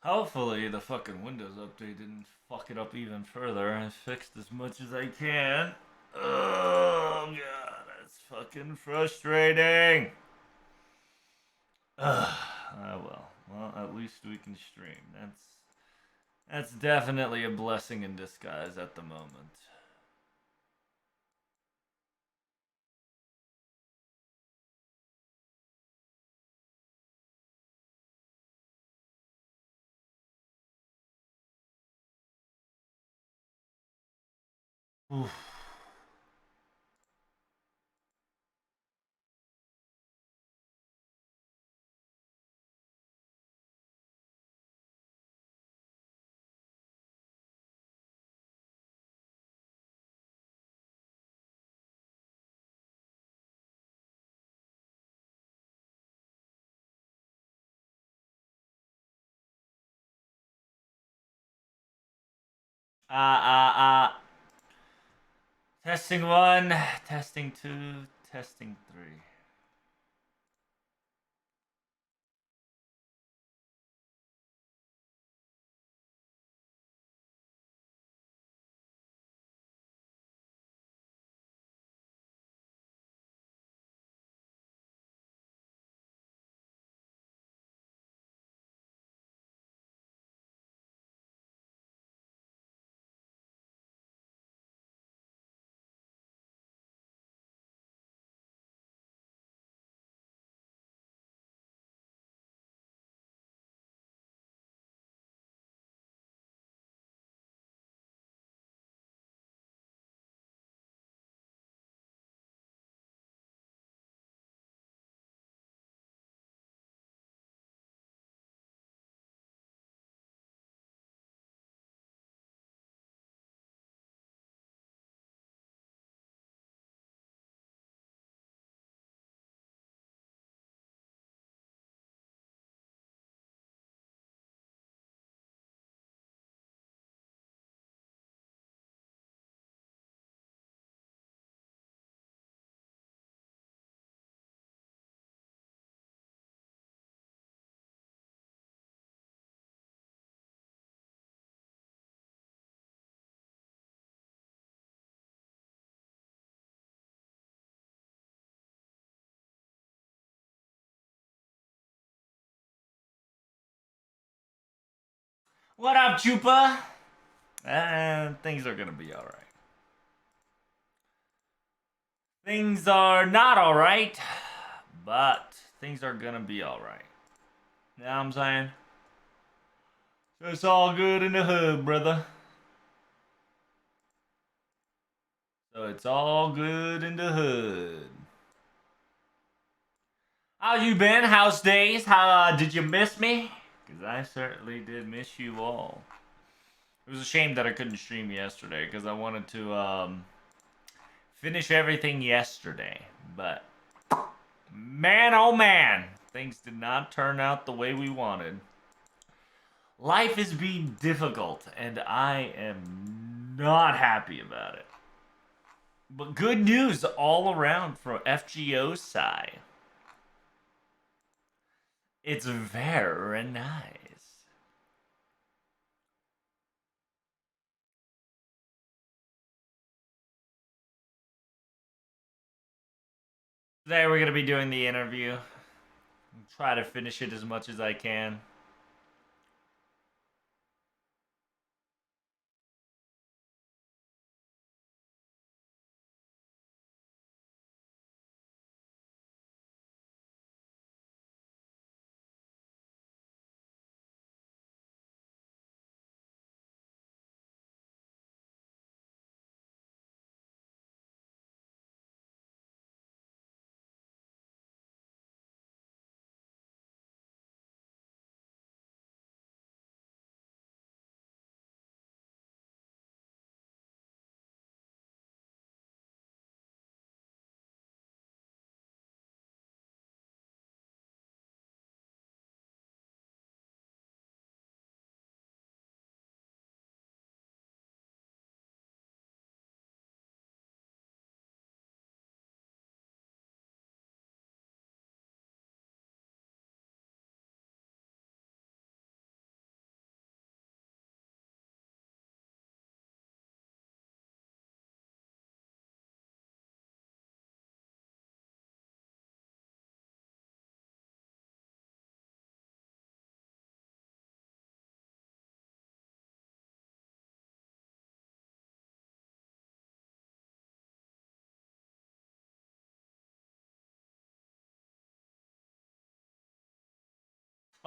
Hopefully the fucking Windows update didn't fuck it up even further. I fixed as much as I can. Oh god, that's fucking frustrating. Ugh. Well, at least we can stream. That's definitely a blessing in disguise at the moment. Oof. Testing one, testing two, testing three. What up, Chupa? Things are gonna be alright. Things are not alright, but things are gonna be alright. You know what I'm saying? So it's all good in the hood, brother. So it's all good in the hood. How you been? How's days? How did you miss me? Because I certainly did miss you all. It was a shame that I couldn't stream yesterday because I wanted to finish everything yesterday, but man, oh man, things did not turn out the way we wanted. Life is being difficult, and I am not happy about it. But good news all around from FGO's side. It's very nice. Today we're going to be doing the interview. Try to finish it as much as I can.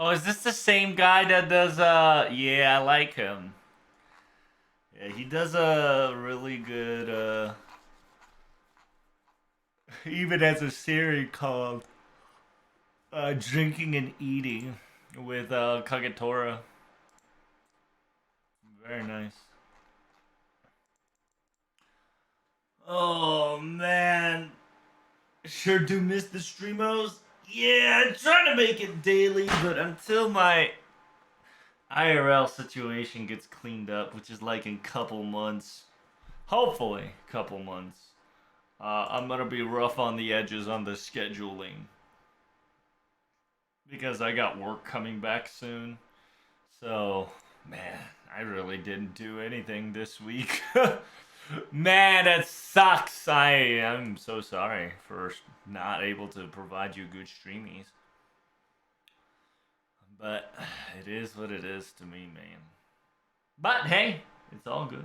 Oh, is this the same guy that does, yeah, I like him. Yeah, he does a really good, even as a series called, Drinking and Eating with, Kagetora. Very nice. Oh, man. Sure do miss the streamos. Yeah, I'm trying to make it daily, but until my IRL situation gets cleaned up, which is like in couple months, hopefully couple months, I'm gonna be rough on the edges on the scheduling because I got work coming back soon. So, man, I really didn't do anything this week. Man, it sucks. I am so sorry for not able to provide you good streamies. But it is what it is to me, man. But hey, it's all good.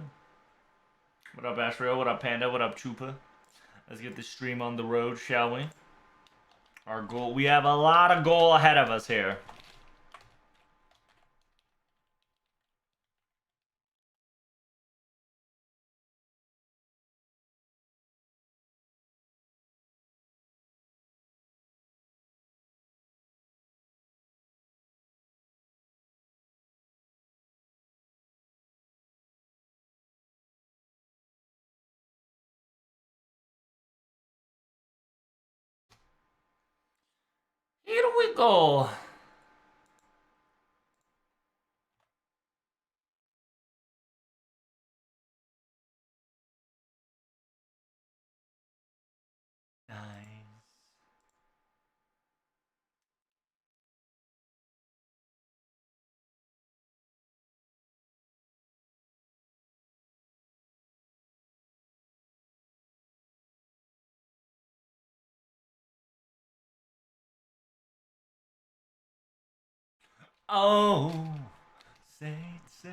What up, Astro? What up, Panda? What up, Chupa? Let's get the stream on the road, shall we? Our goal. We have a lot of goal ahead of us here. Here we go. Nice. Oh, say, say.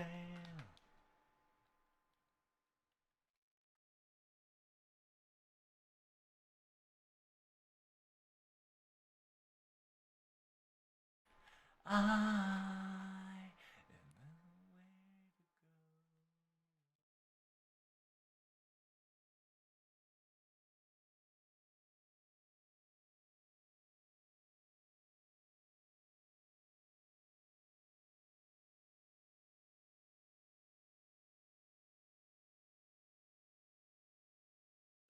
I.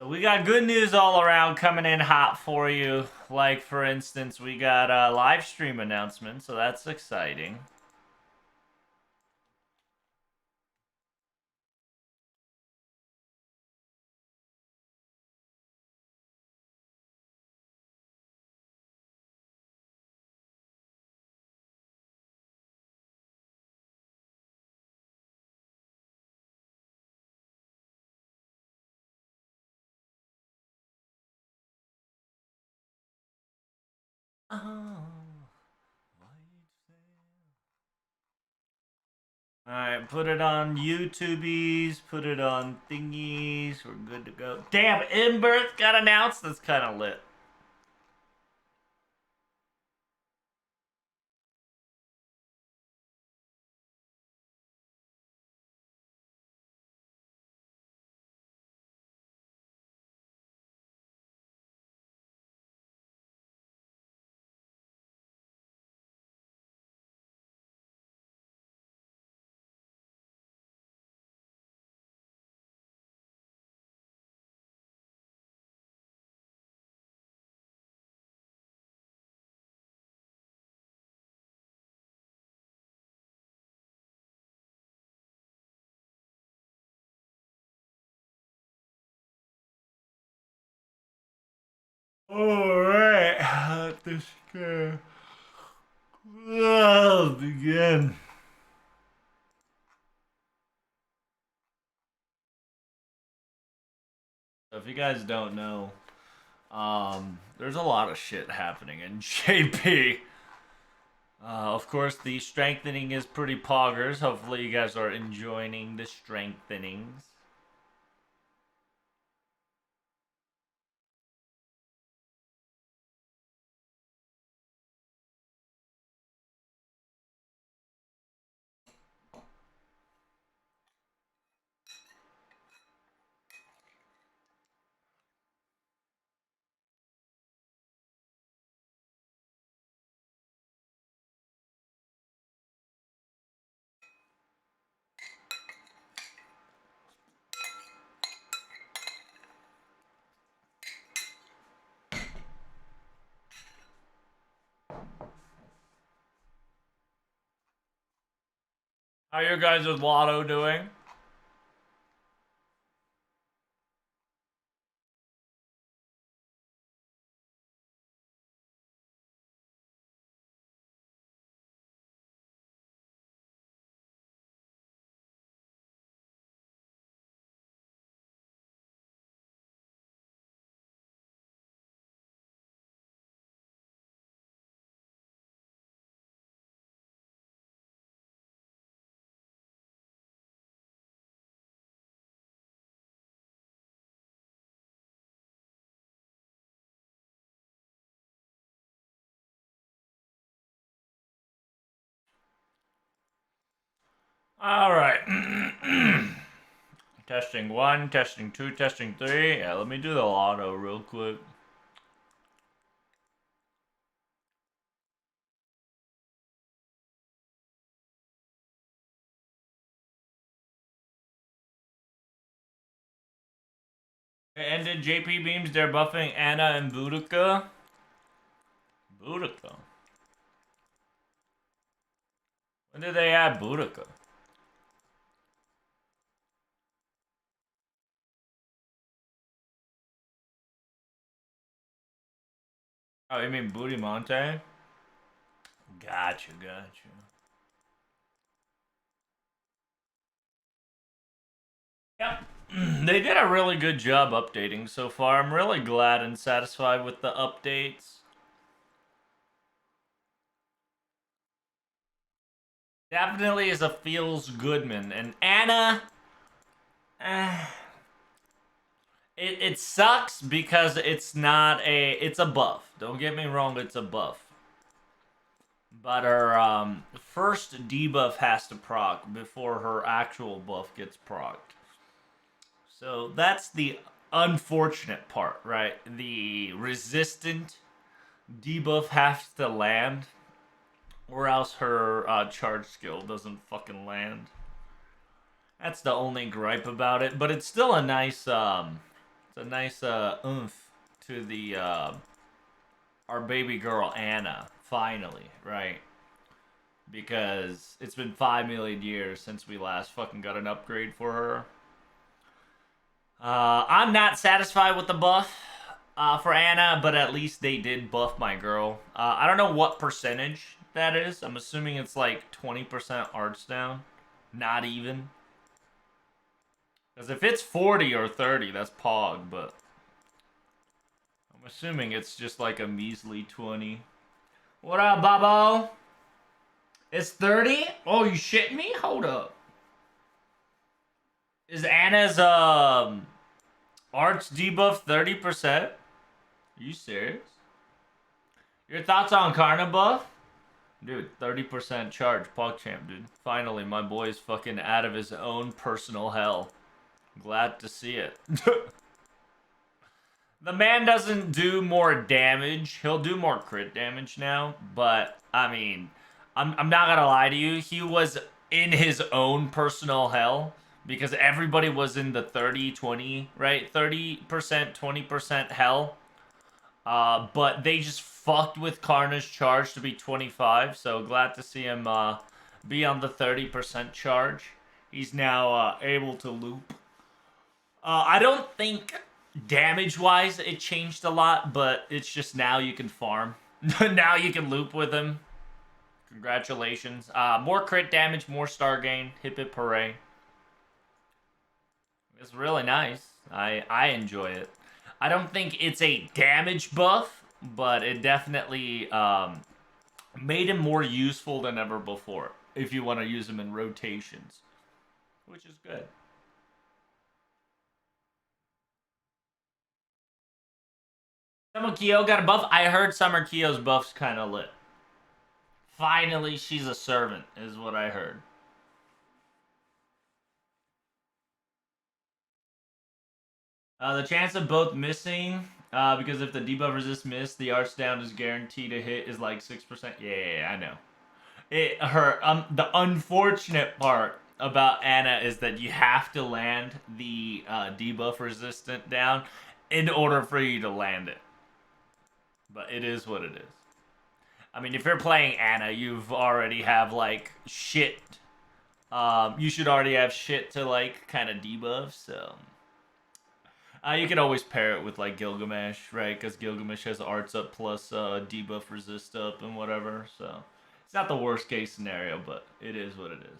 So we got good news all around coming in hot for you. Like, for instance, we got a live stream announcement, so that's exciting. Oh. Alright, put it on YouTubies, put it on thingies, we're good to go. Damn, In-Birth got announced? That's kind of lit. Alright, let this go. Begin. So if you guys don't know, there's a lot of shit happening in JP. Of course, the strengthening is pretty poggers. Hopefully, you guys are enjoying the strengthenings. How you guys with Lotto doing? All right. Testing 1, testing 2, testing 3. Yeah, let me do the Lotto real quick. It ended JP Beams. They're buffing Anna and Boudica. Boudica. When did they add Boudica? Oh, you mean Booty Monte? Gotcha. Yep. They did a really good job updating so far. I'm really glad and satisfied with the updates. Definitely is a feels goodman. And Anna, eh, it sucks because it's not it's a buff. Don't get me wrong, it's a buff. But her first debuff has to proc before her actual buff gets procced. So that's the unfortunate part, right? The resistant debuff has to land, or else her charge skill doesn't fucking land. That's the only gripe about it, but it's still a nice it's a nice oomph to the our baby girl Anna, finally, right? Because it's been 5 million years since we last fucking got an upgrade for her. I'm not satisfied with the buff for Anna, but at least they did buff my girl. I don't know what percentage that is. I'm assuming it's like 20% arts down. Not even. Because if it's 40 or 30, that's Pog, but I'm assuming it's just like a measly 20. What up, Bobo? It's 30? Oh, you shitting me? Hold up. Is Anna's arts debuff 30%? Are you serious? Your thoughts on Karna buff? Dude, 30% charge, PogChamp, dude. Finally, my boy's fucking out of his own personal hell. Glad to see it. The man doesn't do more damage. He'll do more crit damage now, but I mean, I'm not gonna lie to you. He was in his own personal hell because everybody was in the 30-20, right? 30%, 20% hell. But they just fucked with Karna's charge to be 25. So glad to see him be on the 30% charge. He's now able to loop. I don't think damage-wise it changed a lot, but it's just now you can farm. Now you can loop with him. Congratulations. More crit damage, more star gain. Hip hip hooray. It's really nice. I enjoy it. I don't think it's a damage buff, but it definitely made him more useful than ever before. If you want to use him in rotations, which is good. Summer Kyo got a buff. I heard Summer Kyo's buff's kind of lit. Finally, she's a servant, is what I heard. The chance of both missing, because if the debuff resist miss, the arch down is guaranteed to hit is like 6%. Yeah, I know. The unfortunate part about Anna is that you have to land the debuff resistant down in order for you to land it. But it is what it is. I mean, if you're playing Anna, you've already have like shit you should already have shit to like kind of debuff. So you can always pair it with like Gilgamesh, right? Because Gilgamesh has arts up plus debuff resist up and whatever. So it's not the worst case scenario, but it is what it is.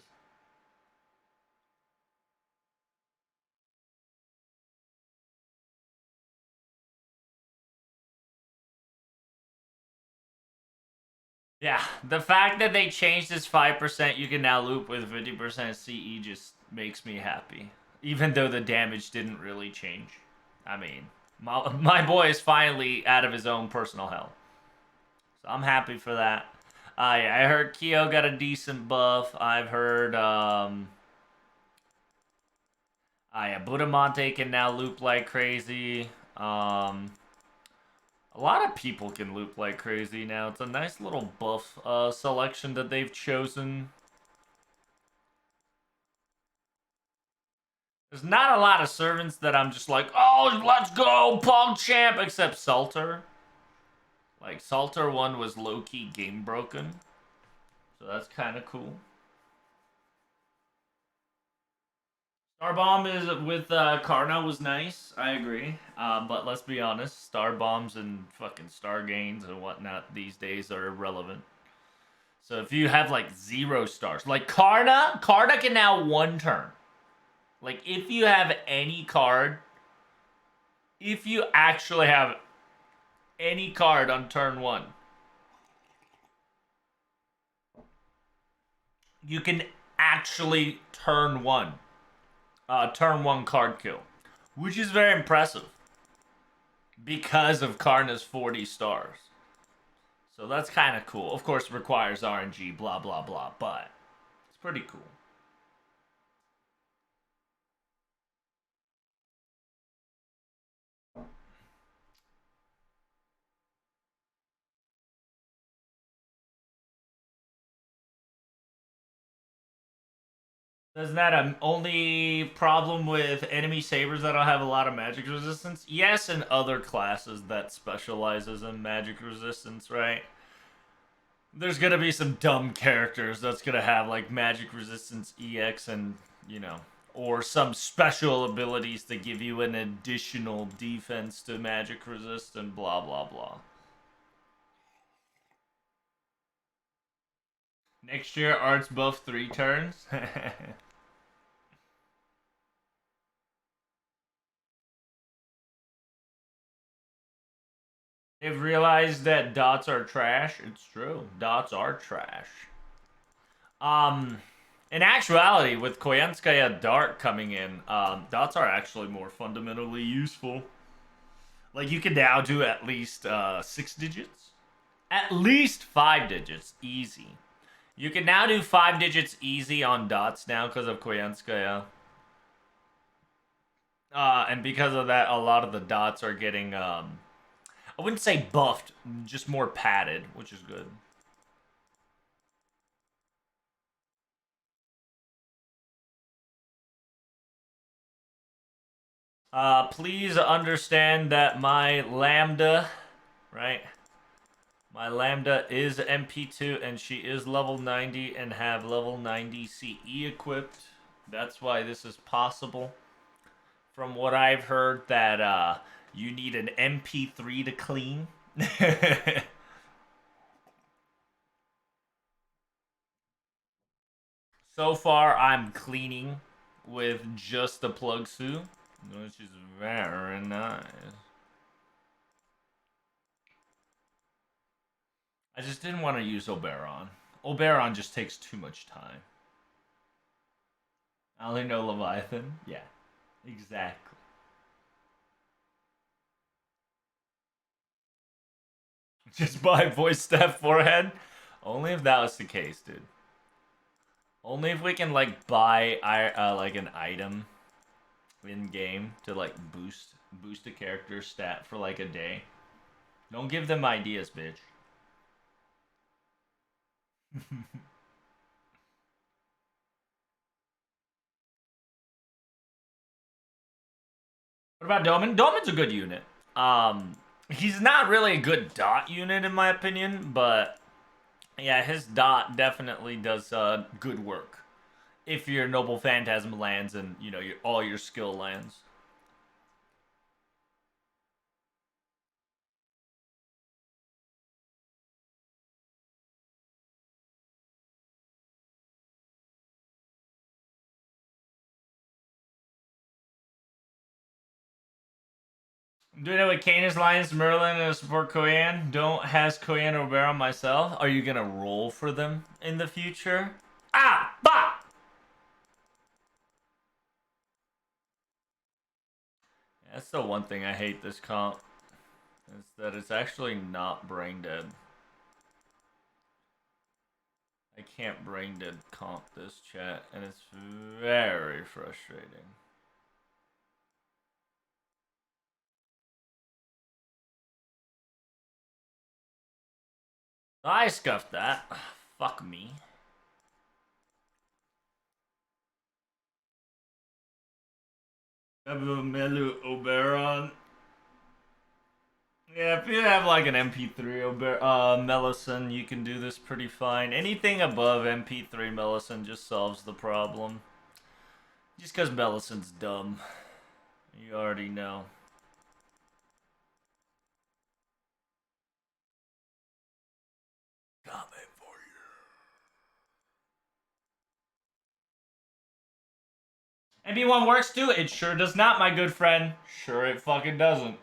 Yeah, the fact that they changed this 5%, you can now loop with 50% CE just makes me happy. Even though the damage didn't really change. I mean, my boy is finally out of his own personal hell. So I'm happy for that. Yeah, I heard Kyo got a decent buff. I've heard, yeah, Budamonte can now loop like crazy. A lot of people can loop like crazy now. It's a nice little buff selection that they've chosen. There's not a lot of servants that I'm just like, oh, let's go, Pog Champ, except Salter. Like, Salter 1 was low-key game broken. So that's kind of cool. Starbomb is with Karna was nice, I agree. But let's be honest, Starbombs and fucking Star Gains and whatnot these days are irrelevant. So if you have like 0 stars, like Karna can now 1 turn. Like if you have any card, if you actually have any card on turn 1, you can actually turn 1 card kill, which is very impressive because of Karna's 40 stars. So that's kind of cool. Of course, requires RNG, blah, blah, blah, but it's pretty cool. Isn't that an only problem with enemy sabers that don't have a lot of magic resistance? Yes, and other classes that specializes in magic resistance, right? There's gonna be some dumb characters that's gonna have like magic resistance EX and, you know, or some special abilities to give you an additional defense to magic resist and blah blah blah. Next year, arts buff 3 turns. They've realized that dots are trash. It's true. Dots are trash. In actuality, with Koyanskaya Dart coming in, dots are actually more fundamentally useful. Like, you can now do at least 6 digits. At least 5 digits. Easy. You can now do 5 digits easy on dots now because of Koyanskaya. And because of that, a lot of the dots are getting, I wouldn't say buffed, just more padded, which is good. Please understand that my Lambda, right? My Lambda is MP2 and she is level 90 and have level 90 CE equipped. That's why this is possible. From what I've heard, that you need an MP3 to clean. So far, I'm cleaning with just the plug suit, which is very nice. I just didn't want to use Oberon. Oberon just takes too much time. I only know Leviathan. Yeah, exactly. Just buy voice staff forehead. Only if that was the case, dude. Only if we can like buy like an item in game to like boost a character's stat for like a day. Don't give them ideas, bitch. What about Doman? Doman's a good unit. He's not really a good dot unit in my opinion, but yeah, his dot definitely does good work. if your Noble Phantasm lands and, you know, all your skill lands. Do you know what Canis, Lions, Merlin, and support Koyan? Don't has Koyan or Bear on myself? Are you gonna roll for them in the future? Ah! Bah! That's the one thing I hate this comp. Is that it's actually not brain dead. I can't brain dead comp this chat, and it's very frustrating. I scuffed that. Fuck me. Melu Oberon. Yeah, if you have like an MP3 Melisson, you can do this pretty fine. Anything above MP3 Melisson just solves the problem. Just because Melisson's dumb. You already know. Coming for you. MP1 works too? It sure does not, my good friend. Sure it fucking doesn't.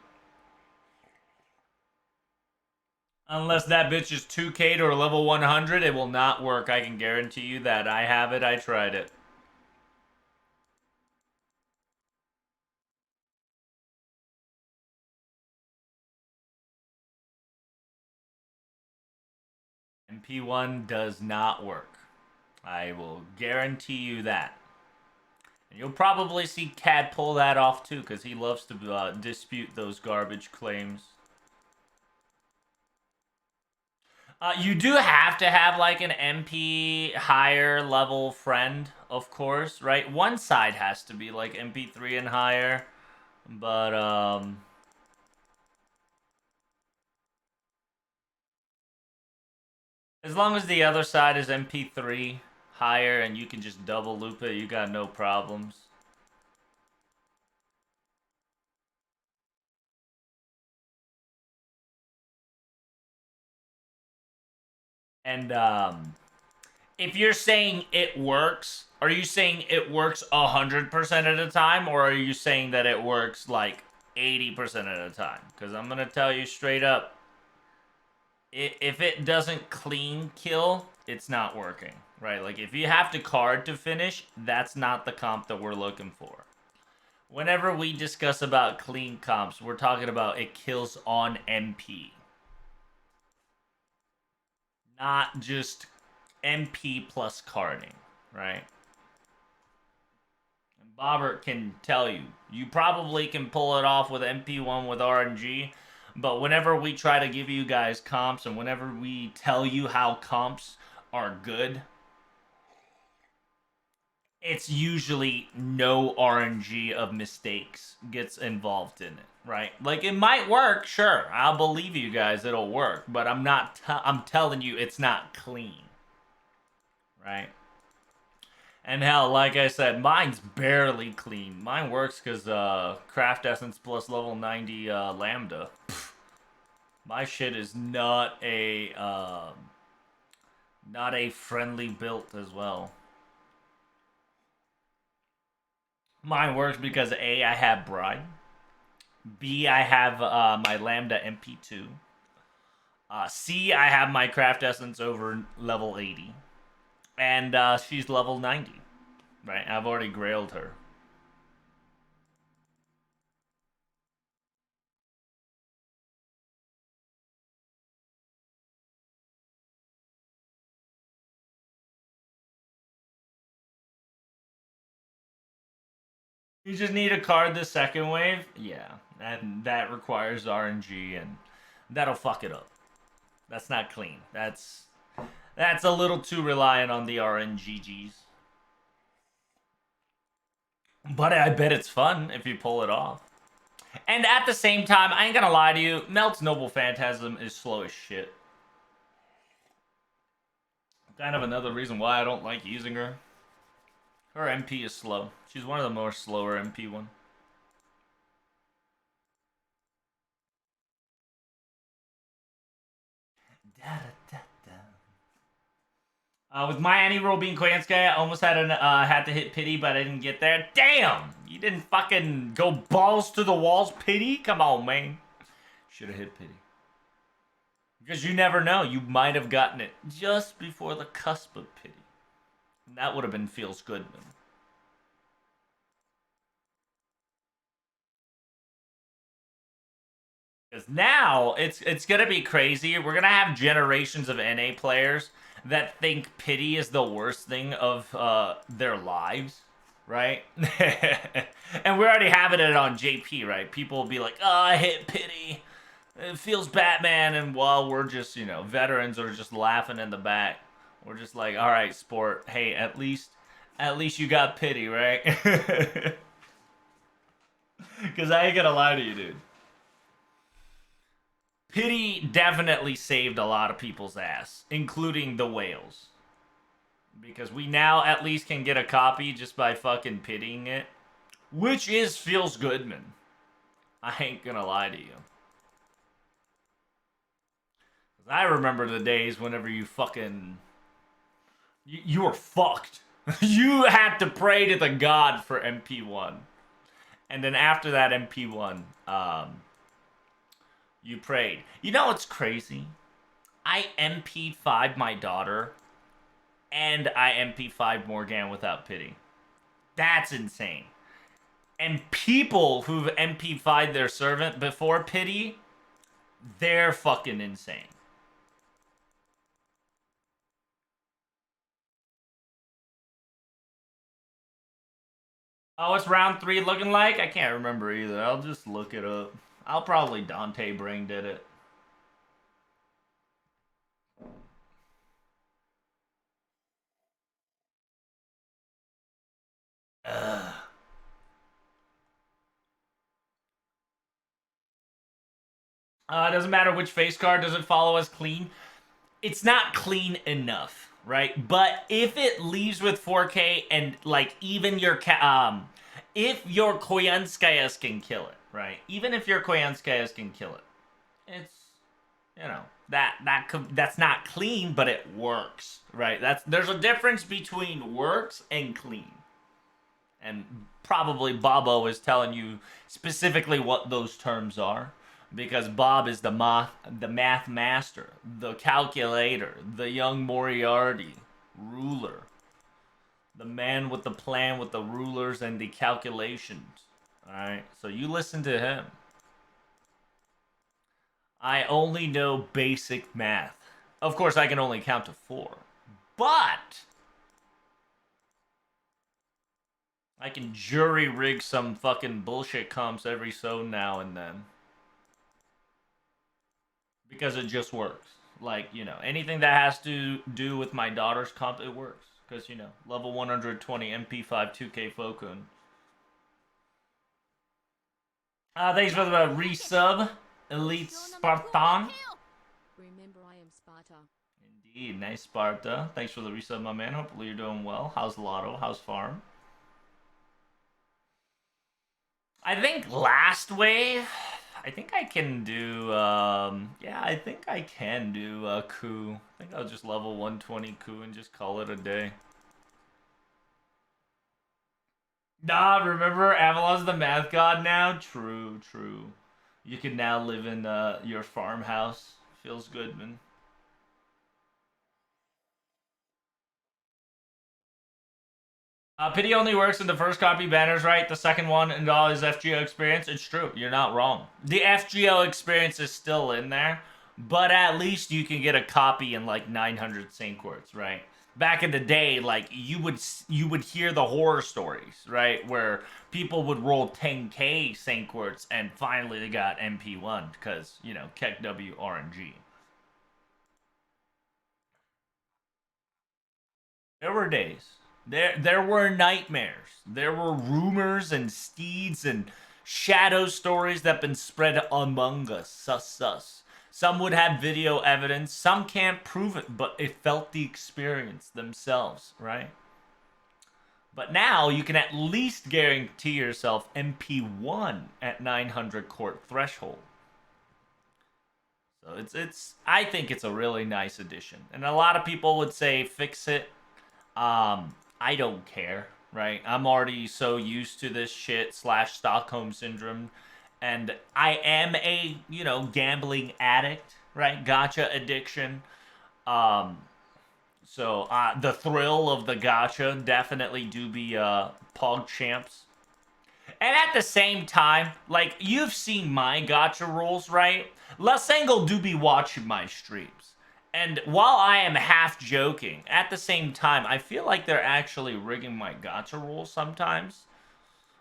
Unless that bitch is 2K'd or level 100, it will not work. I can guarantee you that. I have it. I tried it. MP1 does not work. I will guarantee you that. And you'll probably see Cad pull that off too, because he loves to dispute those garbage claims. You do have to have like an MP higher level friend, of course, right? One side has to be like MP3 and higher, but as long as the other side is MP3 higher and you can just double loop it, you got no problems. And if you're saying it works, are you saying it works 100% at a time, or are you saying that it works like 80% at a time? Because I'm gonna tell you straight up, if it doesn't clean kill, it's not working, right? Like if you have to card to finish, that's not the comp that we're looking for. Whenever we discuss about clean comps, we're talking about it kills on MP, not just MP plus carding, right? And Bobbert can tell you, you probably can pull it off with MP1 with RNG, but whenever we try to give you guys comps and whenever we tell you how comps are good, it's usually no RNG of mistakes gets involved in it, right? Like it might work, sure. I'll believe you guys it'll work, but I'm telling you it's not clean. Right? And hell, like I said, mine's barely clean. Mine works because Craft Essence plus level 90 Lambda. My shit is not a friendly build as well. Mine works because A, I have Bride. B, I have my Lambda MP2. C, I have my Craft Essence over level 80. And she's level 90. Right? I've already grailed her. You just need a card the second wave? Yeah. And that requires RNG and that'll fuck it up. That's not clean. That's a little too reliant on the RNGGs. But I bet it's fun if you pull it off. And at the same time, I ain't gonna lie to you, Melt's Noble Phantasm is slow as shit. Kind of another reason why I don't like using her. Her MP is slow. She's one of the more slower MP one. With my Annie roll being Koyanskaya, I almost had to hit pity, but I didn't get there. Damn! You didn't fucking go balls to the walls, pity? Come on, man. Should have hit pity. Because you never know. You might have gotten it just before the cusp of pity. And that would have been Feels Goodman. Because now it's gonna be crazy. We're gonna have generations of NA players that think pity is the worst thing of their lives, right? And we're already having it on JP, right? People will be like, "Oh, I hit pity. It feels Batman," and while we're just, veterans are just laughing in the back. We're just like, "All right, sport. Hey, at least you got pity, right?" Because I ain't gonna lie to you, dude. Pity definitely saved a lot of people's ass, including the whales. Because we now at least can get a copy just by fucking pitying it. Which is Feels Goodman. I ain't gonna lie to you. I remember the days whenever you fucking... You were fucked. You had to pray to the god for MP1. And then after that MP1, you prayed. You know what's crazy? I MP5'd my daughter, and I MP5'd Morgan without pity. That's insane. And people who've MP5'd their servant before pity, they're fucking insane. Oh, what's round 3 looking like? I can't remember either. I'll just look it up. I'll probably Dante Brain did it. Ugh. It doesn't matter which face card doesn't follow as clean. It's not clean enough, right? But if it leaves with 4K and like even your if your Koyanskayas can kill it, right? Even if your Koyanskayas can kill it, it's that's not clean, but it works, right? There's a difference between works and clean. And probably Bobo is telling you specifically what those terms are, because Bob is the math master, the calculator, the young Moriarty ruler, the man with the plan with the rulers and the calculations. All right, so you listen to him. I only know basic math. Of course, I can only count to 4, but I can jury rig some fucking bullshit comps every so now and then. Because it just works. Like, anything that has to do with my daughter's comp, it works. Because, level 120 MP5 2K Fokun. Thanks for the resub, Elite Spartan. Remember, I am Sparta. Indeed, nice Sparta. Thanks for the resub, my man. Hopefully you're doing well. How's Lotto? How's Farm? I think last wave, I think I can do, yeah, I think I can do a coup. I think I'll just level 120 coup and just call it a day. Nah, remember Avalon's the math god now? True, true. You can now live in your farmhouse. Feels good, man. Pity only works in the first copy banners, right? The second one and all his FGO experience. It's true. You're not wrong. The FGO experience is still in there, but at least you can get a copy in like 900 Saint Quartz, right? Back in the day, like you would hear the horror stories, right? Where people would roll 10K Saint Quartz and finally they got MP1 because, Keck W RNG. There were days. There were nightmares. There were rumors and steeds and shadow stories that been spread among us. Sus. Some would have video evidence. Some can't prove it, but it felt the experience themselves, right? But now you can at least guarantee yourself MP1 at 900 court threshold. So it's I think it's a really nice addition. And a lot of people would say fix it. I don't care, right? I'm already so used to this shit slash Stockholm syndrome. And I am a, gambling addict, right? Gotcha addiction. Um, so the thrill of the gotcha definitely do be Pog champs. And at the same time, like, you've seen my gotcha rules, right? Lasengo do be watching my streams. And while I am half joking, at the same time, I feel like they're actually rigging my gotcha rules sometimes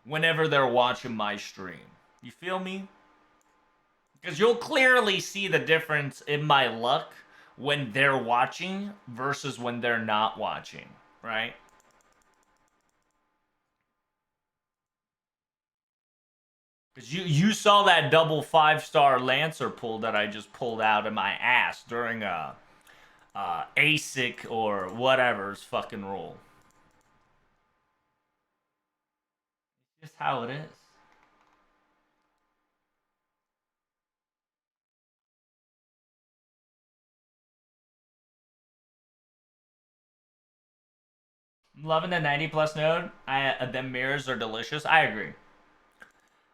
whenever they're watching my stream. You feel me? Because you'll clearly see the difference in my luck when they're watching versus when they're not watching, right? Because you saw that double 5-star Lancer pull that I just pulled out of my ass during a ASIC or whatever's fucking roll. Just how it is. I'm loving the 90 plus node. The mirrors are delicious. I agree.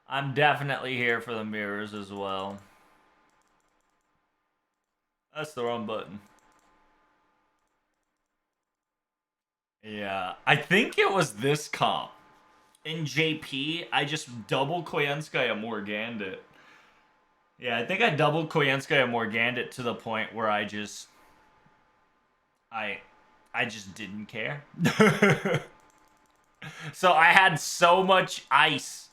I'm definitely here for the mirrors as well. That's the wrong button. Yeah, I think it was this comp. In JP, I just double Koyenskaya Morganned it. Yeah, I think I double Koyenskaya Morganned it to the point where I just didn't care. So I had so much ice,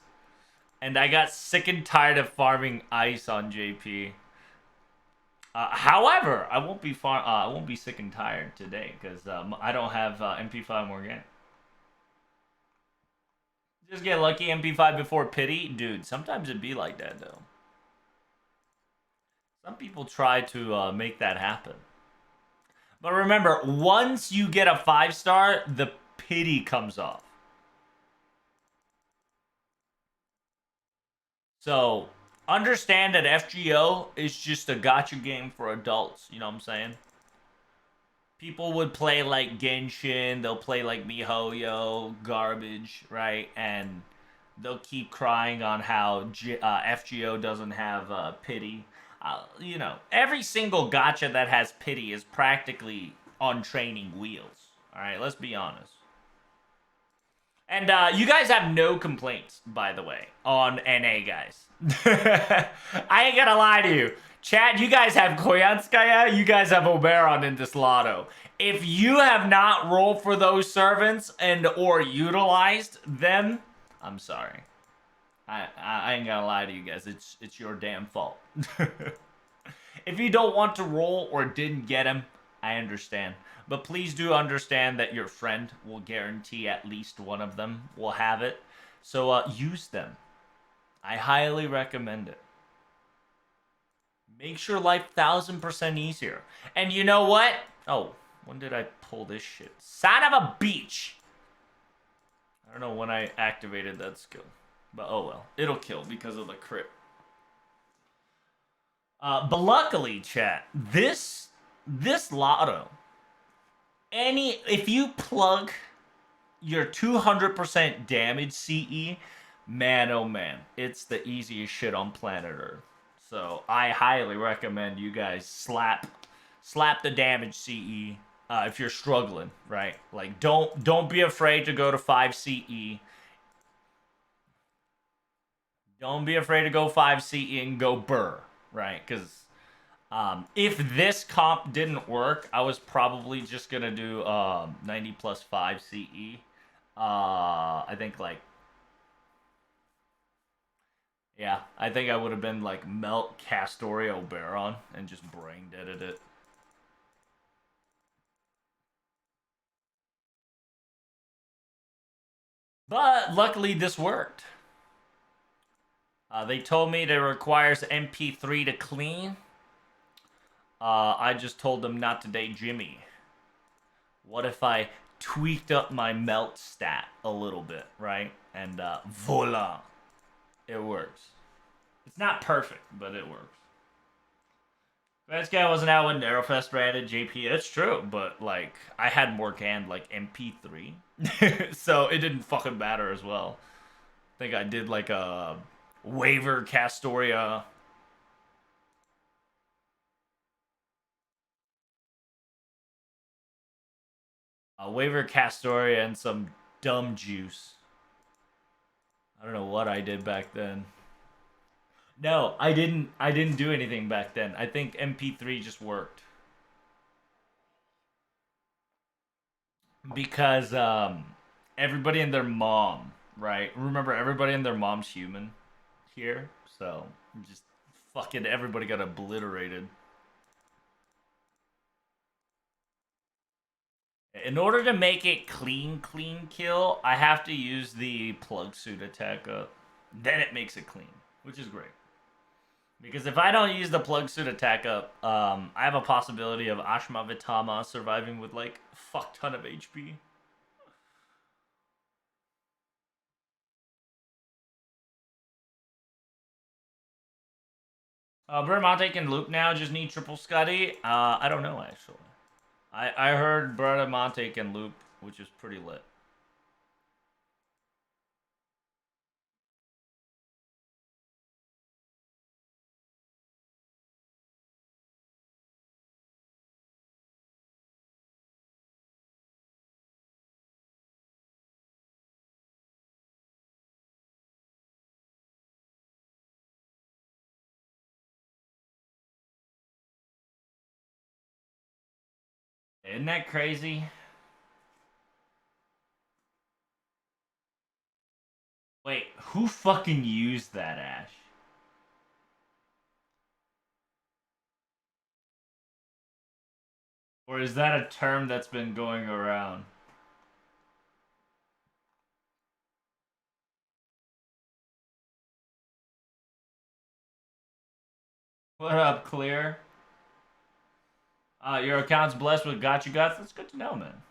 and I got sick and tired of farming ice on JP. However, I won't be sick and tired today because I don't have MP5 Morgan. Just get lucky MP5 before pity, dude. Sometimes it'd be like that though. Some people try to make that happen. But remember, once you get a 5-star, the pity comes off. So understand that FGO is just a gotcha game for adults. You know what I'm saying? People would play like Genshin, they'll play like MiHoYo, garbage, right? And they'll keep crying on how FGO doesn't have pity. Every single gotcha that has pity is practically on training wheels. All right, let's be honest. And you guys have no complaints, by the way, on NA, guys. I ain't gonna lie to you. Chad, you guys have Koyanskaya, you guys have Oberon in this lotto. If you have not rolled for those servants and or utilized them, I'm sorry. I ain't gonna lie to you guys. It's your damn fault. If you don't want to roll or didn't get him, I understand. But please do understand that your friend will guarantee at least one of them will have it. So use them. I highly recommend it. Makes your life 1000% easier. And you know what? Oh, when did I pull this shit? Son of a beach! I don't know when I activated that skill. But oh well. It'll kill because of the crit. But luckily, chat, this lotto, if you plug your 200% damage CE, man oh man, it's the easiest shit on planet Earth. So I highly recommend you guys slap the damage CE if you're struggling, right? Like don't be afraid to go to 5 CE. Don't be afraid to go 5 CE and go burr, right? Because if this comp didn't work, I was probably just gonna do 90 plus 5 CE. I think I think I would have been like Melt Castorio Baron and just brain deaded it. But luckily this worked. They told me it requires MP3 to clean. I just told them not today, Jimmy. What if I tweaked up my melt stat a little bit, right? And voila, it works. It's not perfect, but it works. This guy wasn't out when Aerofest ran at JP. It's true, but like I had more canned like MP3, so it didn't fucking matter as well. I think I did like a waiver Castoria. A waiver Castoria and some dumb juice. I don't know what I did back then. No, I didn't. I didn't do anything back then. I think MP3 just worked because everybody and their mom, right? Remember, everybody and their mom's human here, so just fucking everybody got obliterated. In order to make it clean kill, I have to use the plug suit attack up. Then it makes it clean, which is great. Because if I don't use the plug suit attack up, I have a possibility of Ashma Vitama surviving with like a fuck ton of HP. Bramante can loop now, just need triple Scuddy. I don't know actually. I heard Bramante can loop, which is pretty lit. Isn't that crazy? Wait, who fucking used that, Ash? Or is that a term that's been going around? What up, Clear? Your account's blessed with gotcha guts? That's good to know, man.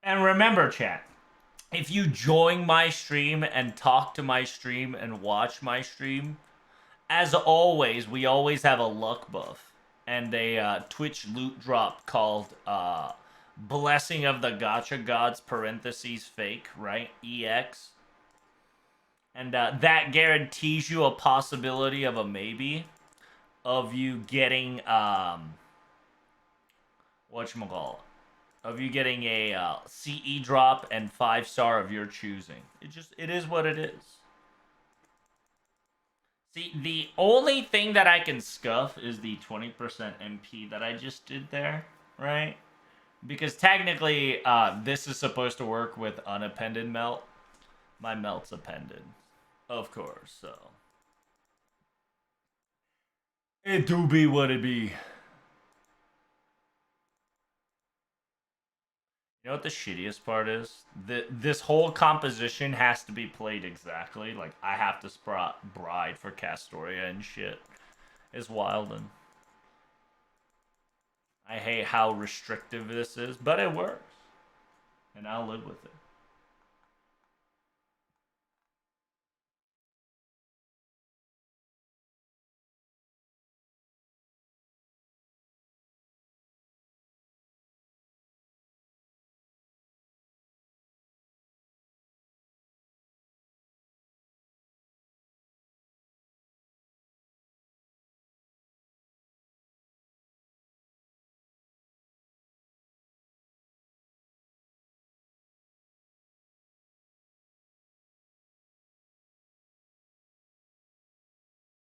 And remember, chat, if you join my stream and talk to my stream and watch my stream, as always, we always have a luck buff and a Twitch loot drop called Blessing of the Gotcha Gods parentheses fake, right? EX. And that guarantees you a possibility of a maybe of you getting whatchamacallit, of you getting a CE drop and 5-star of your choosing. It is what it is. See, the only thing that I can scuff is the 20% MP that I just did there, right? Because technically, this is supposed to work with unappended melt. My melt's appended, of course, so. It do be what it be. You know what the shittiest part is? This whole composition has to be played exactly. Like, I have to spot Bride for Castoria and shit. It's wild, and I hate how restrictive this is, but it works. And I'll live with it.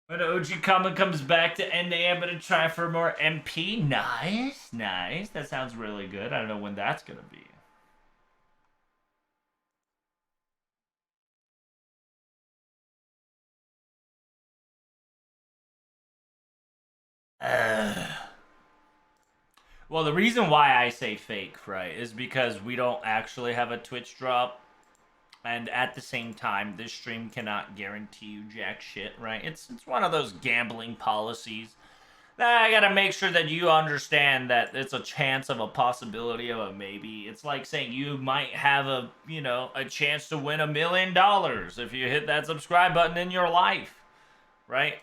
When OG Kama comes back to NA, I'm gonna try for more MP. Nice, nice. That sounds really good. I don't know when that's gonna be. Well, the reason why I say fake, right, is because we don't actually have a Twitch drop. And at the same time, this stream cannot guarantee you jack shit, right? It's one of those gambling policies I gotta make sure that you understand that it's a chance of a possibility of a maybe. It's like saying you might have a chance to win $1 million if you hit that subscribe button in your life, right?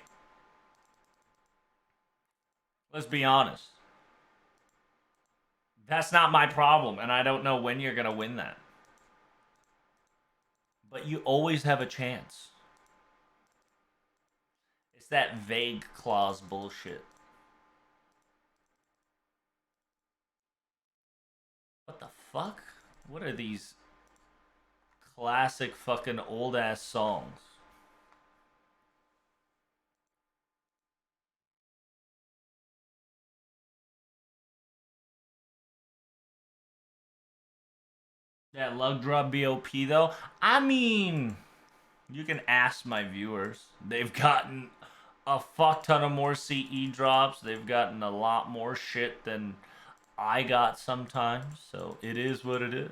Let's be honest. That's not my problem, and I don't know when you're gonna win that. But you always have a chance. It's that vague clause bullshit. What the fuck? What are these classic fucking old ass songs? That lug drop BOP though? I mean, you can ask my viewers. They've gotten a fuck ton of more CE drops. They've gotten a lot more shit than I got sometimes. So it is what it is.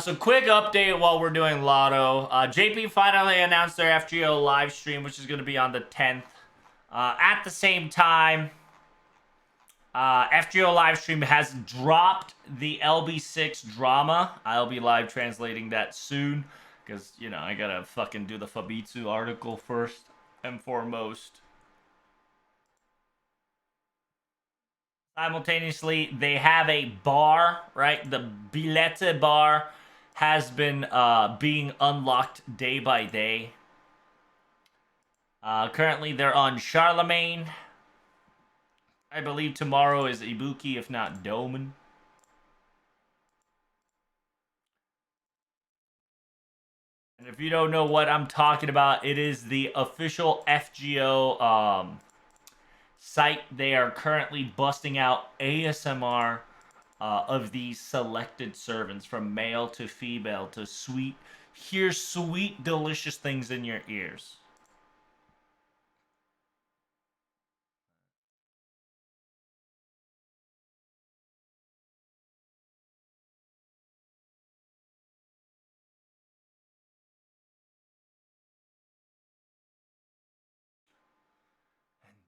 So quick update while we're doing Lotto. JP finally announced their FGO live stream, which is going to be on the 10th. At the same time, FGO livestream has dropped the LB6 drama. I'll be live translating that soon because, I gotta fucking do the Famitsu article first and foremost. Simultaneously, they have a bar, right? The Bilete bar has been being unlocked day by day. Currently, they're on Charlemagne. I believe tomorrow is Ibuki, if not Doman. And if you don't know what I'm talking about, it is the official FGO site. They are currently busting out ASMR of these selected servants, from male to female, to hear sweet, delicious things in your ears.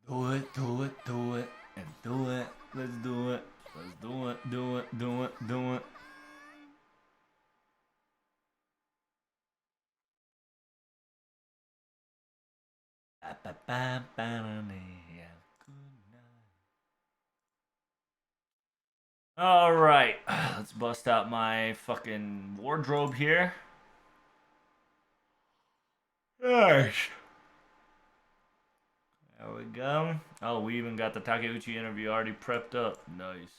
Do it, do it, do it, and do it. Let's do it. Let's do it, do it, do it, do it. All right, let's bust out my fucking wardrobe here. Gosh. There we go. Oh, we even got the Takeuchi interview already prepped up. Nice.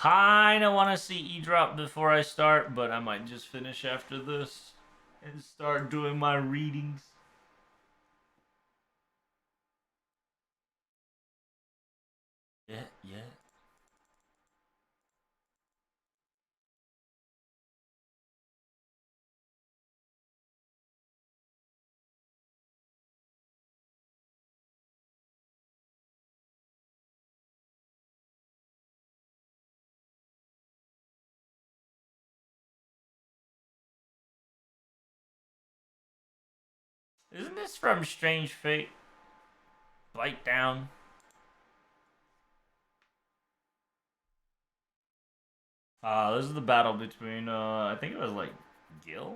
Kinda want to see E-Drop before I start, but I might just finish after this and start doing my readings. Yeah, yeah. Isn't this from Strange Fate? Bite down. This is the battle between, I think it was like Gil?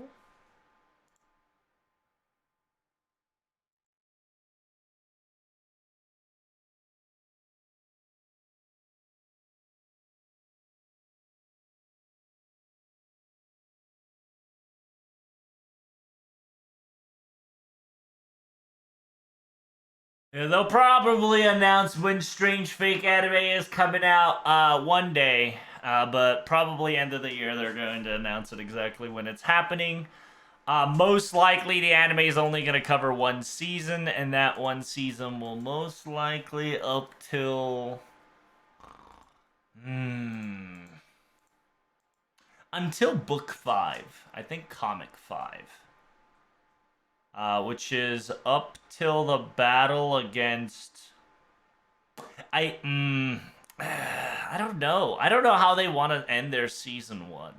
Yeah, they'll probably announce when Strange Fake Anime is coming out one day, but probably end of the year they're going to announce it exactly when it's happening. Most likely the anime is only going to cover one season, and that one season will most likely up till... until book 5. I think comic 5. Which is up till the battle against... I don't know. I don't know how they want to end their season one,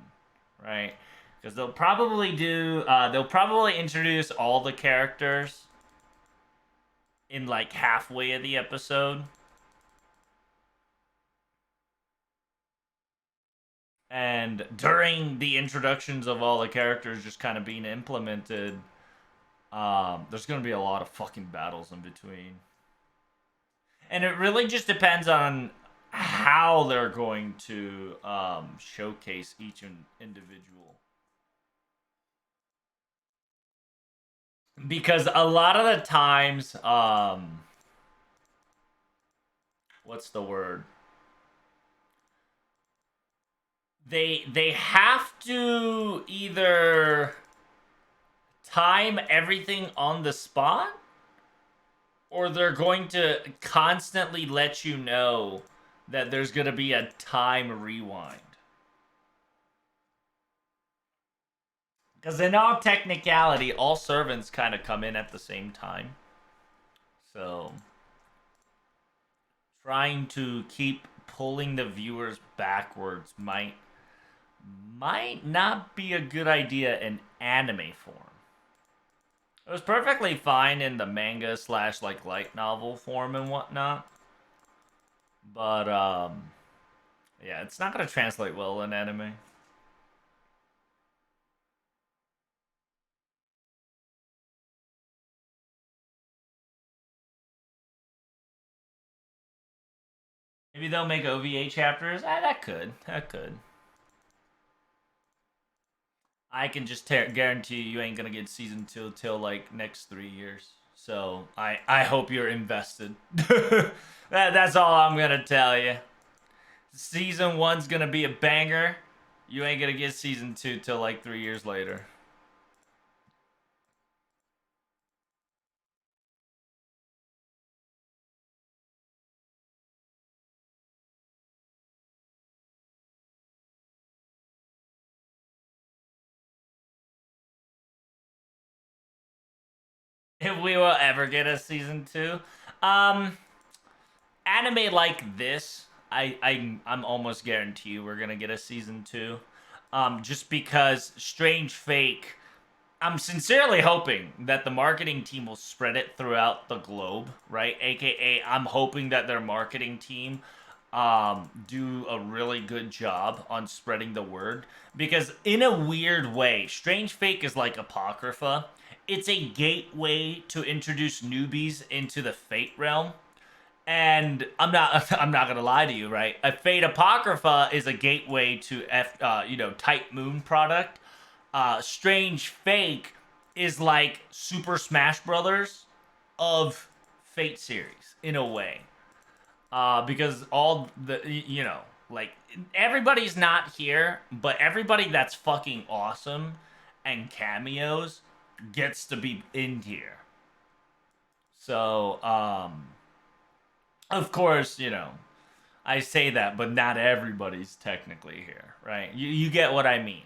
right? Because they'll probably do. They'll probably introduce all the characters in like halfway of the episode, and during the introductions of all the characters just kind of being implemented, there's gonna be a lot of fucking battles in between. And it really just depends on how they're going to showcase each individual. Because a lot of the times, what's the word? They have to either time everything on the spot, or they're going to constantly let you know that there's going to be a time rewind. Because in all technicality, all servants kind of come in at the same time. So, trying to keep pulling the viewers backwards might not be a good idea in anime form. It was perfectly fine in the manga slash like light novel form and whatnot. But yeah, it's not gonna translate well in anime. Maybe they'll make OVA chapters. That could. That could. I can just guarantee you ain't gonna get season two till like next 3 years. So I hope you're invested. That's all I'm gonna tell you. Season one's gonna be a banger. You ain't gonna get season two till like 3 years later. If we will ever get a season two, um, anime like this, I'm almost guarantee we're gonna get a season two. Just because Strange Fake, I'm sincerely hoping that the marketing team will spread it throughout the globe, right? AKA, I'm hoping that their marketing team do a really good job on spreading the word, because in a weird way, Strange Fake is like Apocrypha. It's a gateway to introduce newbies into the Fate realm. And I'm not gonna lie to you, right? A Fate Apocrypha is a gateway to Type Moon product. Strange Fake is like Super Smash Brothers of Fate series in a way, because all the like everybody's not here, but everybody that's fucking awesome and cameos gets to be in here. So of course, I say that, but not everybody's technically here, right? You get what I mean.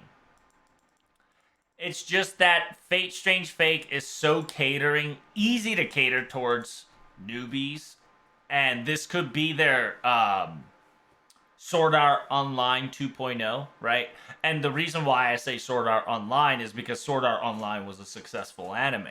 It's just that Fate Strange Fake is so easy to cater towards newbies, and this could be their Sword Art Online 2.0, right? And the reason why I say Sword Art Online is because Sword Art Online was a successful anime.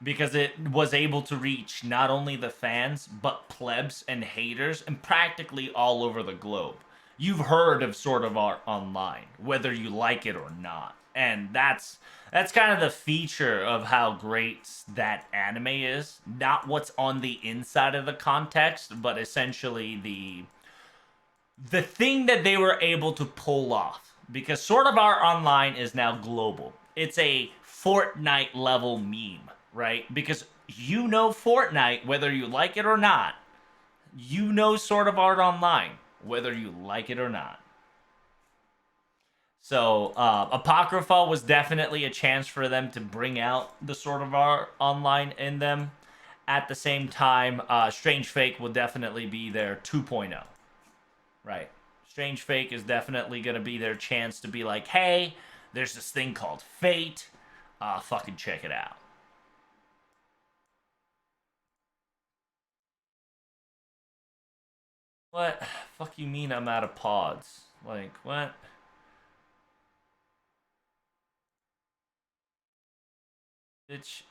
Because it was able to reach not only the fans, but plebs and haters, and practically all over the globe. You've heard of Sword of Art Online, whether you like it or not. And that's kind of the feature of how great that anime is. Not what's on the inside of the context, but essentially the thing that they were able to pull off, because Sword of Art Online is now global. It's a Fortnite level meme, right? Because Fortnite whether you like it or not. Sword of Art Online whether you like it or not. So Apocrypha was definitely a chance for them to bring out the Sword of Art Online in them. At the same time, Strange Fake will definitely be their 2.0. Right. Strange Fake is definitely going to be their chance to be like, hey, there's this thing called Fate. Fucking check it out. What? Fuck you mean I'm out of pods? Like, what? It's...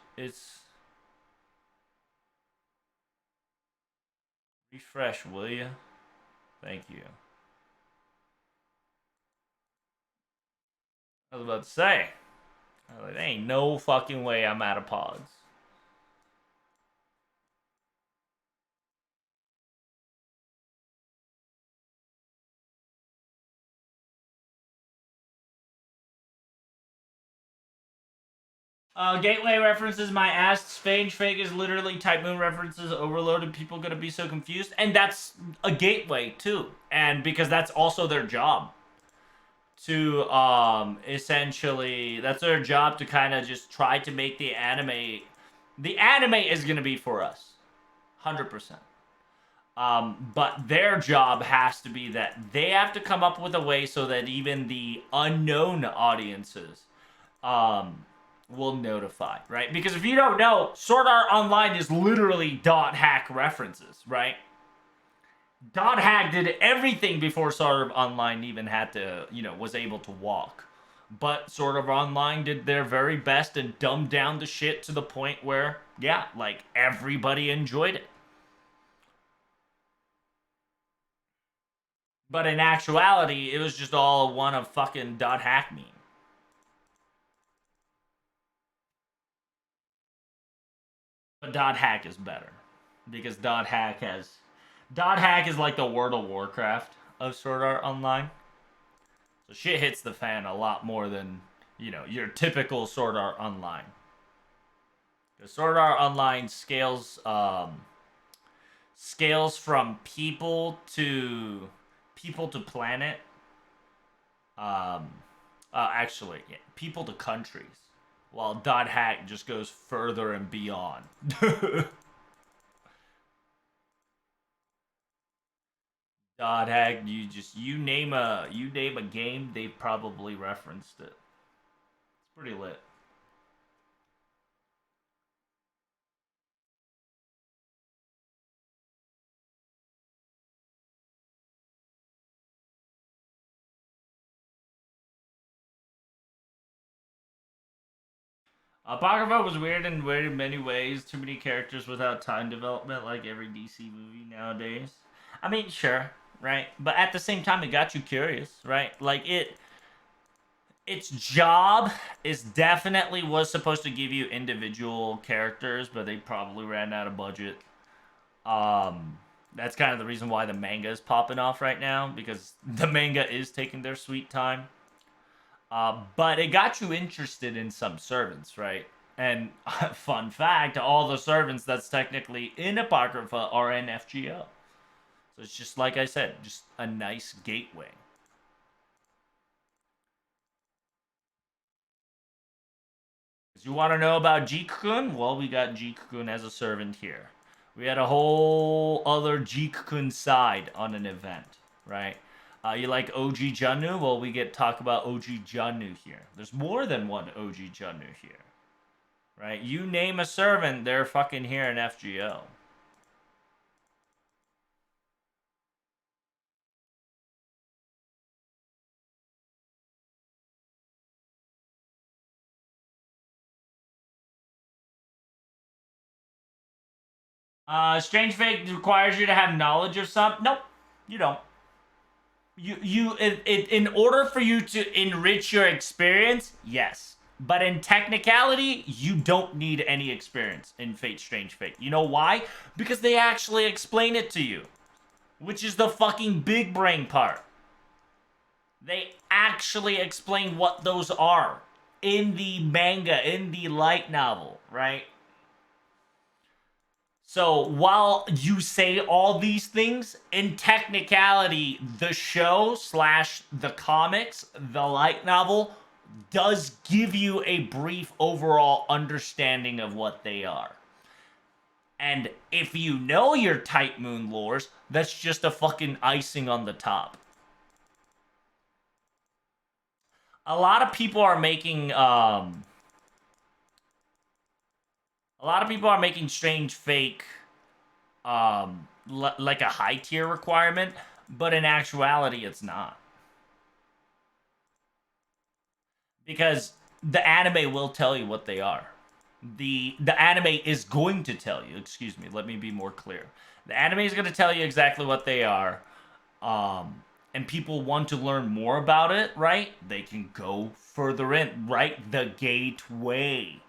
Refresh, will you? Thank you. I was about to say. I was like, there ain't no fucking way I'm out of pods. Gateway references my ass. Strange fake is literally Type Moon references overloaded. People gonna be so confused, and that's a gateway too, and because that's also their job to essentially that's their job to kind of just try to make the anime. The anime is gonna be for us, 100%. But their job has to be that they have to come up with a way so that even the unknown audiences um, will notify, right? Because if you don't know, Sword Art Online is literally dot hack references, right? Dot hack did everything before Sword Art Online even had to, was able to walk. But Sword Art Online did their very best and dumbed down the shit to the point where, yeah, like everybody enjoyed it. But in actuality, it was just all one of fucking dot hack meme. But dot hack is better because dot hack is like the World of Warcraft of Sword Art Online. So shit hits the fan a lot more than your typical Sword Art Online. Because Sword Art Online scales from people to planet. Um, actually, yeah, people to countries, while dot hack just goes further and beyond. dot hack, you name a game, they've probably referenced it. It's pretty lit. Apocrypha was weird in many ways. Too many characters without time development, like every DC movie nowadays. I mean, sure, right? But at the same time, it got you curious, right? Like its job is definitely was supposed to give you individual characters, but they probably ran out of budget. That's kind of the reason why the manga is popping off right now because the manga is taking their sweet time. But it got you interested in some servants, right? And fun fact, all the servants that's technically in Apocrypha are in FGO. So it's just like I said, just a nice gateway. You want to know about Jeek-kun? Well, we got Jeek-kun as a servant here. We had a whole other Jeek-kun side on an event, right? You like OG Janu? Well, we get talk about OG Janu here. There's more than one OG Janu here, right? You name a servant, they're fucking here in FGO. Strange Fate requires you to have knowledge of something. Nope, you don't. In order for you to enrich your experience, yes. But in technicality, you don't need any experience in Fate Strange Fate. You know why? Because they actually explain it to you. Which is the fucking big brain part. They actually explain what those are in the manga, in the light novel, right? So while you say all these things, in technicality, the show slash the comics, the light novel, does give you a brief overall understanding of what they are. And if you know your Type Moon lores, that's just a fucking icing on the top. A lot of people are making strange fake like a high tier requirement, but in actuality, it's not. Because the anime will tell you what they are. The anime is going to tell you. Excuse me. Let me be more clear. The anime is going to tell you exactly what they are. And people want to learn more about it, right? They can go further in, right? The gateway.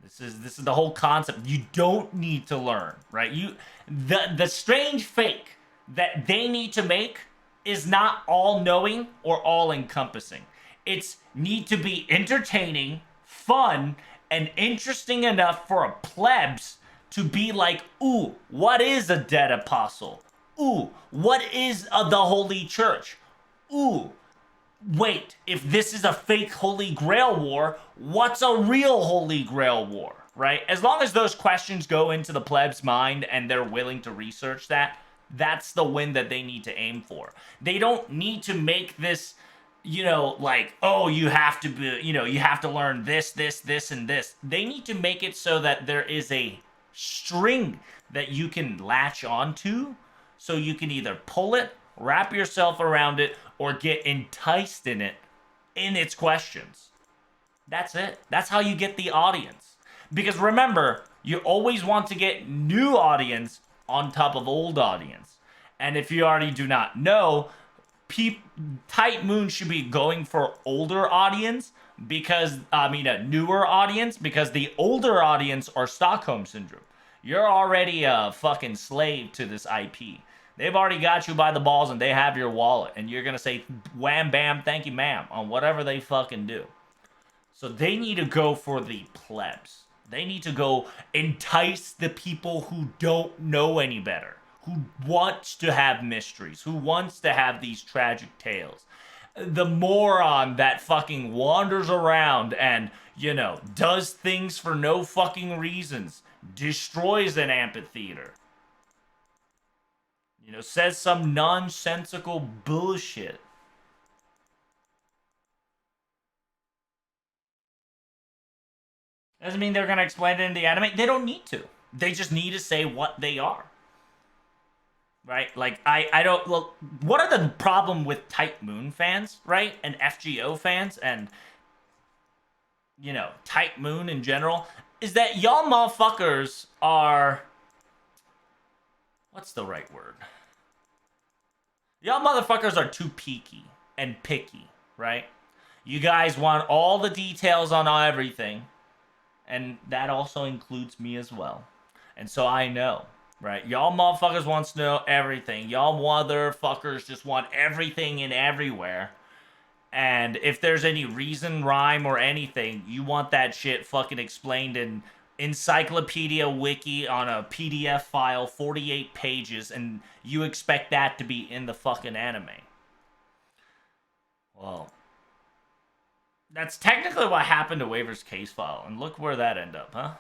This is the whole concept. You don't need to learn, right? The strange fake that they need to make is not all knowing or all encompassing. It's need to be entertaining, fun, and interesting enough for a plebs to be like, ooh, what is a dead apostle? Ooh, what is the Holy Church? Ooh, wait, if this is a fake Holy Grail war, what's a real Holy Grail war? Right? As long as those questions go into the pleb's mind and they're willing to research that, that's the win that they need to aim for. They don't need to make this, like, oh, you have to be, you have to learn this, and this. They need to make it so that there is a string that you can latch onto so you can either pull it, wrap yourself around it, or get enticed in its questions. That's it. That's how you get the audience. Because remember, you always want to get new audience on top of old audience. And if you already do not know, Tight Moon should be going for older audience because a newer audience because the older audience are Stockholm syndrome. You're already a fucking slave to this IP. They've already got you by the balls and they have your wallet and you're gonna say wham bam thank you ma'am on whatever they fucking do. So they need to go for the plebs. They need to go entice the people who don't know any better, who wants to have mysteries, who wants to have these tragic tales. The moron that fucking wanders around and, does things for no fucking reasons, destroys an amphitheater, says some nonsensical bullshit. Doesn't mean they're gonna explain it in the anime. They don't need to. They just need to say what they are. Right? Like I don't look. What are the problem with Tight Moon fans, right? And FGO fans, and Tight Moon in general, is that y'all motherfuckers are. What's the right word? Y'all motherfuckers are too peaky and picky, right? You guys want all the details on everything, and that also includes me as well. And so I know, right? Y'all motherfuckers wants to know everything. Y'all motherfuckers just want everything and everywhere. And if there's any reason, rhyme, or anything, you want that shit fucking explained in Encyclopedia Wiki on a PDF file, 48 pages, and you expect that to be in the fucking anime. Well, that's technically what happened to Waver's case file, and look where that ended up, huh?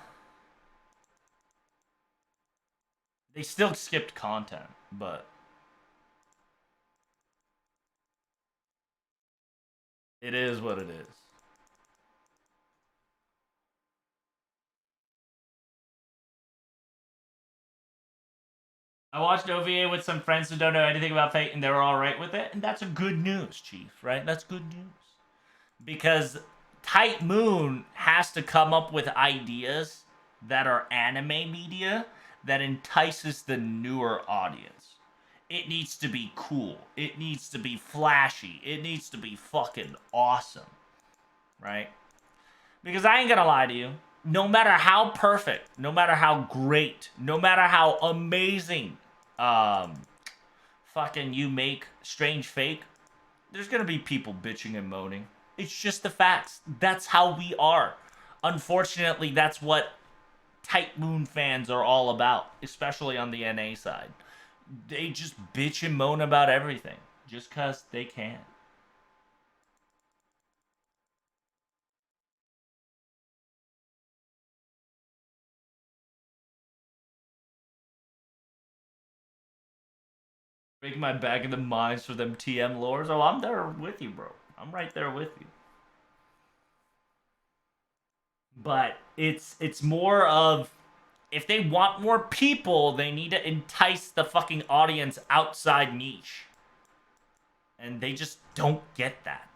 They still skipped content, but it is what it is. I watched OVA with some friends who don't know anything about Fate, and they were all right with it, and that's a good news, Chief. Right? That's good news because Tight Moon has to come up with ideas that are anime media that entices the newer audience. It needs to be cool. It needs to be flashy. It needs to be fucking awesome. Right? Because I ain't gonna lie to you. No matter how perfect, no matter how great, no matter how amazing fucking you make Strange Fake, there's gonna be people bitching and moaning. It's just the facts. That's how we are. Unfortunately, that's what Tight Moon fans are all about, especially on the NA side. They just bitch and moan about everything just because they can. Break my back in the mines for them TM lores. Oh, I'm there with you, bro. I'm right there with you. But it's more of if they want more people, they need to entice the fucking audience outside niche. And they just don't get that.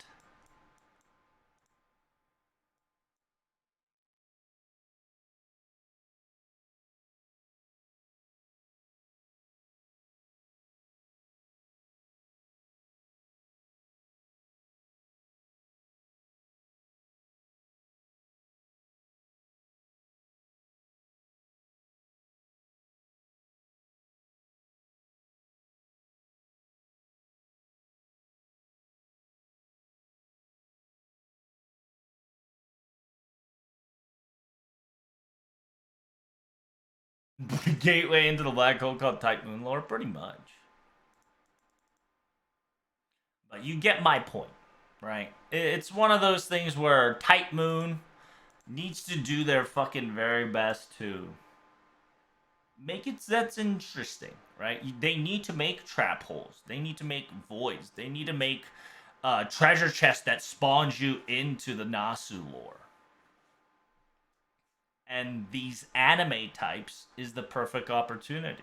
Gateway into the black hole called Type Moon Lore, pretty much. But you get my point, right? It's one of those things where Type Moon needs to do their fucking very best to make it that's interesting, right? They need to make trap holes. They need to make voids. They need to make treasure chests that spawns you into the Nasu lore. And these anime types is the perfect opportunity.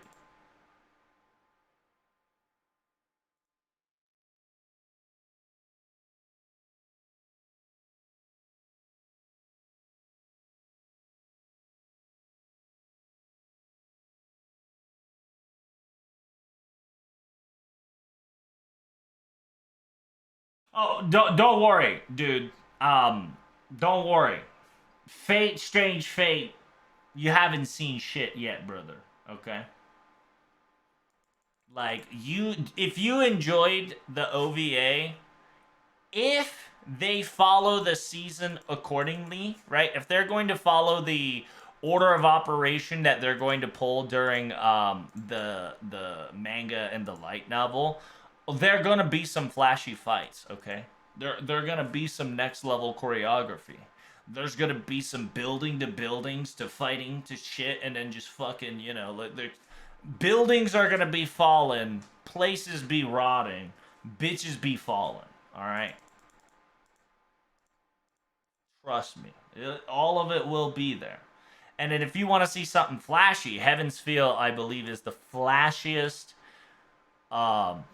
Oh, don't worry, dude. Don't worry. Fate, strange fate. You haven't seen shit yet, brother. Okay. Like if you enjoyed the OVA, if they follow the season accordingly, right? If they're going to follow the order of operation that they're going to pull during the manga and the light novel, there gonna be some flashy fights, okay? There gonna be some next level choreography. There's gonna be some building to buildings to fighting to shit, and then just fucking like buildings are gonna be falling, places be rotting, bitches be falling. All right, trust me, all of it will be there. And then if you want to see something flashy, Heaven's Feel, I believe, is the flashiest. Um,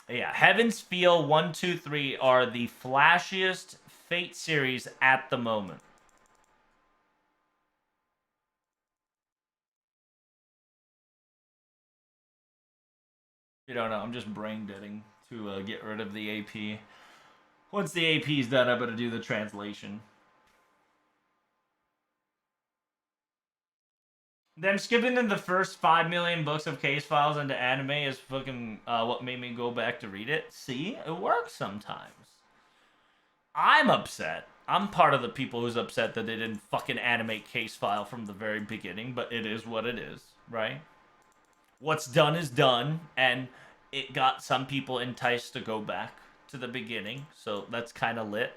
yeah, Heaven's Feel 1, 2, 3 are the flashiest Fate series at the moment. You don't know. I'm just brain deading to get rid of the AP. Once the AP is done, I better do the translation. Them skipping in the first 5 million books of case files into anime is fucking what made me go back to read it. See, it works sometimes. I'm upset. I'm part of the people who's upset that they didn't fucking animate case file from the very beginning, but it is what it is, right? What's done is done, and it got some people enticed to go back to the beginning, so that's kind of lit.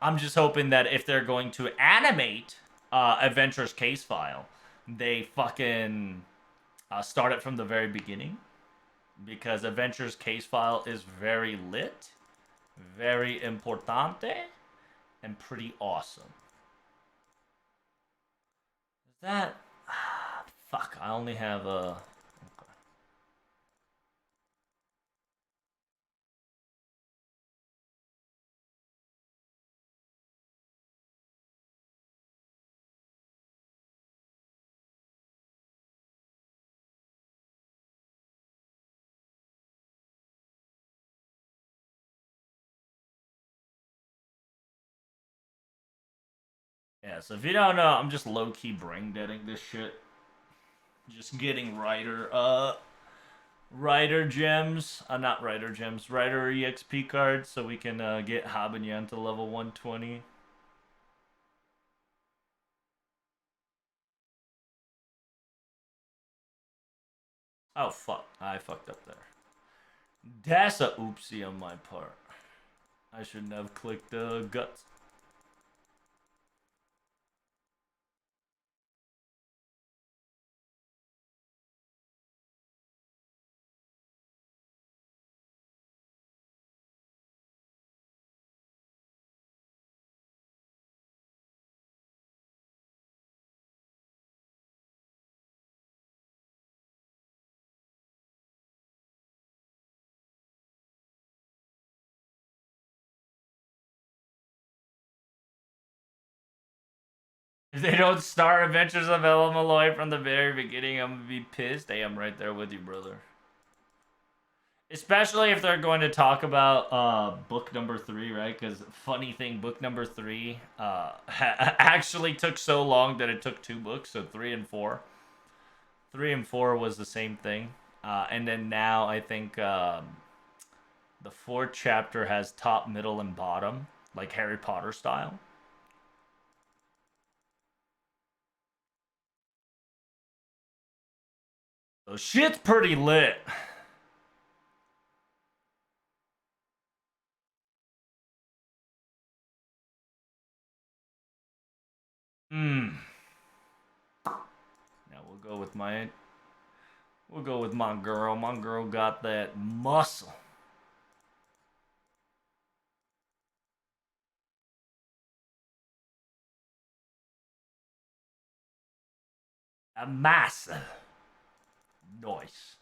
I'm just hoping that if they're going to animate Adventure's case file, they fucking start it from the very beginning, because Adventure's case file is very lit, very importante, and pretty awesome. Is that fuck? I only have a. Yeah, so if you don't know, I'm just low key brain deading this shit. Just getting writer gems. Not writer gems, writer EXP cards so we can get Habanyan to level 120. Oh fuck, I fucked up there. That's a oopsie on my part. I shouldn't have clicked the guts. If they don't start Adventures of Ella Malloy from the very beginning, I'm gonna be pissed. Hey, I'm right there with you, brother. Especially if they're going to talk about book number 3, right? Because funny thing, book number 3 actually took so long that it took 2 books, so 3 and 4. 3 and 4 was the same thing, and then now I think the 4th chapter has top, middle, and bottom, like Harry Potter style. So shit's pretty lit. Hmm. Now we'll go with my girl. My girl got that muscle. A massa. Nice.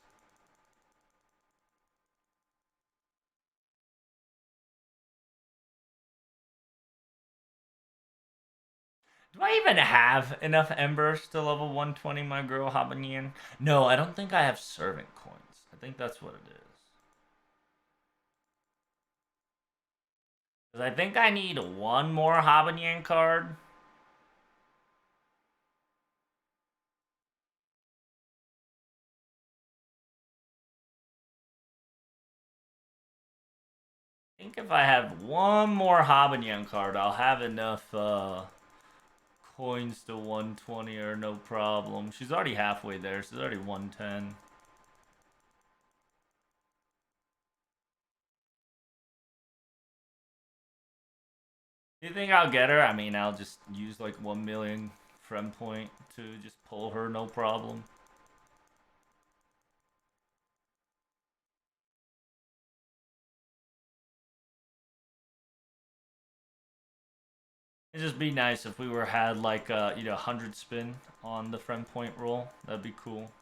Do I even have enough embers to level 120 my girl Habanyan? No, I don't think I have servant coins. I think that's what it is. Because I think I need one more Habanyan card. I think if I have one more Habanyan card, I'll have enough coins to 120 or no problem. She's already halfway there. She's already 110. Do you think I'll get her? I mean, I'll just use like 1 million friend point to just pull her, no problem. It'd just be nice if we were had like 100 spin on the friend point roll. That'd be cool.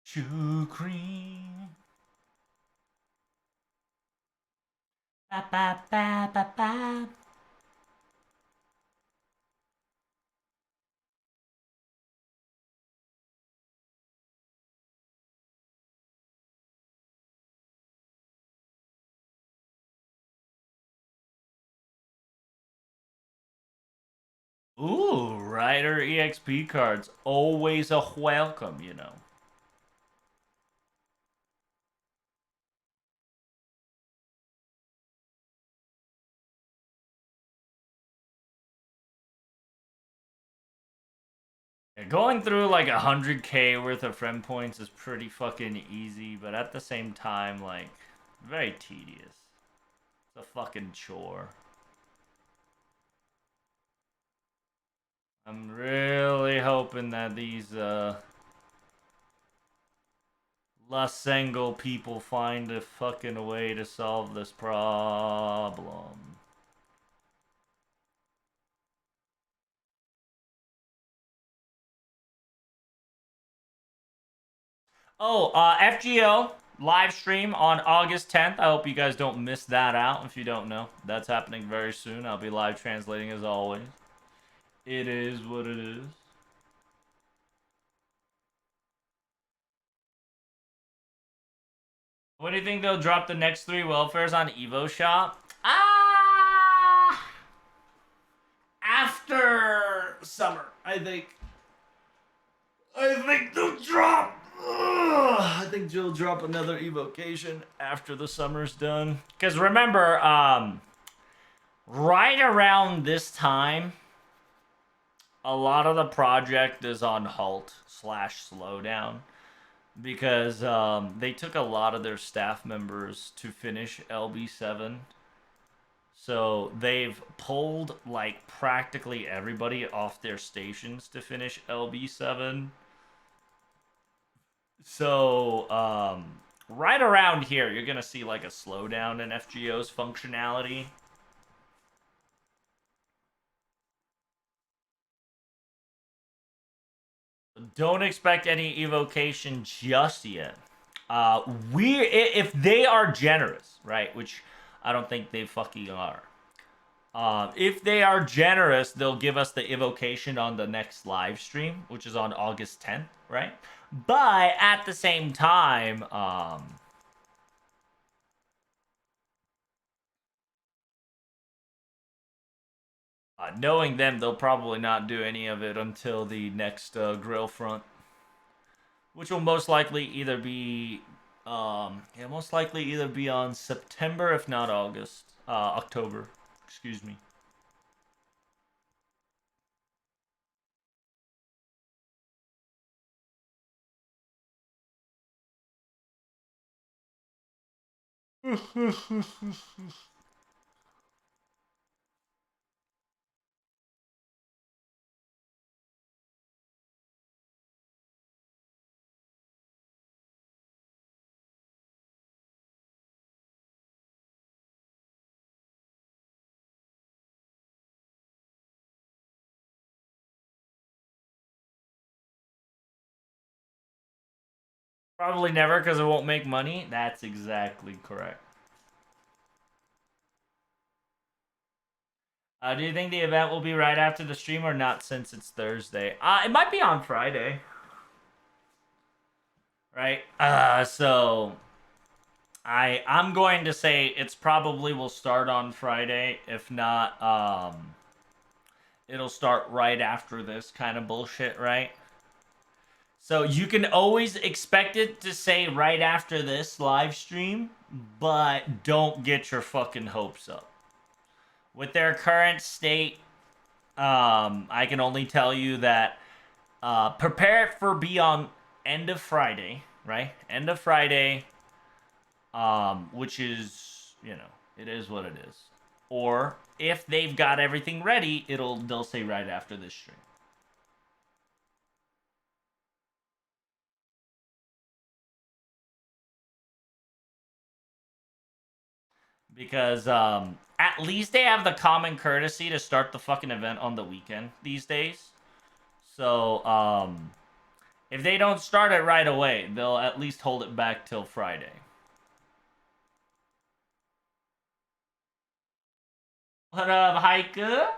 Sugar cream. Ba ba ba ba ba. Ooh, Rider EXP cards. Always a welcome, you know. Yeah, going through like 100k worth of friend points is pretty fucking easy, but at the same time, like, very tedious. It's a fucking chore. I'm really hoping that these Lasengo people find a fucking way to solve this problem. Oh, FGO live stream on August 10th. I hope you guys don't miss that out. If you don't know, that's happening very soon. I'll be live translating as always. It is what it is. What do you think they'll drop the next 3 welfares on Evo Shop? After summer, I think. I think they'll drop. I think they'll drop another evocation after the summer's done. Because remember, right around this time, a lot of the project is on halt / slowdown because they took a lot of their staff members to finish LB7. So they've pulled like practically everybody off their stations to finish LB7. So right around here, you're gonna see like a slowdown in FGO's functionality. Don't expect any evocation just yet. If they are generous, right? Which I don't think they fucking are. If they are generous, they'll give us the evocation on the next live stream, which is on August 10th, right? But at the same time, knowing them, they'll probably not do any of it until the next grill front, which will most likely either be, most likely either be on September, if not October. Excuse me. Probably never, because it won't make money. That's exactly correct. Do you think the event will be right after the stream or not, since it's Thursday? It might be on Friday. Right? So I'm going to say it's probably will start on Friday. If not, it'll start right after this kind of bullshit, right? So you can always expect it to say right after this live stream, but don't get your fucking hopes up. With their current state, I can only tell you that prepare it for be on end of Friday, right? End of Friday, which is, it is what it is. Or if they've got everything ready, they'll say right after this stream. Because at least they have the common courtesy to start the fucking event on the weekend these days. So if they don't start it right away, they'll at least hold it back till Friday. What up, Haiku?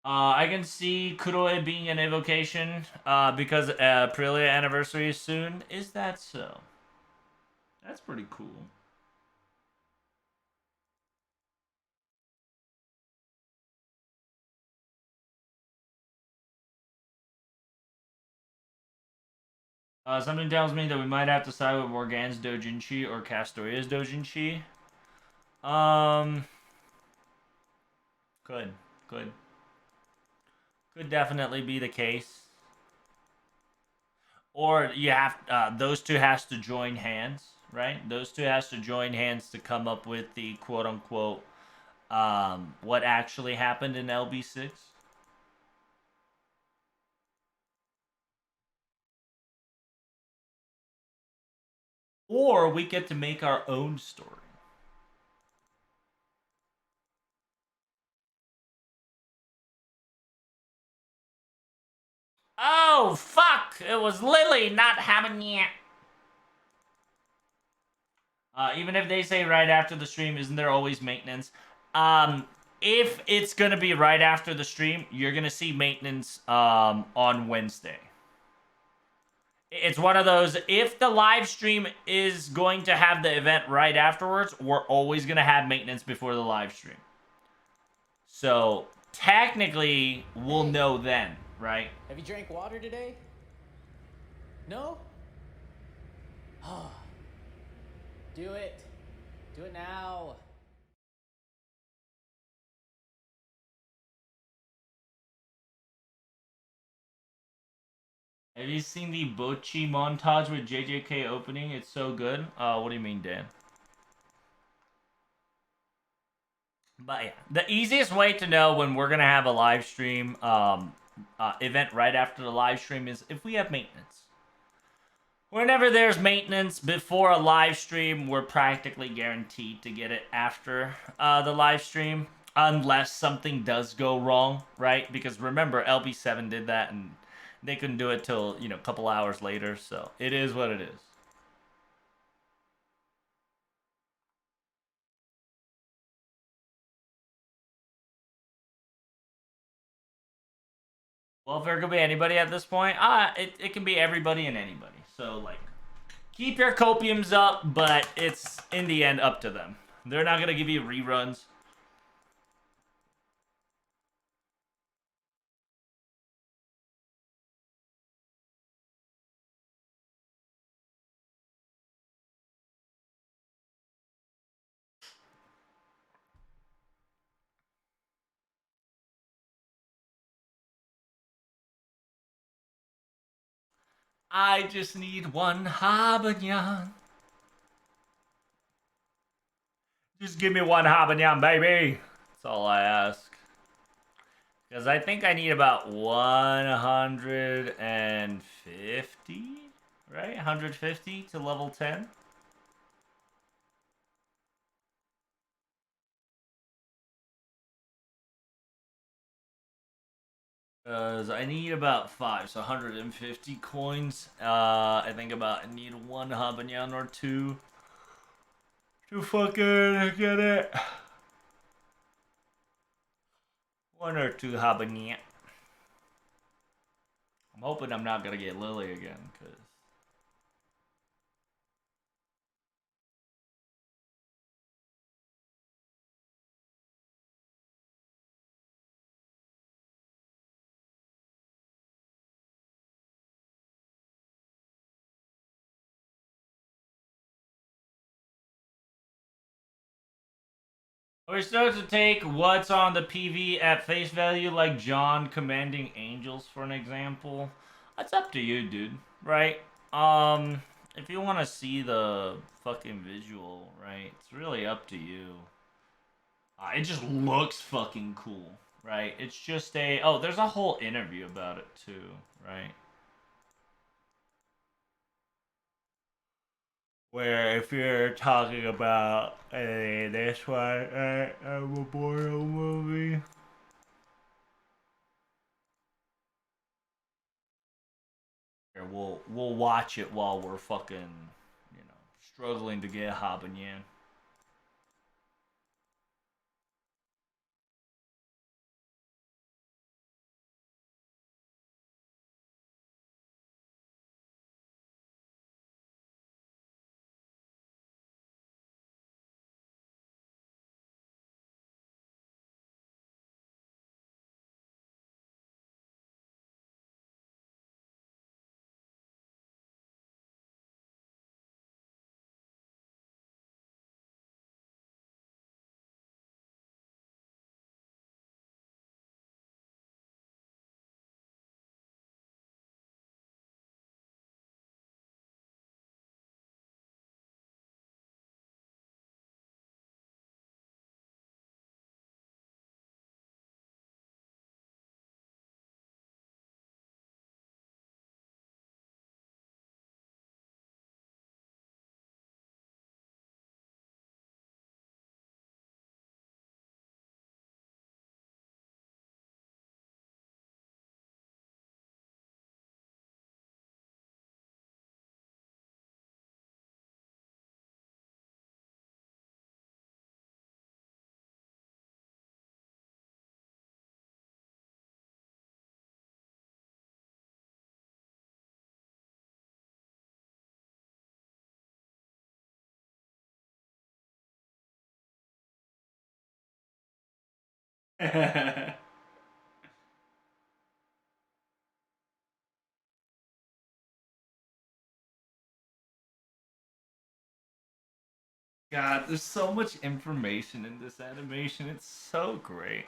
I can see Kuroe being an evocation because Aprilia anniversary is soon. Is that so? That's pretty cool. Something tells me that we might have to side with Morgan's Dojinshi or Castoria's Dojinshi. Um, could, could, could definitely be the case. Or you have those two has to join hands, right? Those two has to join hands to come up with the quote unquote what actually happened in LB6. Or we get to make our own story. Oh, fuck! It was Lily, not Habanette. Even if they say right after the stream, isn't there always maintenance? If it's gonna be right after the stream, you're gonna see maintenance on Wednesday. It's one of those, if the live stream is going to have the event right afterwards, we're always gonna have maintenance before the live stream. So technically, we'll know then, right? Have you drank water today? No? Do it. Do it now. Have you seen the Bochi montage with JJK opening? It's so good. What do you mean, Dan? But yeah, the easiest way to know when we're gonna have a live stream event right after the live stream is if we have maintenance. Whenever there's maintenance before a live stream, we're practically guaranteed to get it after the live stream, unless something does go wrong, right? Because remember, LB7 did that, and They couldn't do it till, a couple hours later, so it is what it is. Well, if there could be anybody at this point, it can be everybody and anybody. So, like, keep your copiums up, but it's, in the end, up to them. They're not going to give you reruns. I just need one habanyan. Just give me one habanyan, baby. That's all I ask. Because I think I need about 150, right? 150 to level 10. Because I need about 5, so 150 coins. I think I need one habanyan or two to fucking get it. One or two habanyan. I'm hoping I'm not gonna get Lily again, because we start to take what's on the PV at face value, like John commanding angels, for an example. That's up to you, dude. Right? If you want to see the fucking visual, right? It's really up to you. It just looks fucking cool, right? It's just a. Oh, there's a whole interview about it too, right? Where if you're talking about this one, a memorial movie. Here, we'll watch it while we're fucking, struggling to get Habanyan. God, there's so much information in this animation. It's so great.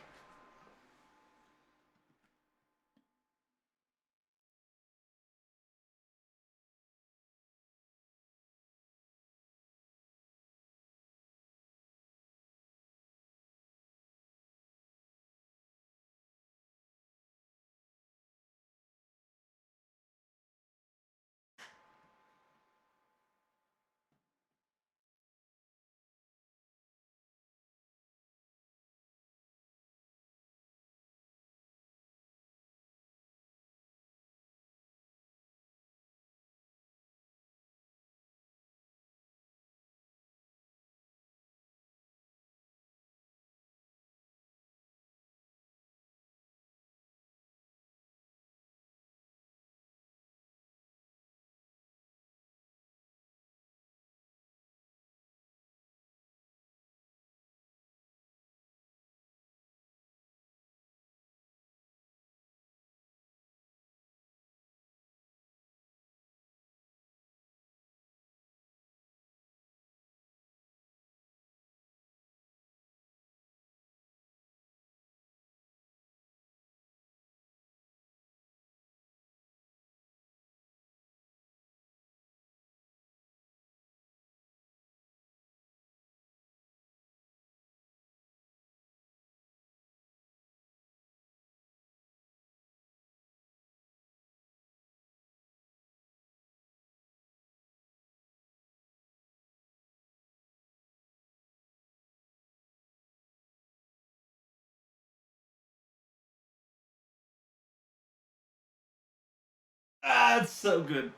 Ah, it's so good.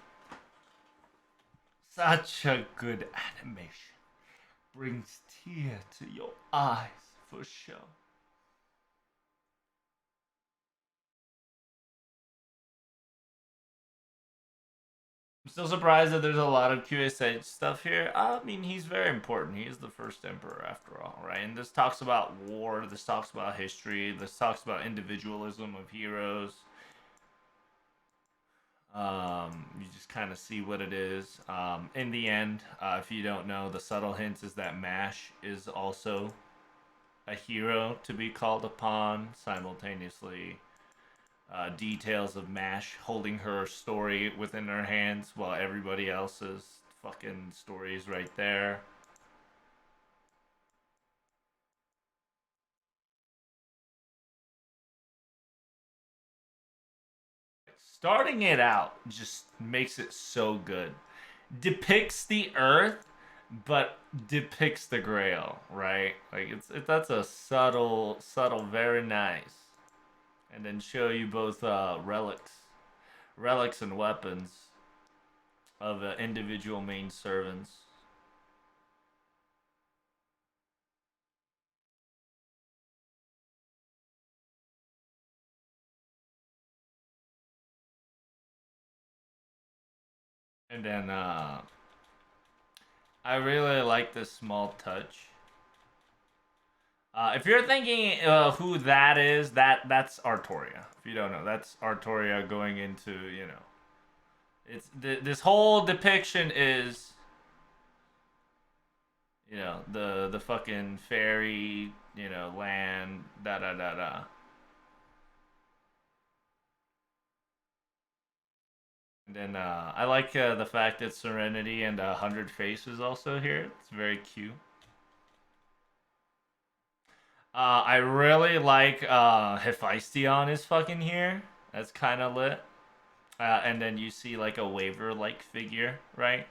Such a good animation. Brings tear to your eyes for sure. I'm still surprised that there's a lot of QSH stuff here. I mean, he's very important. He is the first emperor, after all, right? And this talks about war. This talks about history. This talks about individualism of heroes. You just kind of see what it is. In the end, if you don't know, the subtle hints is that Mash is also a hero to be called upon simultaneously. Details of Mash holding her story within her hands while everybody else's fucking story is right there. Starting it out just makes it so good. Depicts the Earth, but depicts the Grail, right? Like that's a subtle, very nice. And then show you both relics and weapons of individual main servants. And then I really like this small touch. If you're thinking who that is, that's Artoria. If you don't know, that's Artoria going into it's this whole depiction is the fucking fairy land da da da da. And then I like the fact that Serenity and 100 Faces also here. It's very cute. I really like Hephaestion is fucking here. That's kind of lit. And then you see like a waver like figure, right?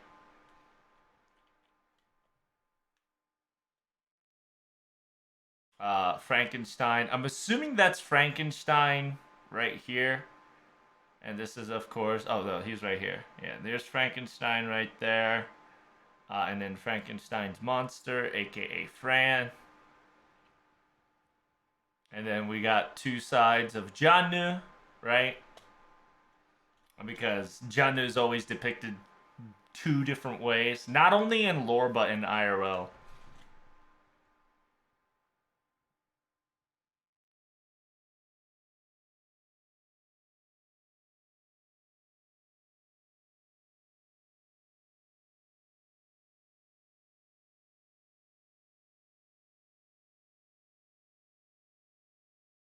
Frankenstein. I'm assuming that's Frankenstein right here. And this is, of course, oh, no, he's right here. Yeah, there's Frankenstein right there. And then Frankenstein's monster, aka Fran. And then we got two sides of Janu, right? Because Janu is always depicted two different ways, not only in lore but in IRL.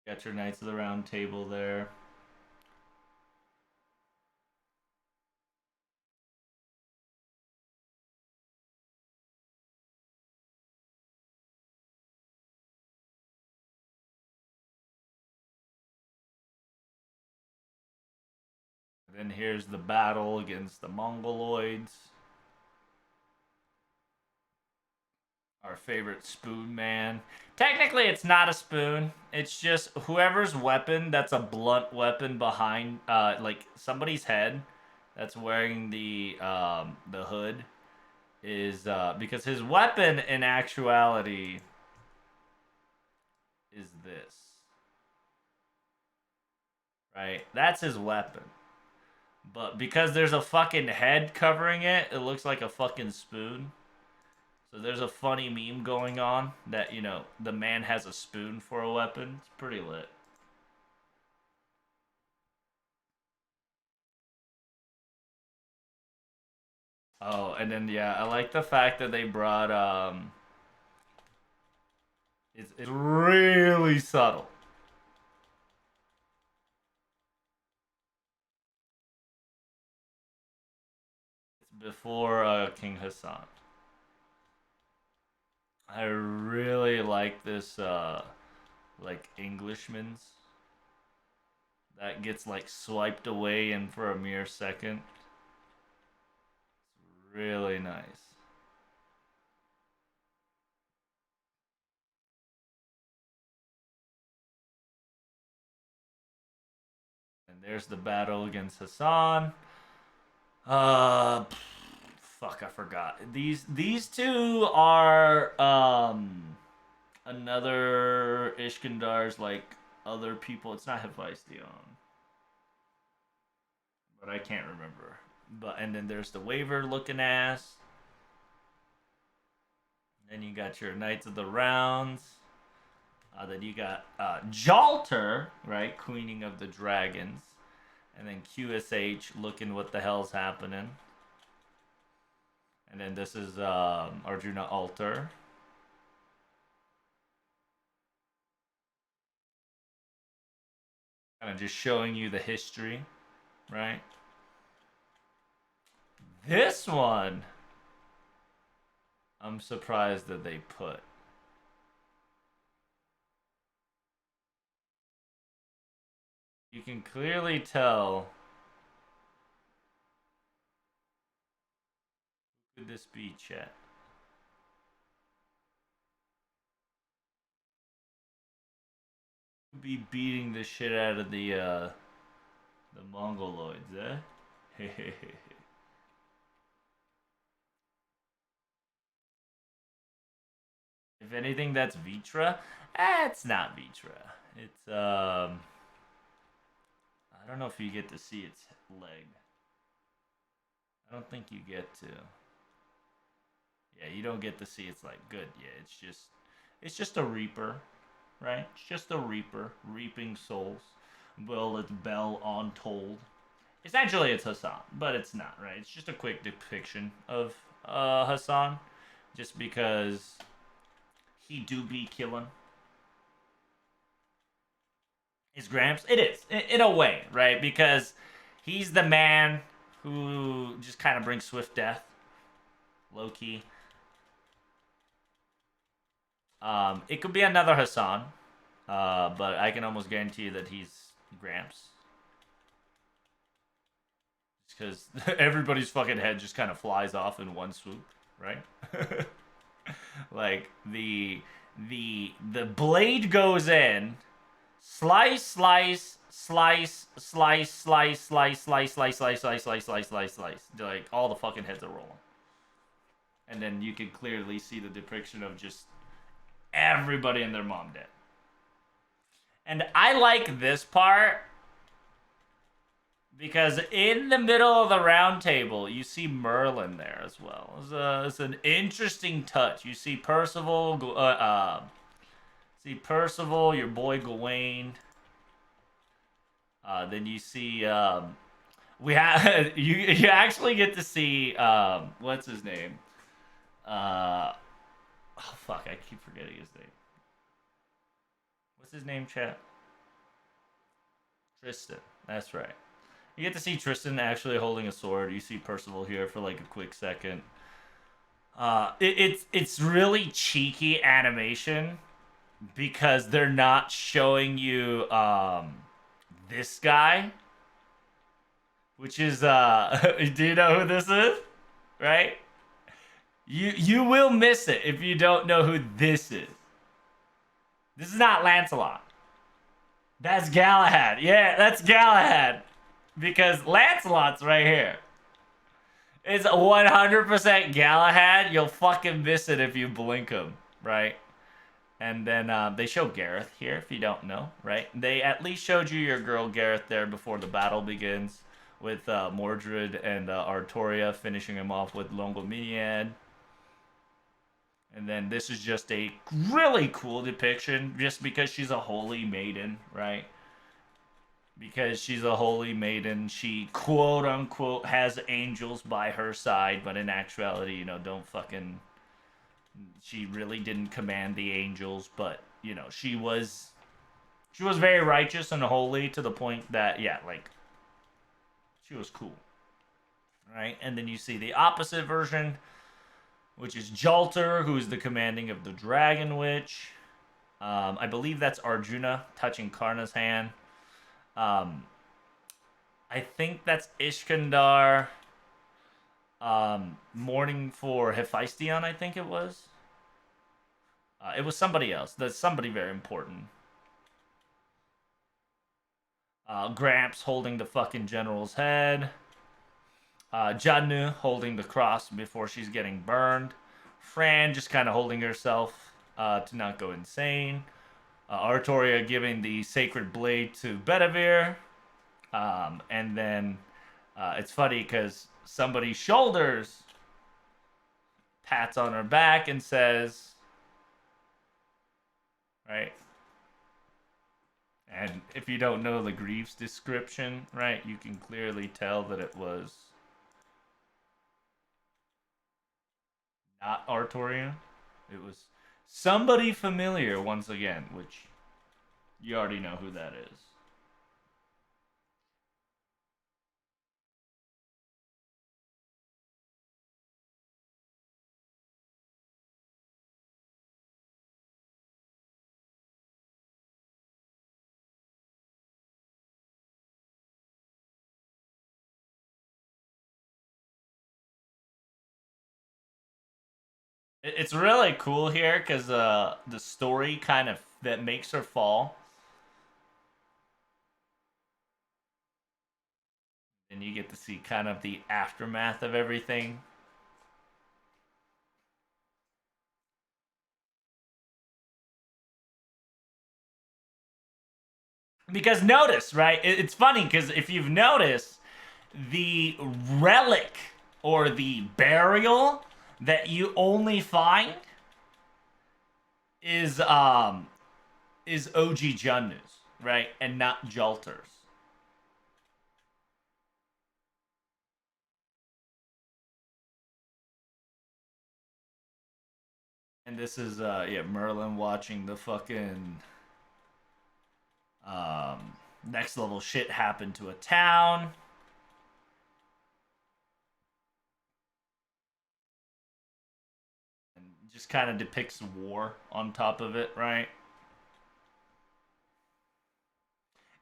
Got your Knights of the Round Table there. Then here's the battle against the Mongoloids. Our favorite spoon man. Technically, it's not a spoon. It's just whoever's weapon that's a blunt weapon behind, like somebody's head, that's wearing the hood, is because his weapon in actuality is this, right? That's his weapon. But because there's a fucking head covering it, it looks like a fucking spoon. So there's a funny meme going on that, the man has a spoon for a weapon. It's pretty lit. Oh, and then yeah, I like the fact that they brought it's really subtle. It's before King Hassan. I really like this like Englishman's that gets like swiped away in for a mere second. It's really nice. And And there's the battle against Hassan. Fuck, I forgot. These two are another Ishkandar's like other people. It's not Hephaestion, but I can't remember. But and then there's the Waver looking ass. Then you got your Knights of the Rounds. Then you got Jalter, right? Queening of the Dragons. And then QSH looking what the hell's happening. And then this is Arjuna Altar. Kind of just showing you the history, right? This one, I'm surprised that they put. You can clearly tell. Who could this be, chat? Be beating the shit out of the Mongoloids, eh? If anything, that's Vitra. It's not Vitra. It's I don't know if you get to see its leg. I don't think you get to. Yeah, you don't get to see its like good. Yeah, it's just a reaper, right? It's just a reaper reaping souls. Well, it's Bell Untold. Essentially, it's Hassan, but it's not, right? It's just a quick depiction of Hassan, just because he do be killing his Gramps. It is, in a way, right? Because he's the man who just kind of brings swift death, low key. It could be another Hassan, but I can almost guarantee you that he's Gramps. Because everybody's fucking head just kind of flies off in one swoop, right? Like the blade goes in, slice, slice, slice, slice, slice, slice, slice, slice, slice, slice, slice, slice, slice, slice. Like all the fucking heads are rolling, and then you can clearly see the depiction of just everybody and their mom dead. And I like this part because in the middle of the round table, you see Merlin there as well. It's an interesting touch. You see Percival, your boy Gawain. Then you see we have you actually get to see what's his name? Oh fuck, I keep forgetting his name. What's his name, chat? Tristan. That's right. You get to see Tristan actually holding a sword. You see Percival here for like a quick second. It's really cheeky animation because they're not showing you this guy, which is do you know who this is? Right? You will miss it if you don't know who this is. This is not Lancelot. That's Galahad. Yeah, that's Galahad. Because Lancelot's right here. It's 100% Galahad. You'll fucking miss it if you blink him, right? And then they show Gareth here, if you don't know, right? They at least showed you your girl Gareth there before the battle begins, with Mordred and Artoria finishing him off with Longominiad. And then this is just a really cool depiction, just because she's a holy maiden, right? Because she's a holy maiden, she quote unquote has angels by her side, but in actuality, you know, she really didn't command the angels, but you know, she was very righteous and holy to the point that, yeah, like she was cool, right? And then you see the opposite version, which is Jalter, who is the commanding of the Dragon Witch. I believe that's Arjuna touching Karna's hand. I think that's Ishkandar mourning for Hephaestion, I think it was. It was somebody else. That's somebody very important. Gramps holding the fucking general's head. Jannu holding the cross before she's getting burned. Fran just kind of holding herself to not go insane. Artoria giving the sacred blade to Bedivere. And then it's funny because somebody shoulders pats on her back and says, right? And if you don't know the Greaves description, right, you can clearly tell that it was not Artoria. It was somebody familiar once again, which you already know who that is. It's really cool here because the story kind of that makes her fall, and you get to see kind of the aftermath of everything. Because notice, right? It's funny because if you've noticed, the relic or the burial that you only find is OG Junnu's, right? And not Jalter's. And this is Merlin watching the fucking next level shit happen to a town. And just kind of depicts war on top of it, right?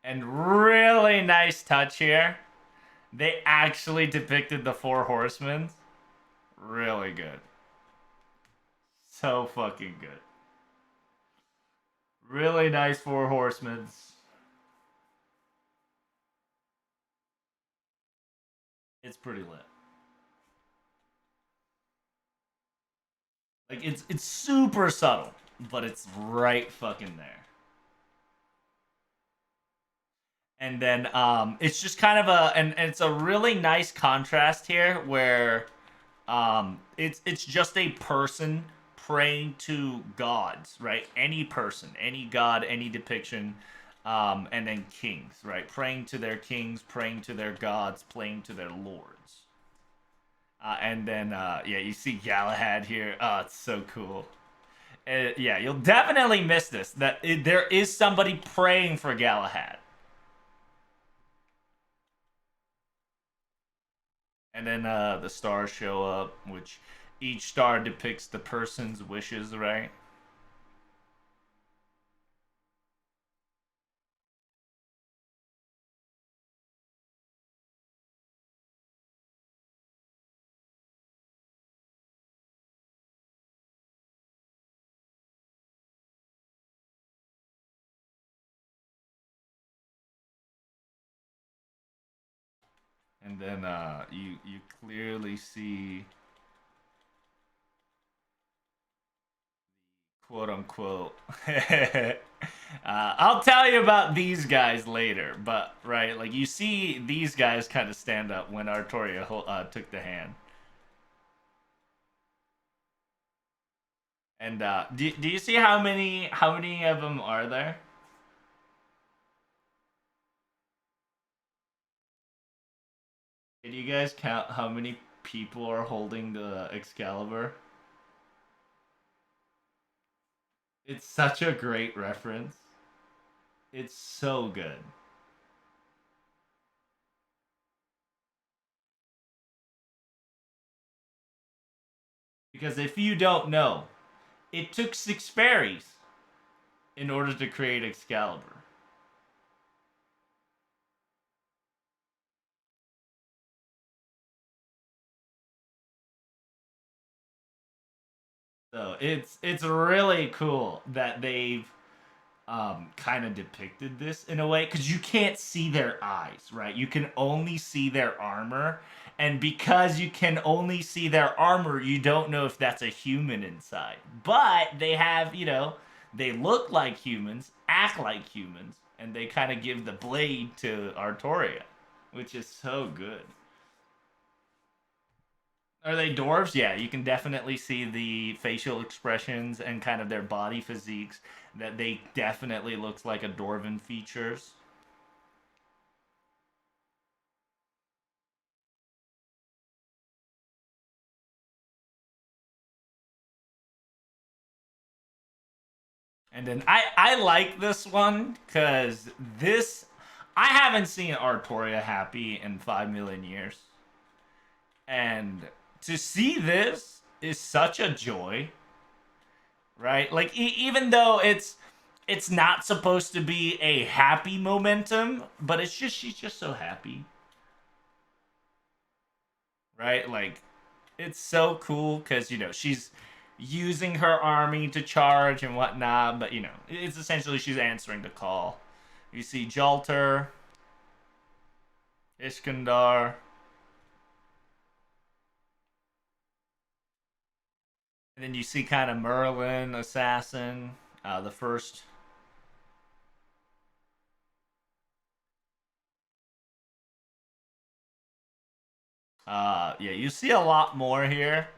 And really nice touch here. They actually depicted the Four Horsemen. Really good. So fucking good. Really nice Four Horsemen. It's pretty lit. Like it's super subtle, but it's right fucking there. And then it's just kind of and it's a really nice contrast here where it's just a person praying to gods, right? Any person, any god, any depiction, and then kings, right? Praying to their kings, praying to their gods, praying to their lords. And then yeah, you see Galahad here. Oh, it's so cool. Yeah, you'll definitely miss this. There is somebody praying for Galahad. And then the stars show up, which each star depicts the person's wishes, right? And then you clearly see quote unquote. I'll tell you about these guys later, but right, like you see these guys kind of stand up when Artoria took the hand. And do you see how many of them are there? Can you guys count how many people are holding the Excalibur? It's such a great reference. It's so good. Because if you don't know, it took 6 fairies in order to create Excalibur. So it's really cool that they've kind of depicted this in a way because you can't see their eyes, right? You can only see their armor, and because you can only see their armor, you don't know if that's a human inside. But they have, they look like humans, act like humans, and they kind of give the blade to Artoria, which is so good. Are they dwarves? Yeah, you can definitely see the facial expressions and kind of their body physiques that they definitely looks like a dwarven features. And then I like this one because this I haven't seen Artoria happy in 5 million years, and to see this is such a joy, right? Like even though it's not supposed to be a happy momentum, but it's just she's just so happy, right? Like it's so cool because she's using her army to charge and whatnot, but it's essentially she's answering the call. You see Jalter, Iskandar, and then you see kind of Merlin, Assassin, the first. Yeah, you see a lot more here.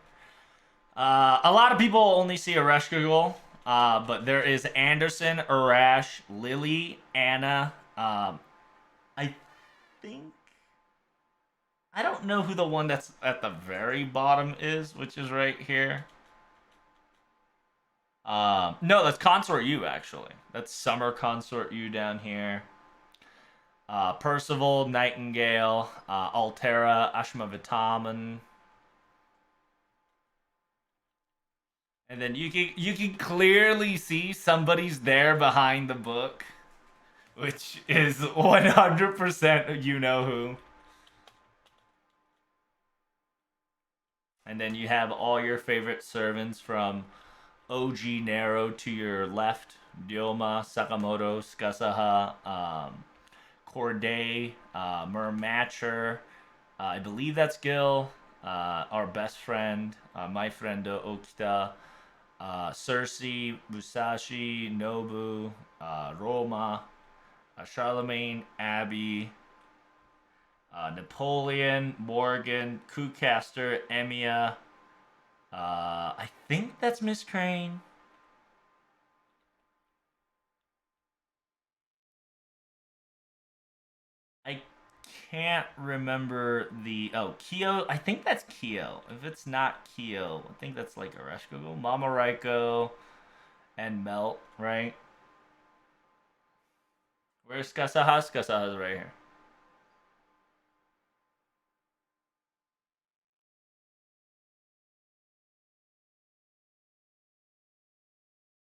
A lot of people only see Ereshkigal, but there is Anderson, Arash, Lily, Anna. I think I don't know who the one that's at the very bottom is, which is right here. No, that's Consort U actually. That's Summer Consort U down here. Percival, Nightingale, Altera, Ashma Vitamin. And then you can clearly see somebody's there behind the book, which is 100% you know who. And then you have all your favorite servants from OG Nero to your left, Ryoma, Sakamoto, Skasaha, Corday, Mermatcher. I believe that's Gil, our best friend, my friend Okita, Cersei, Musashi, Nobu, Roma, Charlemagne, Abby, Napoleon, Morgan, Kucaster, Emiya. I think that's Miss Crane. I can't remember the Kyo. I think that's Kyo. If it's not Kyo, I think that's like Ereshkigal, Mama Raiko, and Melt, right? Where's Kasaha? Kasaha's right here.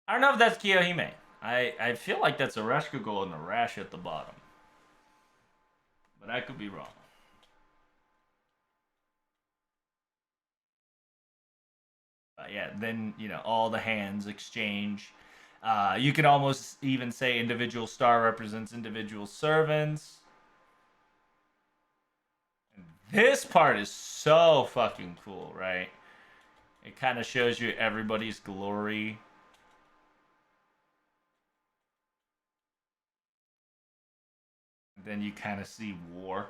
I don't know if that's Kiyohime. I feel like that's Ereshkigal and Arash at the bottom, but I could be wrong. Yeah, then all the hands exchange. You can almost even say individual star represents individual servants. And this part is so fucking cool, right? It kind of shows you everybody's glory. And then you kind of see war.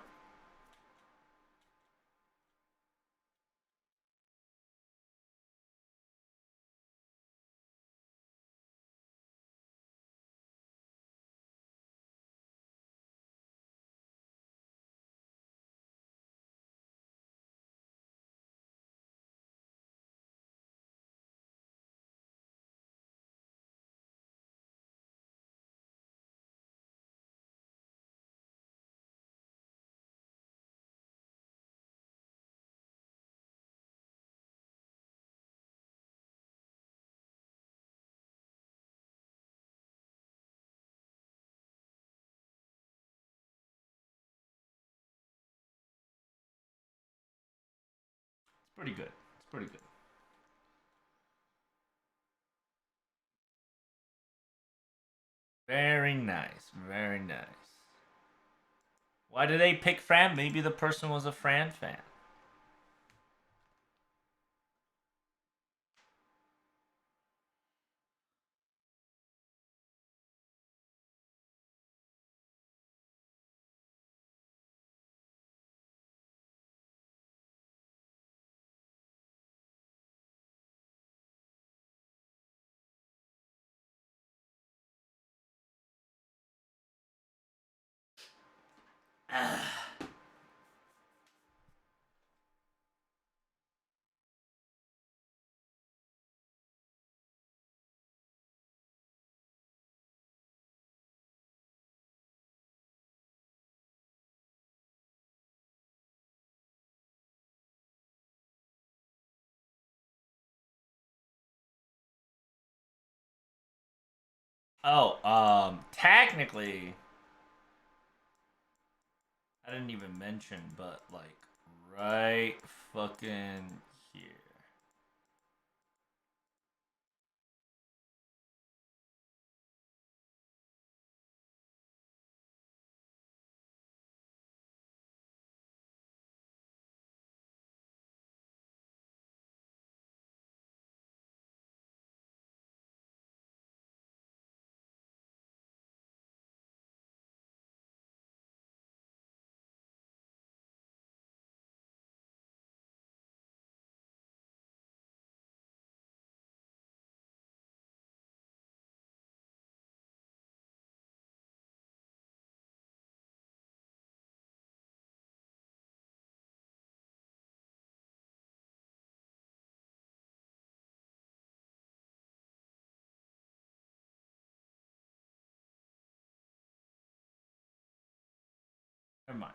It's pretty good. It's pretty good. Very nice. Very nice. Why did they pick Fran? Maybe the person was a Fran fan. Technically, I didn't even mention, but like right fucking here. Never mind.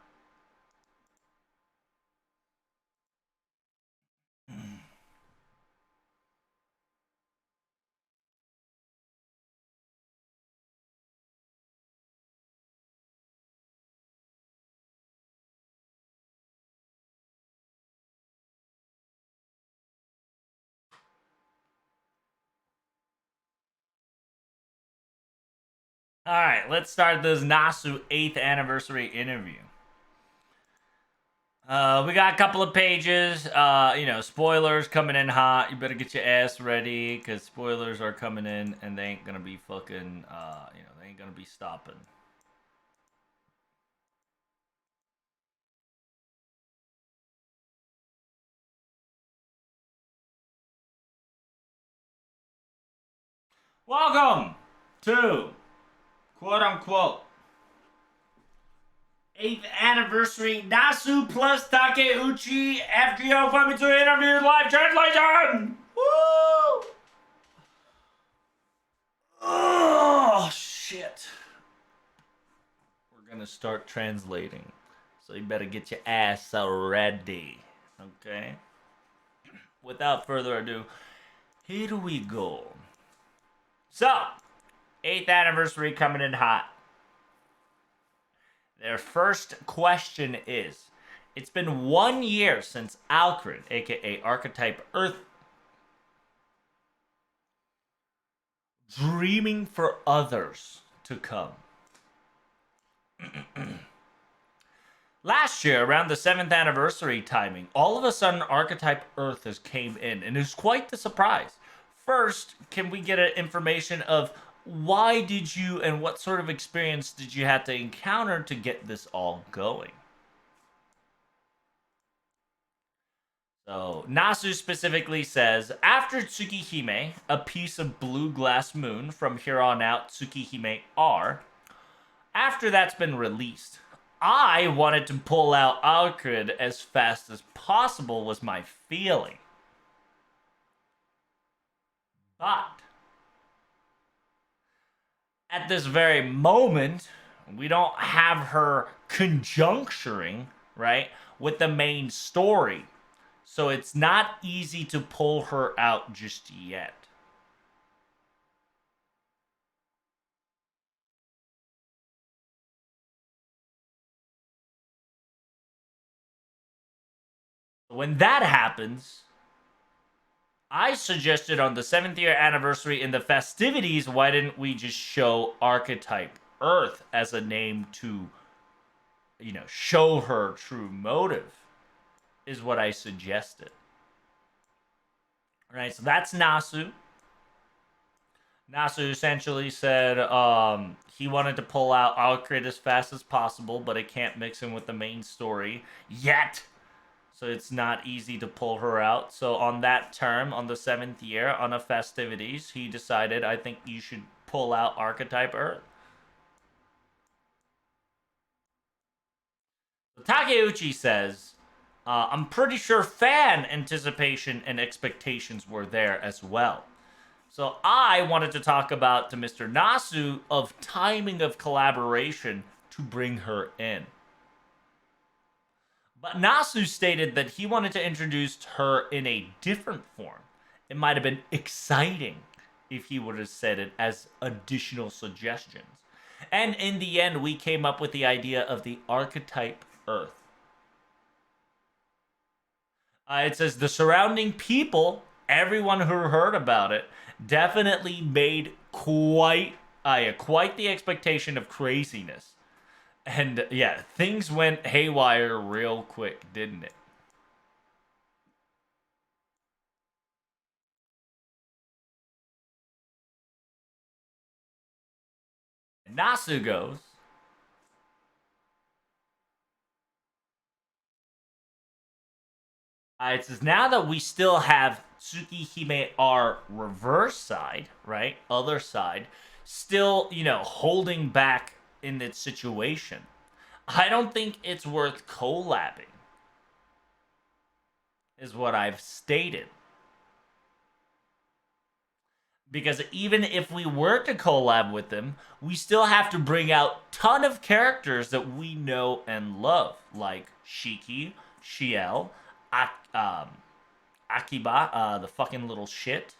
All right, let's start this Nasu 8th anniversary interview. We got a couple of pages. Spoilers coming in hot. You better get your ass ready because spoilers are coming in and they ain't gonna be fucking. They ain't gonna be stopping. Welcome to quote unquote 8th anniversary Nasu plus Takeuchi FGO Famitsu interview live translation. Woo! Oh shit. We're gonna start translating. So you better get your ass ready. Okay? Without further ado, here we go. So, 8th anniversary coming in hot. Their first question is, it's been 1 year since Alcrid, aka Archetype Earth, dreaming for others to come. Last year, around the 7th anniversary timing, all of a sudden Archetype Earth has came in, and it's quite the surprise. First, can we get an information of why did you and what sort of experience did you have to encounter to get this all going? So, Nasu specifically says, after Tsukihime, a piece of blue glass moon from here on out, Tsukihime R, after that's been released, I wanted to pull out Alcrid as fast as possible was my feeling. But at this very moment, we don't have her conjuncturing, right, with the main story. So it's not easy to pull her out just yet. When that happens, I suggested on the 7th year anniversary in the festivities, why didn't we just show Archetype Earth as a name to, show her true motive, is what I suggested. Right, so that's Nasu. Nasu essentially said he wanted to pull out Alcrid as fast as possible, but it can't mix in with the main story yet. So it's not easy to pull her out. So on that term, on the 7th year, on a festivities, he decided, I think you should pull out Archetype Earth. Takeuchi says, I'm pretty sure fan anticipation and expectations were there as well. So I wanted to talk about to Mr. Nasu of timing of collaboration to bring her in. But Nasu stated that he wanted to introduce her in a different form. It might have been exciting if he would have said it as additional suggestions. And in the end, we came up with the idea of the Archetype Earth. It says the surrounding people, everyone who heard about it, definitely made quite the expectation of craziness. And yeah, things went haywire real quick, didn't it? Nasu goes, it says now that we still have Tsukihime, our reverse side, right? Other side, still, holding back in its situation. I don't think it's worth collabing, is what I've stated. Because even if we were to collab with them, we still have to bring out ton of characters that we know and love, like Shiki, Shiel, Akiba, the fucking little shit.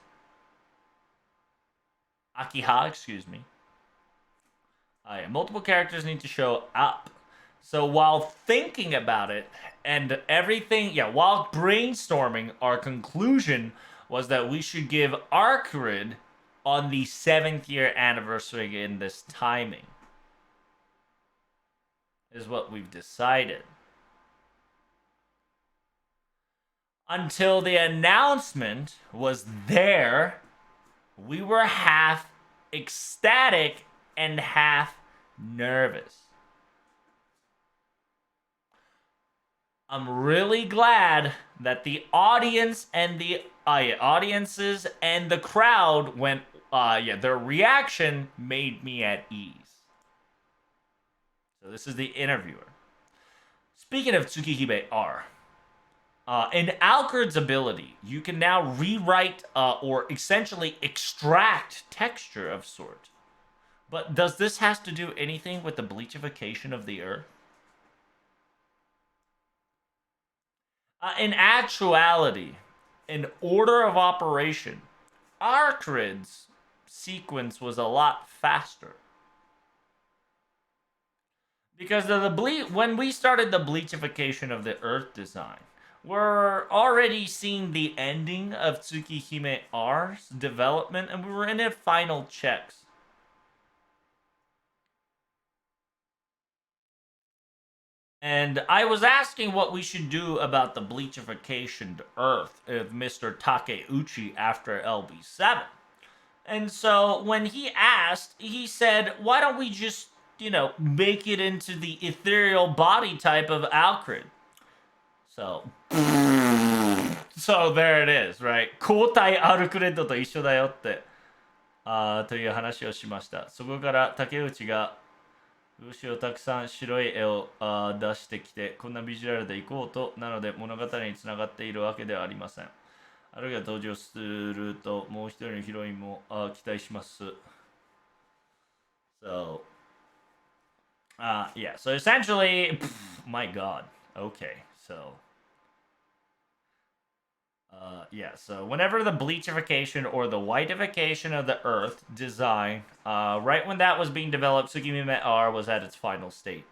Akiha, excuse me. Yeah, multiple characters need to show up. So while thinking about it and everything, while brainstorming, our conclusion was that we should give Arcrid on the 7th year anniversary in this timing. Is what we've decided. Until the announcement was there, we were half ecstatic and half nervous. I'm really glad that the audience and the audiences and the crowd went. Their reaction made me at ease. So this is the interviewer. Speaking of Tsukihime R, in Alcurd's ability, you can now rewrite or essentially extract texture of sort. But does this has to do anything with the bleachification of the Earth? In actuality, in order of operation, Arcrid's sequence was a lot faster. Because of when we started the bleachification of the Earth design, we're already seeing the ending of Tsukihime R's development, and we were in its final checks. And I was asking what we should do about the bleachification to Earth of Mr. Takeuchi after LB7. And so when he asked, he said, why don't we just, make it into the ethereal body type of Alcrid? So there it is, right? 交代アルクレッドと一緒だよって、という話をしました。そこから竹内が牛をたくさん白い絵を出してきて、こんなビジュアルでいこうと、なので物語につながっているわけではありません。あるいは登場すると、もう一人のヒロインも期待します。So, so essentially, my god, okay, so... so whenever the bleachification or the whiteification of the Earth design, right when that was being developed, Tsukihime R was at its final state.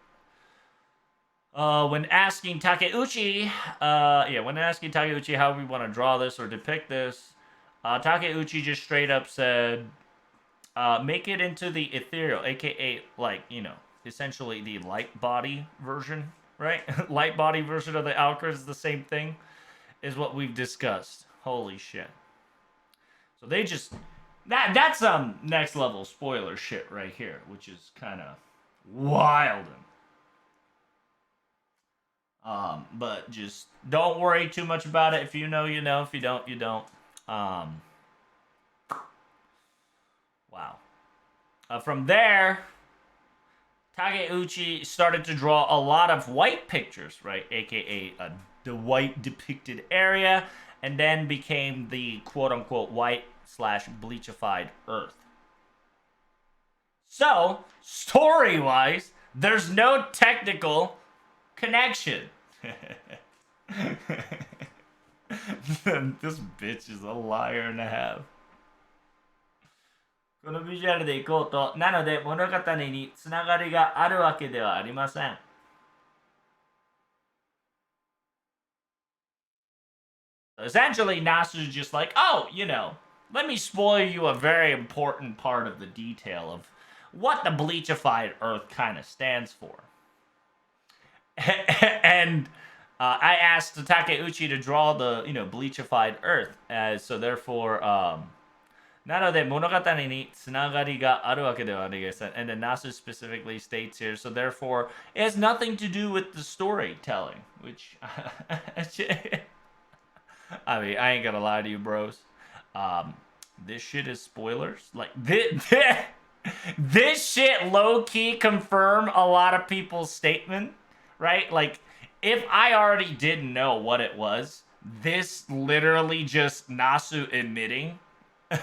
When asking Takeuchi how we want to draw this or depict this, Takeuchi just straight up said, make it into the ethereal, aka, like, essentially the light body version, right? Light body version of the Alcra is the same thing, is what we've discussed. Holy shit. So they just that's next level spoiler shit right here, which is kind of wild. But just don't worry too much about it. If you know, you know. If you don't, you don't. Wow. From there, Takeuchi started to draw a lot of white pictures, right? AKA the white depicted area, and then became the quote-unquote white / bleachified Earth. So, story-wise, there's no technical connection. This bitch is a liar and a half. このビジュアルでいこうと、なので物語につながりがあるわけではありません。Essentially, Nasu's just like, oh, let me spoil you a very important part of the detail of what the bleachified Earth kind of stands for. And I asked Takeuchi to draw the, bleachified Earth, so therefore, なので物語につながりがあるわけではありません. And then Nasu specifically states here, so therefore, it has nothing to do with the storytelling, which, I mean, I ain't gonna lie to you, bros. This shit is spoilers. Like, this shit low-key confirm a lot of people's statement, right? Like, if I already didn't know what it was, this literally just Nasu admitting one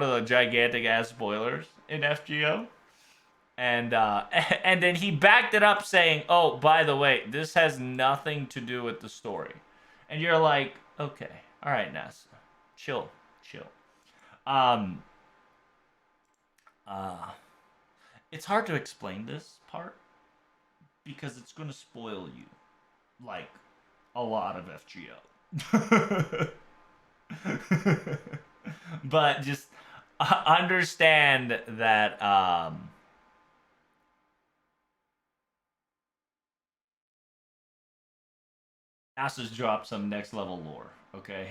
of the gigantic ass spoilers in FGO. And then he backed it up saying, oh, by the way, this has nothing to do with the story. And you're like, okay, all right, Nasu, chill. It's hard to explain this part because it's going to spoil you, like, a lot of FGO. But just understand that NASA's dropped some next level lore, okay?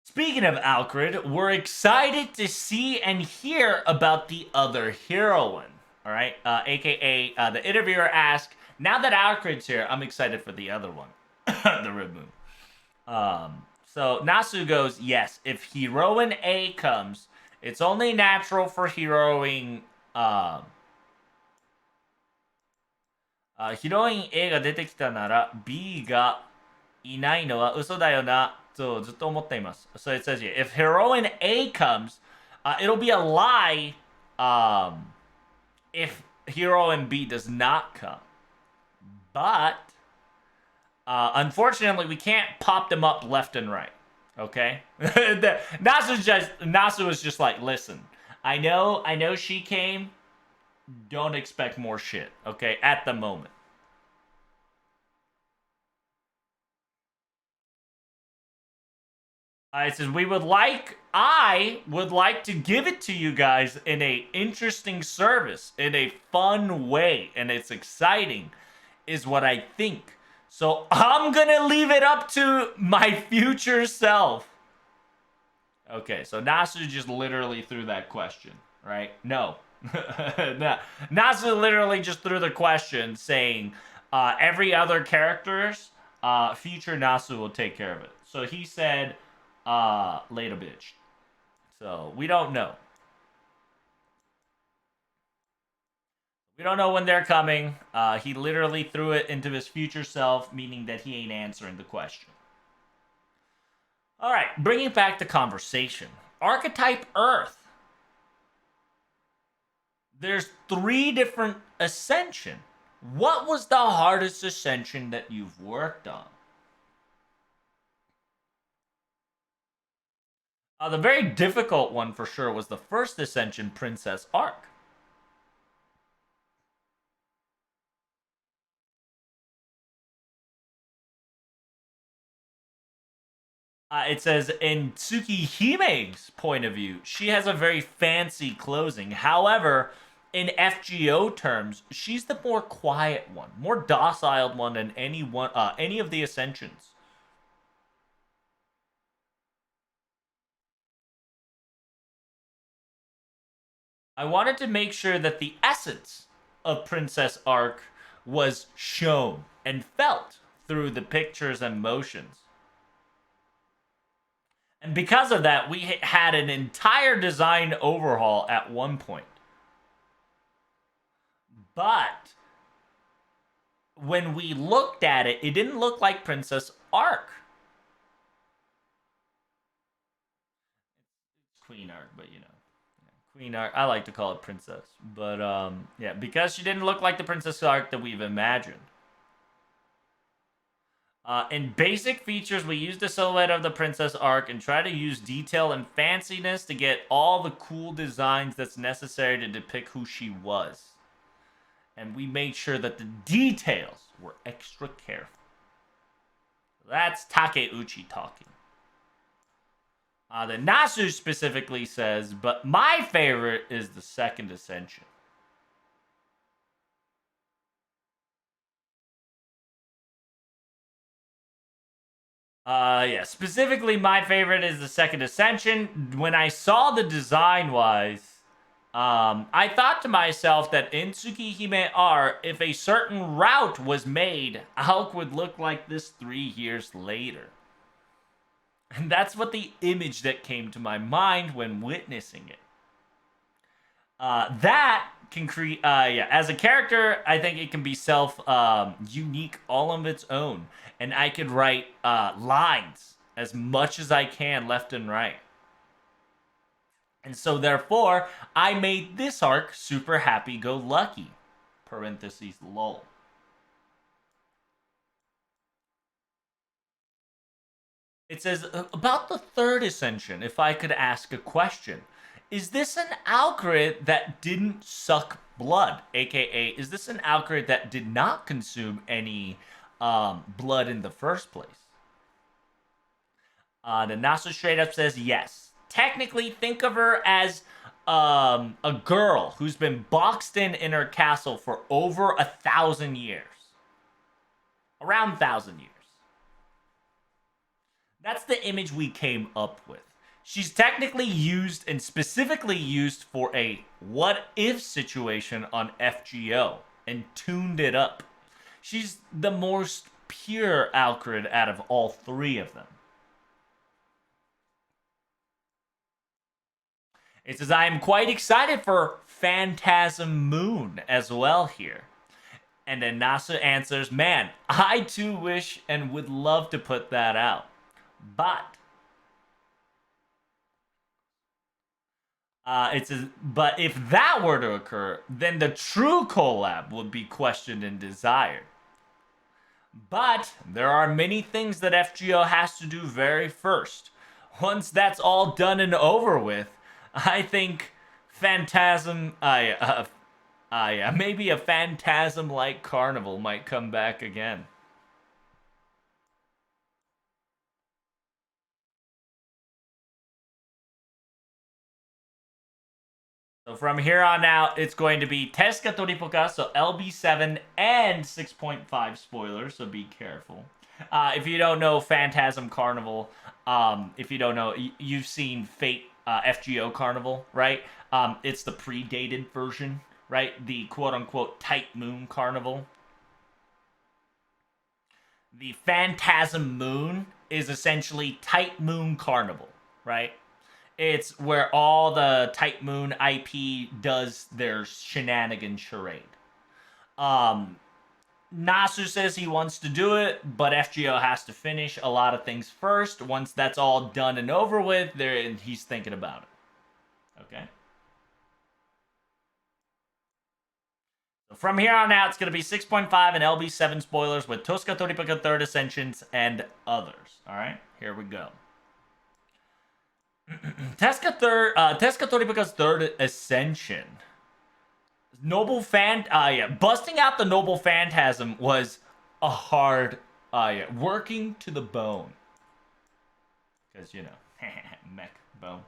Speaking of Alcrid, we're excited to see and hear about the other heroine. All right, aka the interviewer asked, now that Alcrid's here, I'm excited for the other one, the Red Moon. So Nasu goes, yes, if Heroine A comes, it's only natural for Heroine Heroine A が出てきたなら B がいないのは嘘だよなとずっと思っています. So it says here, if Heroine A comes, it'll be a lie if Heroine B does not come. But unfortunately, we can't pop them up left and right. Okay? Nasu was just like, listen, I know she came. Don't expect more shit, okay? At the moment. It says, I would like to give it to you guys in a interesting service, in a fun way, and it's exciting, is what I think. So I'm gonna leave it up to my future self. Okay, so Nasu just literally threw that question, right? No. Nasu literally just threw the question saying, every other character's future Nasu will take care of it. So he said, later bitch. So we don't know. We don't know when they're coming. He literally threw it into his future self, meaning that he ain't answering the question. All right, bringing back the conversation. Archetype Earth. There's 3 different ascension. What was the hardest ascension that you've worked on? The very difficult one for sure was the first ascension, Princess Arc. It says, in Tsukihime's point of view, she has a very fancy closing. However, in FGO terms, she's the more quiet one, more docile one than any of the Ascensions. I wanted to make sure that the essence of Princess Arc was shown and felt through the pictures and motions. And because of that, we had an entire design overhaul at one point. But when we looked at it, it didn't look like Princess Arc. It's Queen Arc, but you know. Queen Arc, I like to call it Princess. But yeah, because she didn't look like the Princess Arc that we've imagined. In basic features, we used the silhouette of the Princess Arc and try to use detail and fanciness to get all the cool designs that's necessary to depict who she was. And we made sure that the details were extra careful. That's Takeuchi talking. The Nasu specifically says, but my favorite is the second Ascension. Yeah, specifically my favorite is the second Ascension. When I saw the design-wise, I thought to myself that in Tsukihime R, if a certain route was made, Hulk would look like this 3 years later. And that's what the image that came to my mind when witnessing it. That can create, yeah, as a character, I think it can be unique all of its own. And I could write lines as much as I can left and right. And so therefore, I made this arc super happy-go-lucky. Parentheses, lol. It says, about the third Ascension, if I could ask a question. Is this an Alcrid that didn't suck blood? AKA, is this an Alcrid that did not consume any blood in the first place? The Nasu straight up says yes. Technically, think of her as a girl who's been boxed in her castle for over 1,000 years. Around 1,000 years. That's the image we came up with. She's technically used and specifically used for a what-if situation on FGO and tuned it up. She's the most pure Alcrid out of all 3 of them. It says, I am quite excited for Phantasm Moon as well here. And then NASA answers, man, I too wish and would love to put that out. But it says, but if that were to occur, then the true collab would be questioned and desired. But there are many things that FGO has to do very first. Once that's all done and over with, I think Phantasm, maybe a Phantasm-like carnival might come back again. So from here on out, it's going to be Tesca Toripoka, so LB7 and 6.5 spoilers, so be careful. If you don't know Phantasm Carnival, if you don't know, you've seen Fate FGO Carnival, right? It's the predated version, right? The quote-unquote Tight Moon Carnival. The Phantasm Moon is essentially Tight Moon Carnival, right? It's where all the Tight Moon IP does their shenanigan charade. Nasu says he wants to do it, but FGO has to finish a lot of things first. Once that's all done and over with, he's thinking about it. Okay? So from here on out, it's going to be 6.5 and LB7 spoilers with Tosca Toripaca 3rd Ascensions and others. Alright? Here we go. Tesca Toripaca's 3rd Ascension. Busting out the Noble Phantasm was a hard, working to the bone. Because, you know, mech bone.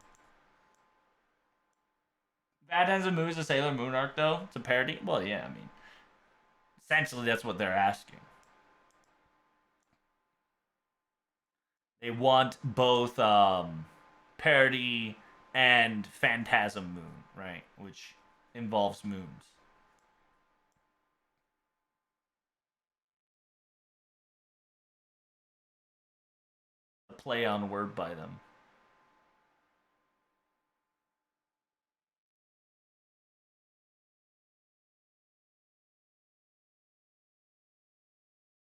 Bad Ends of Moon is a Sailor Moon arc, though? It's a parody? Well, yeah, I mean, essentially that's what they're asking. They want both parody and Phantasm Moon, right? Which involves moons. A play on word by them.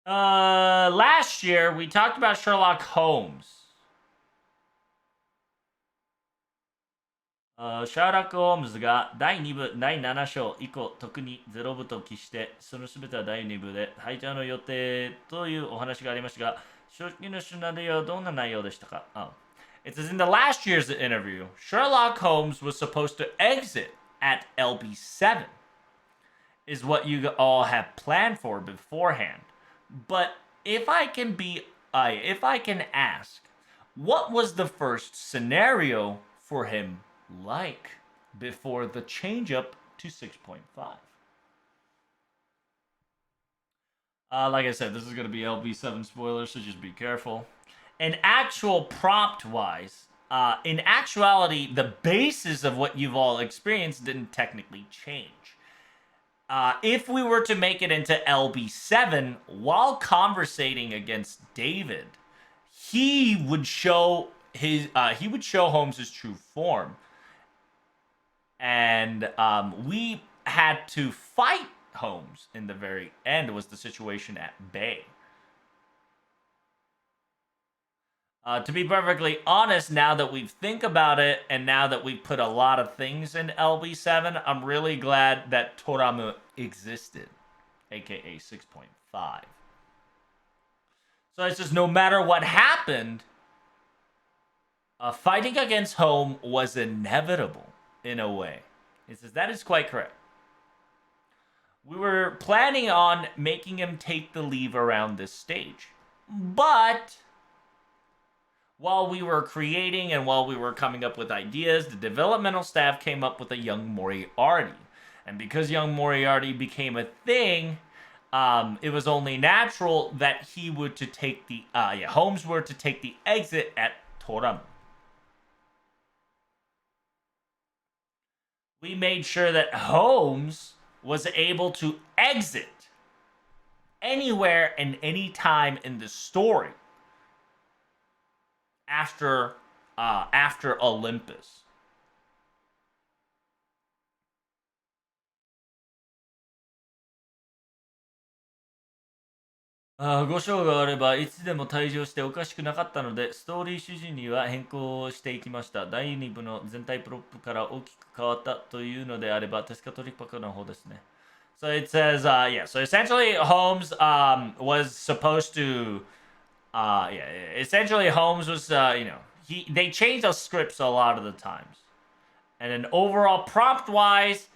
Last year we talked about Sherlock Holmes. シャーラック・ホームズが第2部第7章以降特にゼロ部と期してその全ては第2部で配置の予定というお話がありましたが正直なシナリオはどんな内容でしたか? It says in the last year's interview, Sherlock Holmes was supposed to exit at LB7 is what you all have planned for beforehand. But if I can ask, what was the first scenario for him like before the change up to 6.5? Like I said, this is going to be LB7 spoilers, so just be careful. And actual prompt-wise, in actuality, the basis of what you've all experienced didn't technically change. If we were to make it into LB7 while conversating against David, he would show Holmes' true form, and we had to fight Holmes in the very end. Was the situation at bay? To be perfectly honest, now that we think about it, and now that we put a lot of things in LB7, I'm really glad that Toramu existed, aka 6.5. So it says no matter what happened, fighting against Holmes was inevitable in a way. It says that is quite correct. We were planning on making him take the leave around this stage, but while we were creating and while we were coming up with ideas, the developmental staff came up with a young Moriarty. And because young Moriarty became a thing, it was only natural that he were to take the Holmes were to take the exit at Toramu. We made sure that Holmes was able to exit anywhere and any time in the story after Olympus. "ご賞があればいつでも退場しておかしくなかったのでストーリー主人には変更していきました。第2部の全体プロップから大きく変わったというのであればテスカトリパカの方ですね。So it says, so essentially Holmes was supposed to, essentially Holmes was, they changed the scripts a lot of the times. And then overall prompt-wise,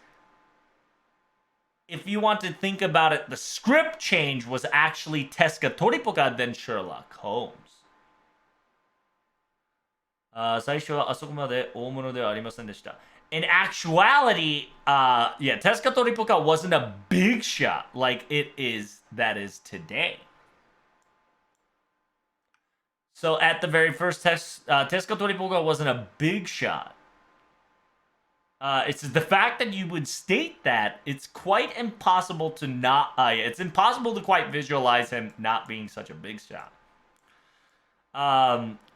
if you want to think about it, the script change was actually Teska Toripoka than Sherlock Holmes. 最初はあそこまで大物ではありませんでした。In actuality, Teska Toripoka wasn't a big shot like that is today. So at the very first test, Teska Toripoka wasn't a big shot. It's the fact that you would state that, it's quite impossible to not, it's impossible to quite visualize him not being such a big shot.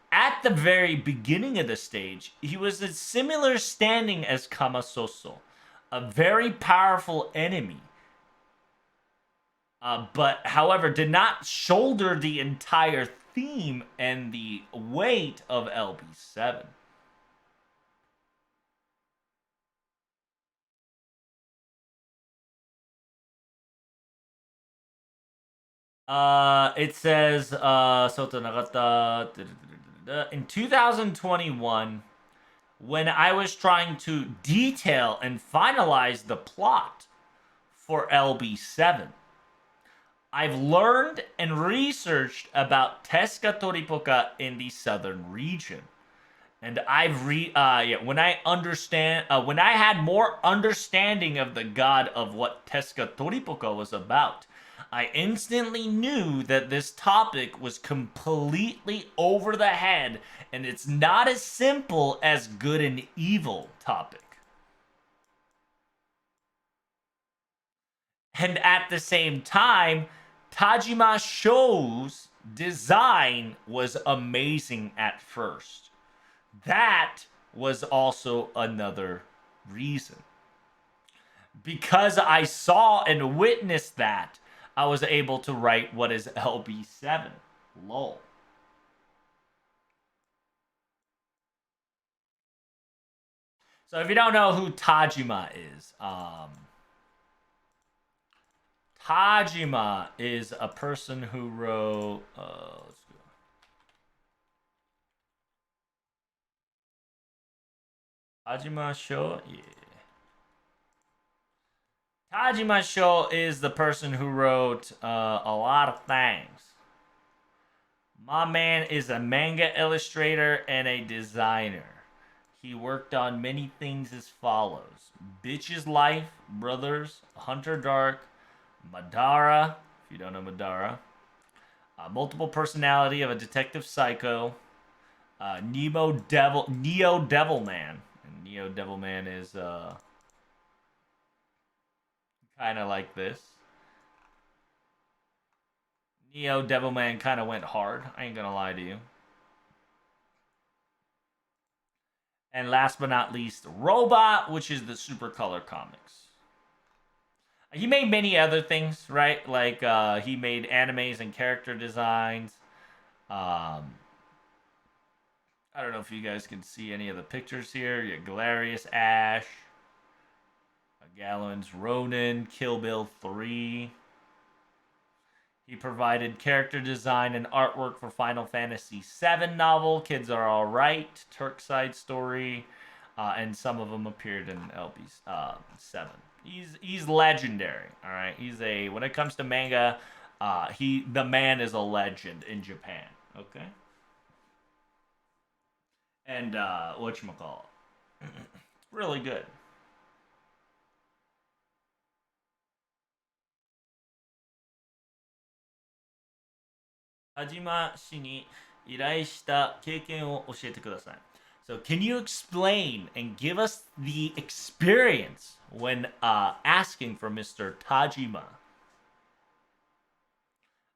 At the very beginning of the stage, he was a similar standing as Kamasoso, a very powerful enemy. But, however, did not shoulder the entire theme and the weight of LB7. It says, in 2021, when I was trying to detail and finalize the plot for LB7, I've learned and researched about Tesca Toripoca in the southern region. And when when I had more understanding of the god of what Tesca Toripoca was about, I instantly knew that this topic was completely over the head, and it's not as simple as good and evil topic. And at the same time, Tajima Show's design was amazing at first. That was also another reason. Because I saw and witnessed that, I was able to write what is LB7. Lol. So if you don't know who Tajima is, Tajima is a person who wrote. Let's go. Tajima Sho, yeah. Tajima Sho is the person who wrote a lot of things. My man is a manga illustrator and a designer. He worked on many things as follows: Bitch's Life, Brothers, Hunter Dark, Madara, if you don't know Madara, Multiple Personality of a Detective Psycho, Neo Devilman. And Neo Devilman is kind of like this. Neo Devilman kind of went hard. I ain't gonna lie to you. And last but not least, Robot, which is the Super Color Comics. He made many other things, right? Like he made animes and character designs. I don't know if you guys can see any of the pictures here. You got Galarius Ash, Gallon's Ronin, Kill Bill 3. He provided character design and artwork for Final Fantasy VII novel, Kids Are Alright, Turk Side Story, and some of them appeared in LB's 7. He's legendary, all right. When it comes to manga, the man is a legend in Japan. Okay, and whatchamacallit, really good. Hajima 氏に依頼した経験を教えてください. So, can you explain and give us the experience when asking for Mr. Tajima?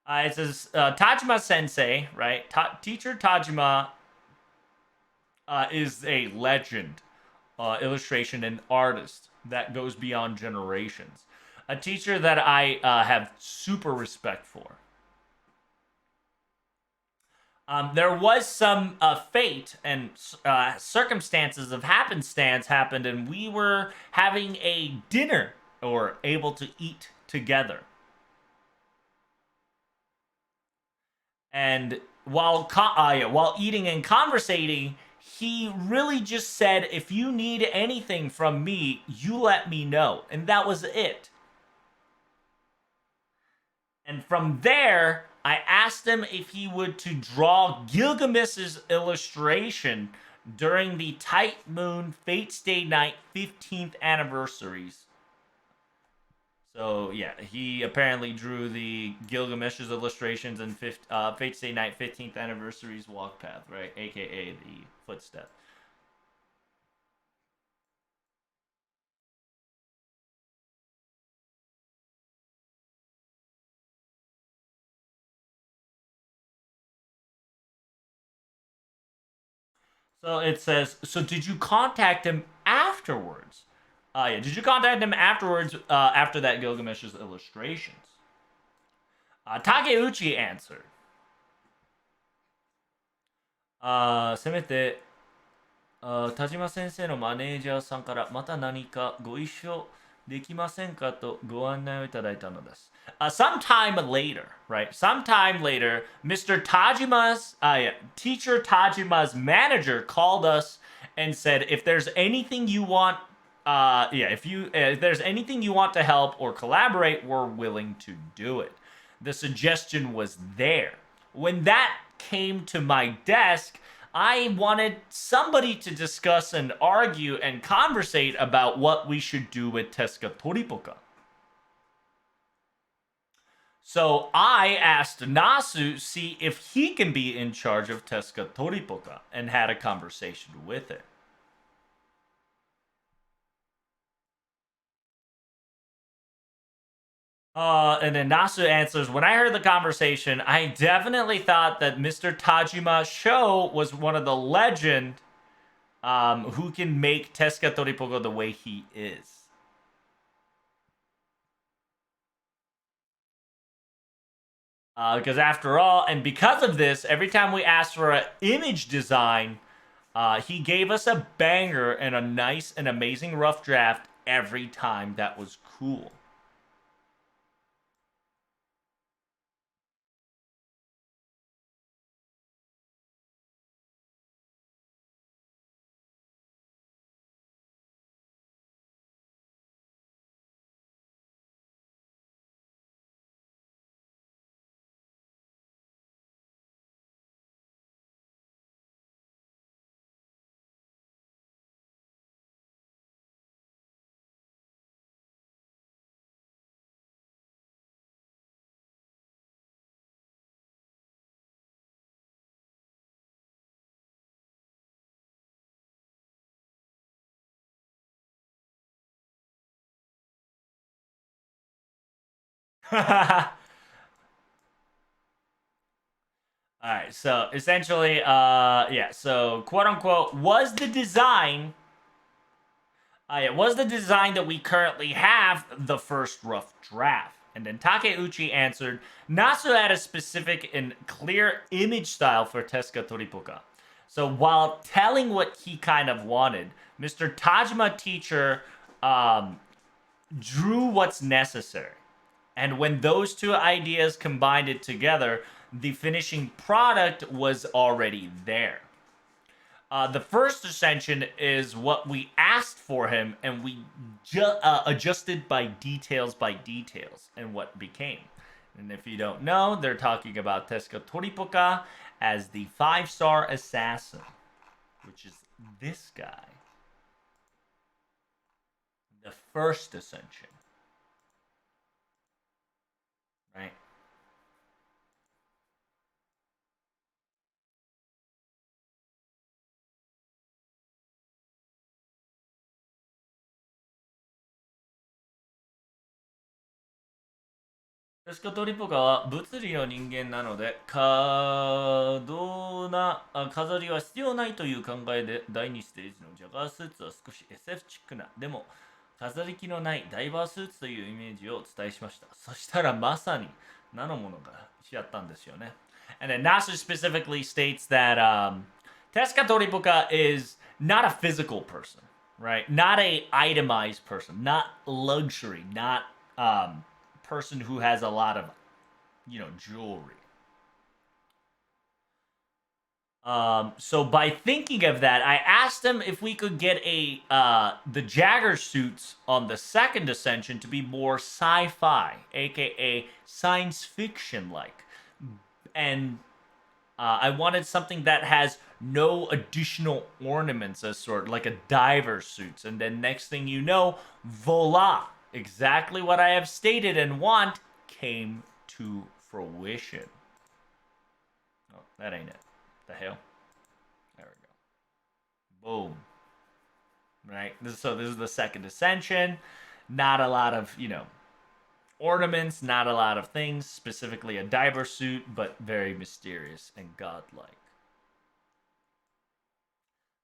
It says Tajima Sensei, right? Teacher Tajima is a legend, illustration and artist that goes beyond generations. A teacher that I have super respect for. There was some fate and circumstances of happenstance happened, and we were having a dinner or able to eat together. And while eating and conversating, he really just said, "If you need anything from me, you let me know," and that was it. And from there, I asked him if he would to draw Gilgamesh's illustration during the Tight Moon Fate's Day Night 15th anniversaries. So yeah, he apparently drew the Gilgamesh's illustrations in Fate's Day Night 15th anniversaries walk path, right? AKA the footstep. So it says, so did you contact him afterwards? Yeah, did you contact him afterwards after that Gilgamesh's illustrations? Takeuchi answered. せめて田島先生のマネージャーさんからまた何かご一緒できませんかとご案内をいただいたのです。Sometime later, right? Sometime later, Mr. Tajima's, teacher Tajima's manager called us and said, if there's anything you want, if there's anything you want to help or collaborate, we're willing to do it. The suggestion was there. When that came to my desk, I wanted somebody to discuss and argue and conversate about what we should do with Tezuka Toripoka. So I asked Nasu see if he can be in charge of Tezuka Toripoka and had a conversation with it. And then Nasu answers, when I heard the conversation, I definitely thought that Mr. Tajima Sho was one of the legend who can make Tezuka Toripoka the way he is. Because after all, and because of this, every time we asked for an image design, he gave us a banger and a nice and amazing rough draft every time. That was cool. All right, so essentially, yeah, so quote unquote, was the design that we currently have the first rough draft? And then Takeuchi answered, Nasu had a specific and clear image style for Tezuka Toripoka. So while telling what he kind of wanted, Mr. Tajima teacher drew what's necessary. And when those two ideas combined it together, the finishing product was already there. The first ascension is what we asked for him, and we adjusted by details, and what became. And if you don't know, they're talking about Tezuka Toripoka as the 5-star assassin, which is this guy. The first ascension. Right?テスカトリポカは物理の人間なので過度な飾りは必要ないという考えで第2ステージのジャガースーツは少し SF チックなでも飾り気のないダイバースーツというイメージをお伝えしました。そしたらまさに名のものがしちゃったんですよね。And then NASA specifically states that Tezuka Toripoka is not a physical person, right? Not a itemized person, not luxury, not person who has a lot of, jewelry. So by thinking of that, I asked him if we could get the Jagger suits on the second ascension to be more sci-fi, aka science fiction-like, and I wanted something that has no additional ornaments as sort, like a diver suits, and then next thing you know, voila! Exactly what I have stated and want came to fruition. Oh, that ain't it. The hell? There we go. Boom. Right? So this is the second ascension. Not a lot of, ornaments, not a lot of things. Specifically a diver suit, but very mysterious and godlike.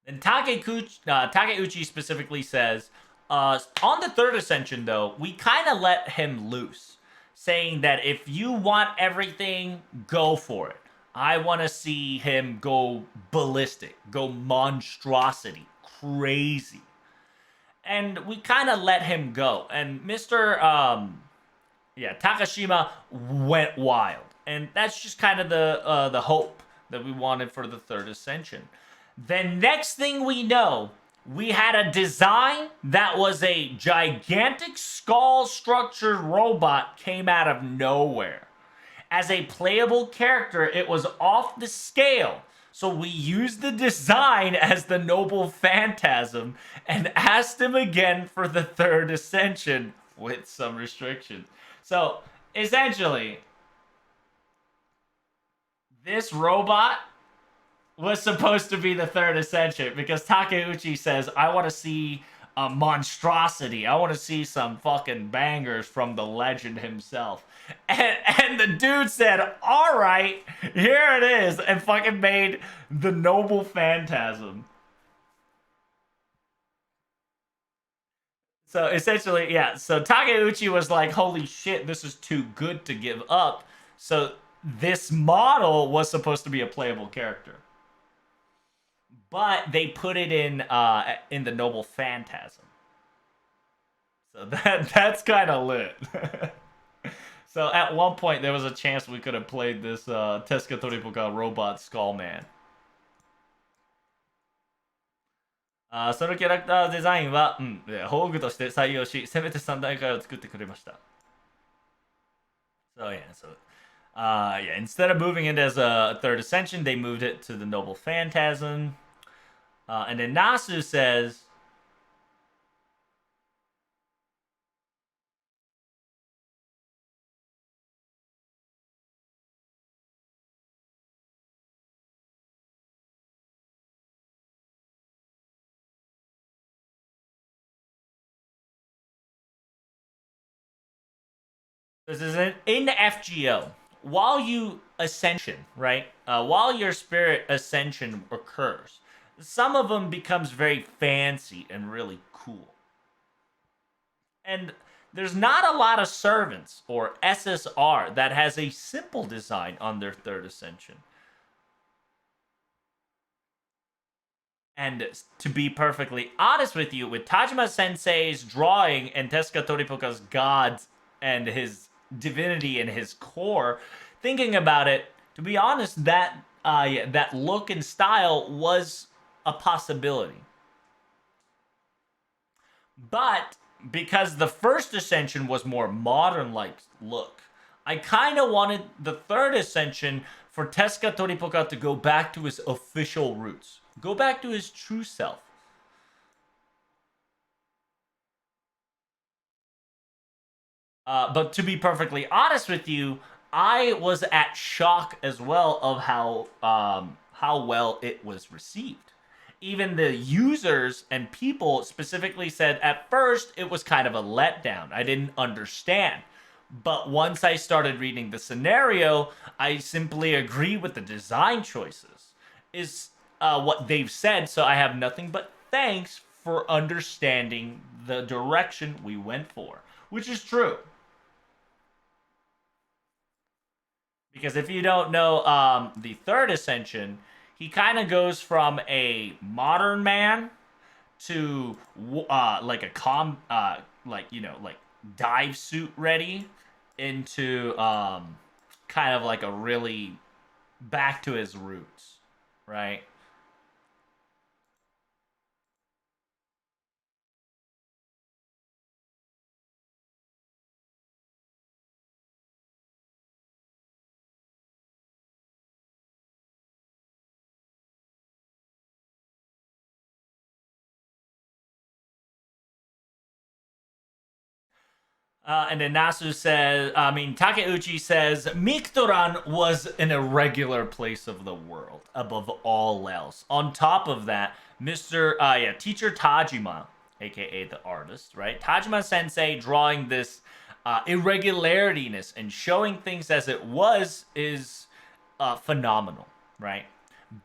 And Takeuchi specifically says, on the third ascension, though, we kind of let him loose, saying that if you want everything, go for it. I want to see him go ballistic, go monstrosity, crazy. And we kind of let him go. And Mr. Takashima went wild. And that's just kind of the hope that we wanted for the third ascension. Then next thing we know, we had a design that was a gigantic skull structured robot came out of nowhere. As a playable character, it was off the scale. So we used the design as the Noble Phantasm and asked him again for the third ascension with some restrictions. So essentially, this robot was supposed to be the third ascension because Takeuchi says, I want to see a monstrosity. I want to see some fucking bangers from the legend himself. And the dude said, all right, here it is, and fucking made the Noble Phantasm. So essentially, yeah, so Takeuchi was like, holy shit, this is too good to give up. So this model was supposed to be a playable character. But they put it in the Noble Phantasm. So that's kind of lit. So at one point there was a chance we could have played this Tezuka Toripoka robot Skullman. そのキャラクターデザインは、宝具として採用し、せめて三大会を作ってくれました。So yeah, yeah, instead of moving it as a third ascension, they moved it to the Noble Phantasm. And then Nasu says, this is in FGO. While you ascension, right? While your spirit ascension occurs, some of them becomes very fancy and really cool. And there's not a lot of servants or SSR that has a simple design on their third ascension. And to be perfectly honest with you, with Tajima Sensei's drawing and Tezuka Toripoka's gods and his divinity and his core, thinking about it, to be honest, that that look and style was a possibility. But because the first ascension was more modern-like look, I kind of wanted the third ascension for Tezuka Toripoka to go back to his official roots. Go back to his true self. But to be perfectly honest with you, I was at shock as well of how well it was received. Even the users and people specifically said at first it was kind of a letdown. I didn't understand. But once I started reading the scenario, I simply agree with the design choices. Is what they've said, so I have nothing but thanks for understanding the direction we went for, which is true. Because if you don't know the third ascension, he kind of goes from a modern man to like a like dive suit ready into kind of like a really back to his roots, right? And then Nasu says, Takeuchi says, Mictoran was an irregular place of the world, above all else. On top of that, Teacher Tajima, aka the artist, right? Tajima Sensei drawing this irregulariness and showing things as it was is phenomenal, right?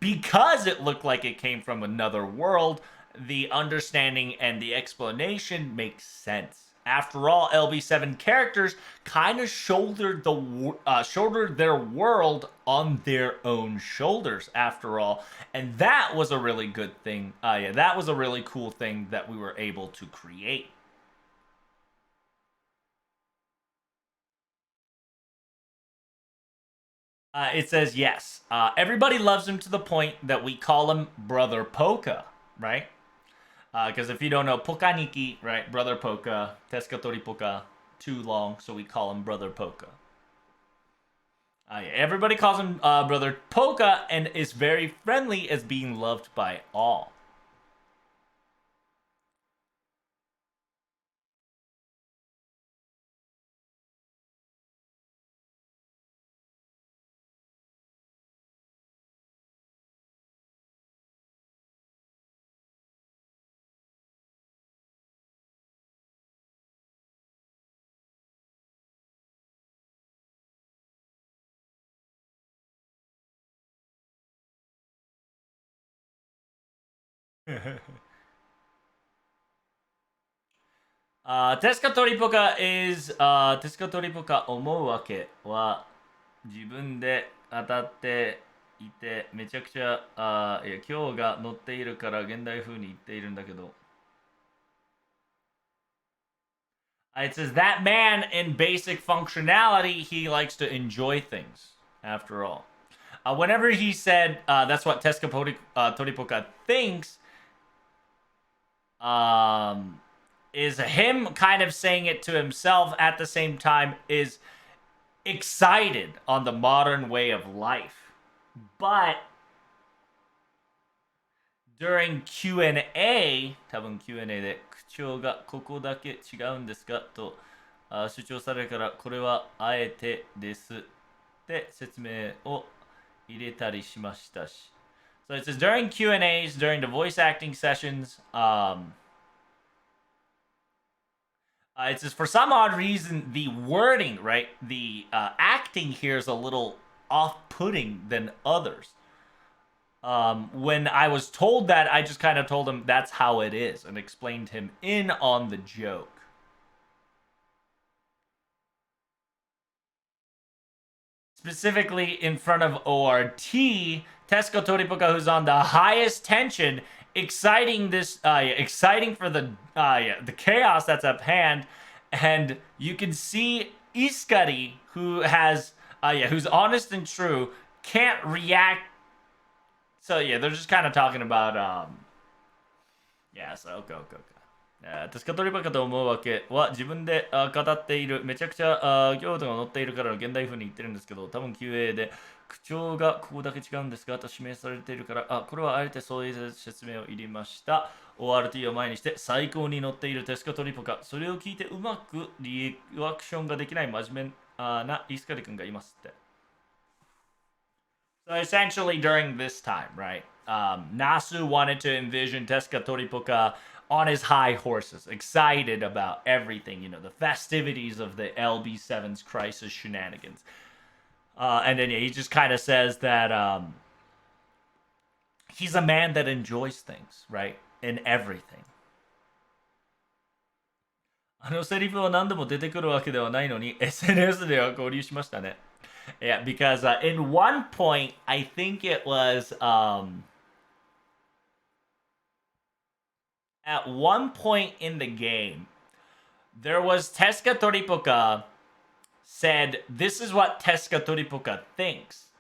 Because it looked like it came from another world, the understanding and the explanation makes sense. After all, LB7 characters kind of shouldered their world on their own shoulders. After all, and that was a really good thing. That was a really cool thing that we were able to create. It says yes. Everybody loves him to the point that we call him Brother Poka, right? Because if you don't know, Pokaniki, right? Brother Poka, Tezuka Toripoka, too long, so we call him Brother Poka. Yeah, everybody calls him Brother Poka and is very friendly as being loved by all. Teska Toripoka is Teska Toripoka 思うわけは自分で当たっていてめちゃくちゃいや今日が乗っているから現代風に言っているんだけど It says that man in basic functionality he likes to enjoy things after all. Whenever he said that's what Teska Toripoka thinks is him kind of saying it to himself at the same time is excited on the modern way of life. But during Q&A 多分 Q&A で口調がここだけ違うんですかと主張されるからこれはあえてですって説明を入れたりしましたし So it says during Q&As, during the voice acting sessions, it says for some odd reason the wording, right, the acting here is a little off-putting than others. When I was told that, I just kind of told him that's how it is and explained him in on the joke. Specifically in front of ORT, Tesco Toripoka, who's on the highest tension, exciting for the chaos that's at hand, and you can see Iskari, who's honest and true, can't react. So yeah, they're just kind of talking about so okay. テスカトリバカと思うわけは自分で語っているめちゃくちゃ強度が乗っているから現代風に言ってるんですけど多分 QA で口調がここだけ違うんですがと指名されているからこれはあえてそういう説明を入れました ORT を前にして最高に乗っているテスカトリポカそれを聞いてうまくリアクションができない真面目なイスカリ君がいますって So essentially during this time, right? Nasu wanted to envision Teska Toripoka on his high horses, excited about everything, the festivities of the LB7's crisis shenanigans. And then he just kind of says that he's a man that enjoys things, right? In everything. あのセリフは何度も出てくるわけではないのに SNS では交流しましたね。Yeah, because in one point, I think it was at one point in the game, there was Teska Toripoka said, "This is what Teska Toripoka thinks,"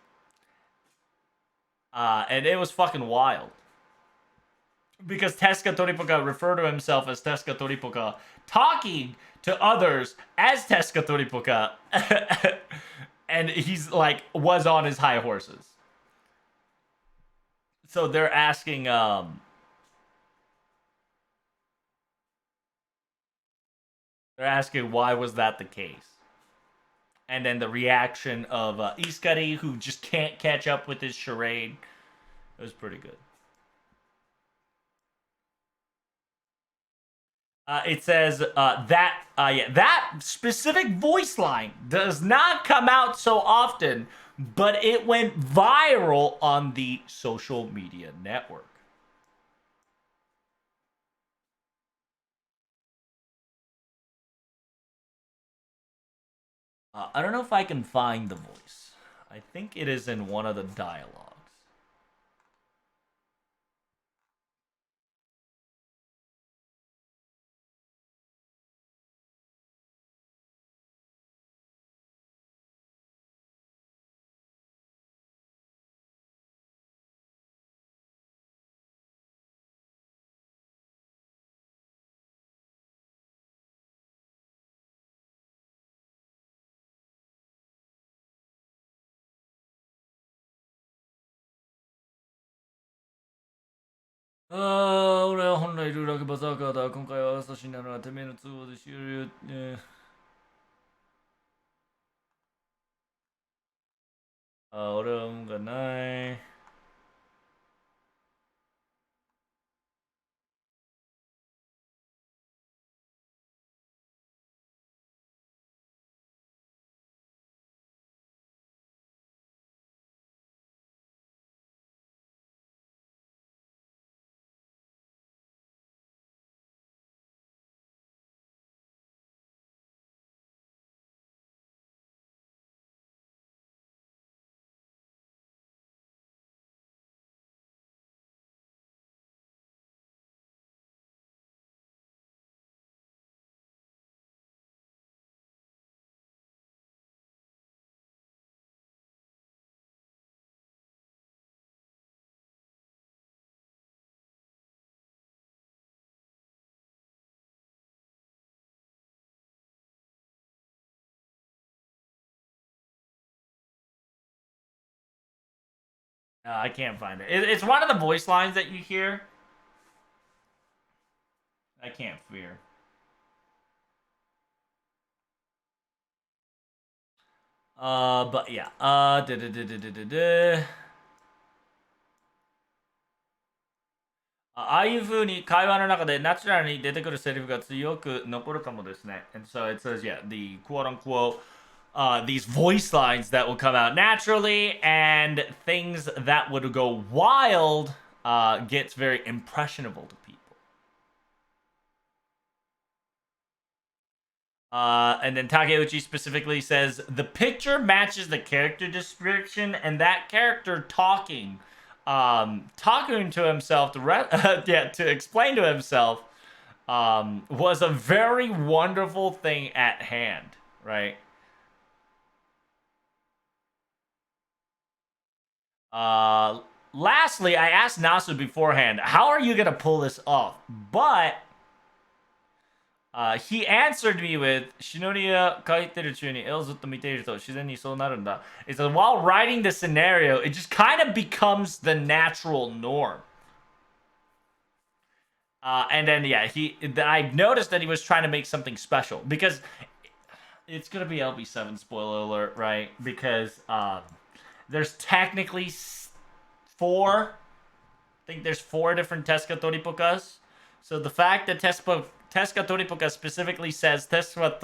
and it was fucking wild. Because Teska Toripoka referred to himself as Teska Toripoka, talking to others as Teska Toripoka, and he's like was on his high horses. So they're asking, why was that the case, and then the reaction of Iskari, who just can't catch up with his charade. It was pretty good. It says that specific voice line does not come out so often, but it went viral on the social media network. I don't know if I can find the voice. I think it is in one of the dialogues. 俺は本来ルーラクバザーカーだ。今回は朝死なのはてめえの都合で終了。俺は運がない。I can't find it. It's one of the voice lines that you hear. I can't fear. But yeah. Da. ああいう風に会話の中でナチュラルに出てくるセリフが強く残るかもですね。And so it says, yeah, the quote unquote, these voice lines that will come out naturally and things that would go wild gets very impressionable to people. And then Takeuchi specifically says, the picture matches the character description, and that character talking to himself to explain to himself was a very wonderful thing at hand, right? Lastly, I asked Nasu beforehand, how are you gonna pull this off? But he answered me with, シノリが書いてる中に絵をずっと見ていると自然にそうなるんだ. It's that while writing the scenario, it just kind of becomes the natural norm. And then, yeah, I noticed that he was trying to make something special because it's going to be LB7, spoiler alert, right? Because there's technically four. I think there's 4 different Tezuka Toripokas. So the fact that Tezuka Toripoka specifically says Tezuka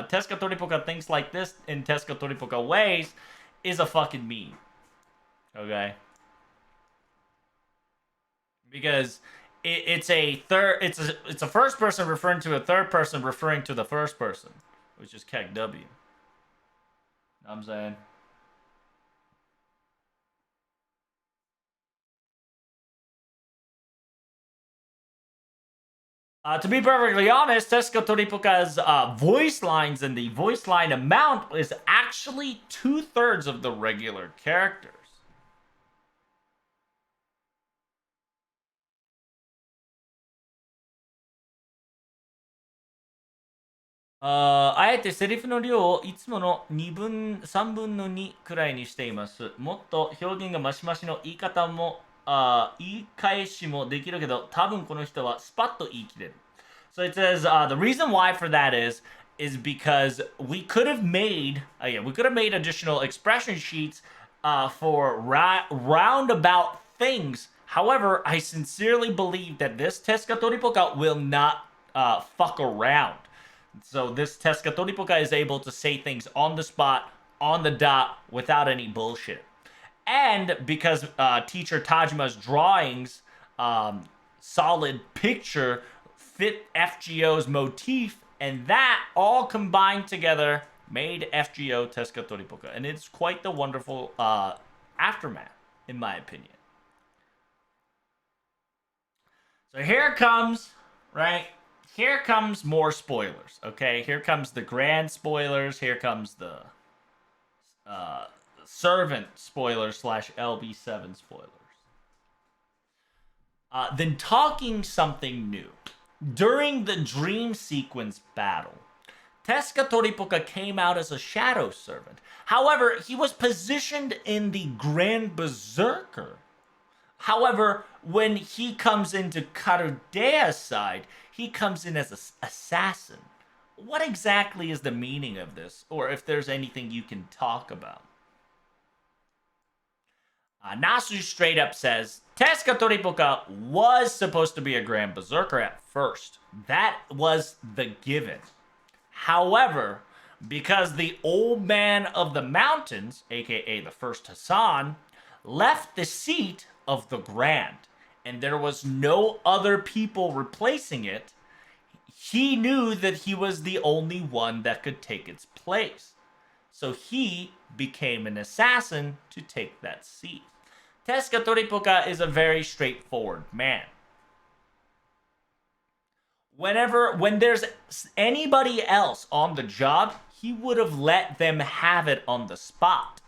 Toripoka thinks like this in Tezuka Toripoka ways is a fucking meme. Okay? Because it's a first person referring to a third person referring to the first person, which is Kek W. Know what I'm saying? To be perfectly honest, Tezuka Toripoka's voice lines and the voice line amount is actually 2/3 of the regular characters. Uh, あえてセリフの量をいつもの3分の2くらいにしています。もっと表現がマシマシの言い方も、言い返しもできるけど、多分この人はスパッと言い切れる。So it says the reason why for that is because we could have made additional expression sheets for roundabout things. However, I sincerely believe that this Tezuka Toripoka will not fuck around. So this Tezuka Toripoka is able to say things on the spot, on the dot, without any bullshit. And because teacher Tajima's drawings, solid picture, fit FGO's motif, and that all combined together made FGO Tezuka Toripoka. And it's quite the wonderful aftermath, in my opinion. So here comes, right? Here comes more spoilers, okay? Here comes the grand spoilers. Here comes the servant spoilers / LB7 spoilers. Then talking something new. During the dream sequence battle, Tezuka Toripoka came out as a shadow servant. However, he was positioned in the Grand Berserker However, when he comes into Karudea's side, he comes in as an assassin. What exactly is the meaning of this, or if there's anything you can talk about? Nasu straight up says Tezuka Toripoka was supposed to be a Grand Berserker at first. That was the given. However, because the old man of the mountains, aka the first Hassan, left the seat of the Grand, and there was no other people replacing it, he knew that he was the only one that could take its place. So he became an assassin to take that seat. Tezuka Toripoka is a very straightforward man. When there's anybody else on the job, he would have let them have it on the spot.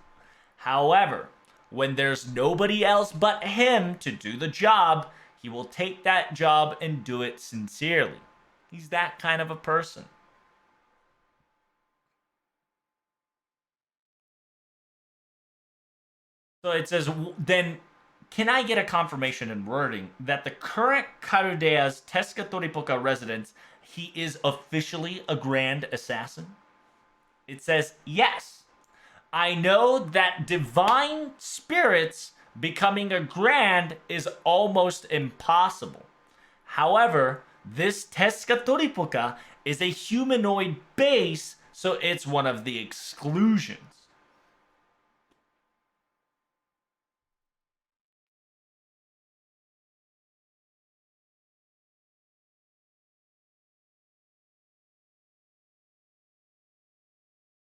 However, when there's nobody else but him to do the job, he will take that job and do it sincerely. He's that kind of a person. So it says, then can I get a confirmation in wording that the current Karudea's Tezuka Toripoka residence, he is officially a grand assassin? It says, yes. I know that divine spirits becoming a grand is almost impossible. However, this Tezuka Toripoka is a humanoid base, so it's one of the exclusions.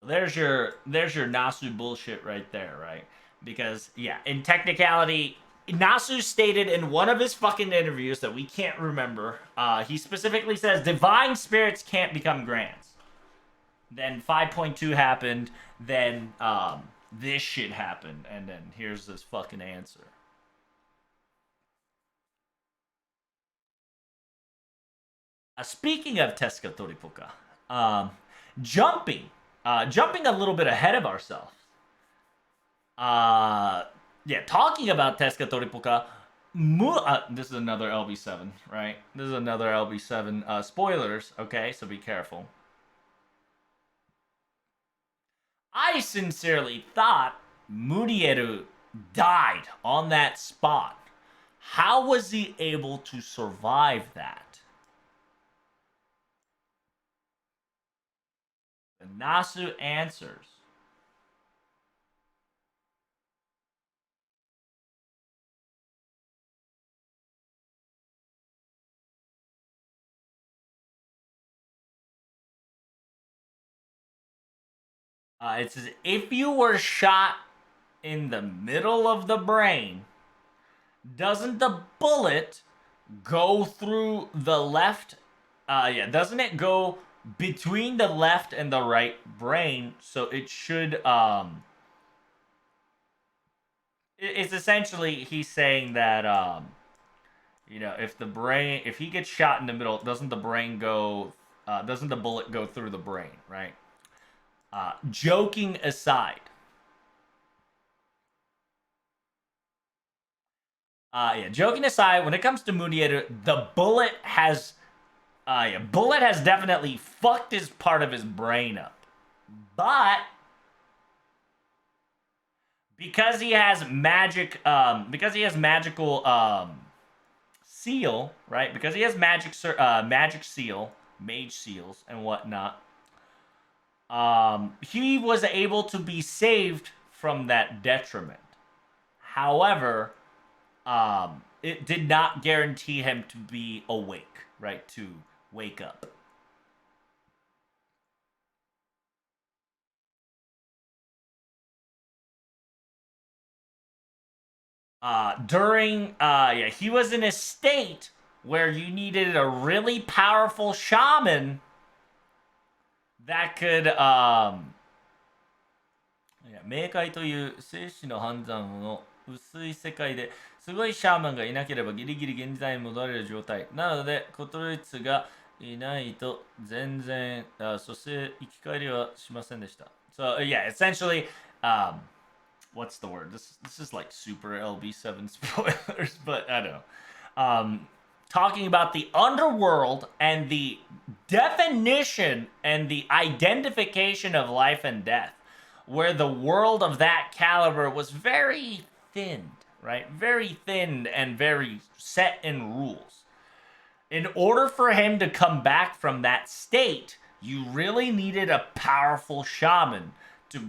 There's your Nasu bullshit right there, right? Because yeah, in technicality, Nasu stated in one of his fucking interviews that we can't remember. He specifically says divine spirits can't become grands. Then 5.2 happened. Then this shit happened, and then here's this fucking answer. Speaking of Tezuka Toripoka, jumping a little bit ahead of ourselves. Yeah, talking about Tezuka Toripoka, this is another LB7, right? This is another LB7. Spoilers, okay? So be careful. I sincerely thought Murieru died on that spot. How was he able to survive that? And Nasu answers. It says, if you were shot in the middle of the brain, doesn't the bullet go through the left? Doesn't it go between the left and the right brain? So it should, it's essentially, he's saying that, if he gets shot in the middle, doesn't the bullet go through the brain, right? Joking aside. Joking aside, when it comes to Murieru, the bullet has definitely fucked his part of his brain up. But because he has magical seal, right? Because he has magic seal, mage seals and whatnot. He was able to be saved from that detriment. However, it did not guarantee him to be awake, right? To wake up. He was in a state where you needed a really powerful shaman that could, 冥界という生死の判断の薄い世界ですごいシャーマンがいなければギリギリ現在に戻れる状態なのでコトルイツがいないと全然、そして生き返りはしませんでした。So yeah, essentially, what's the word? This is like super LB7 spoilers, but I don't know. Talking about the underworld and the definition and the identification of life and death, where the world of that caliber was very thinned, right? Very thinned and very set in rules. In order for him to come back from that state, you really needed a powerful shaman to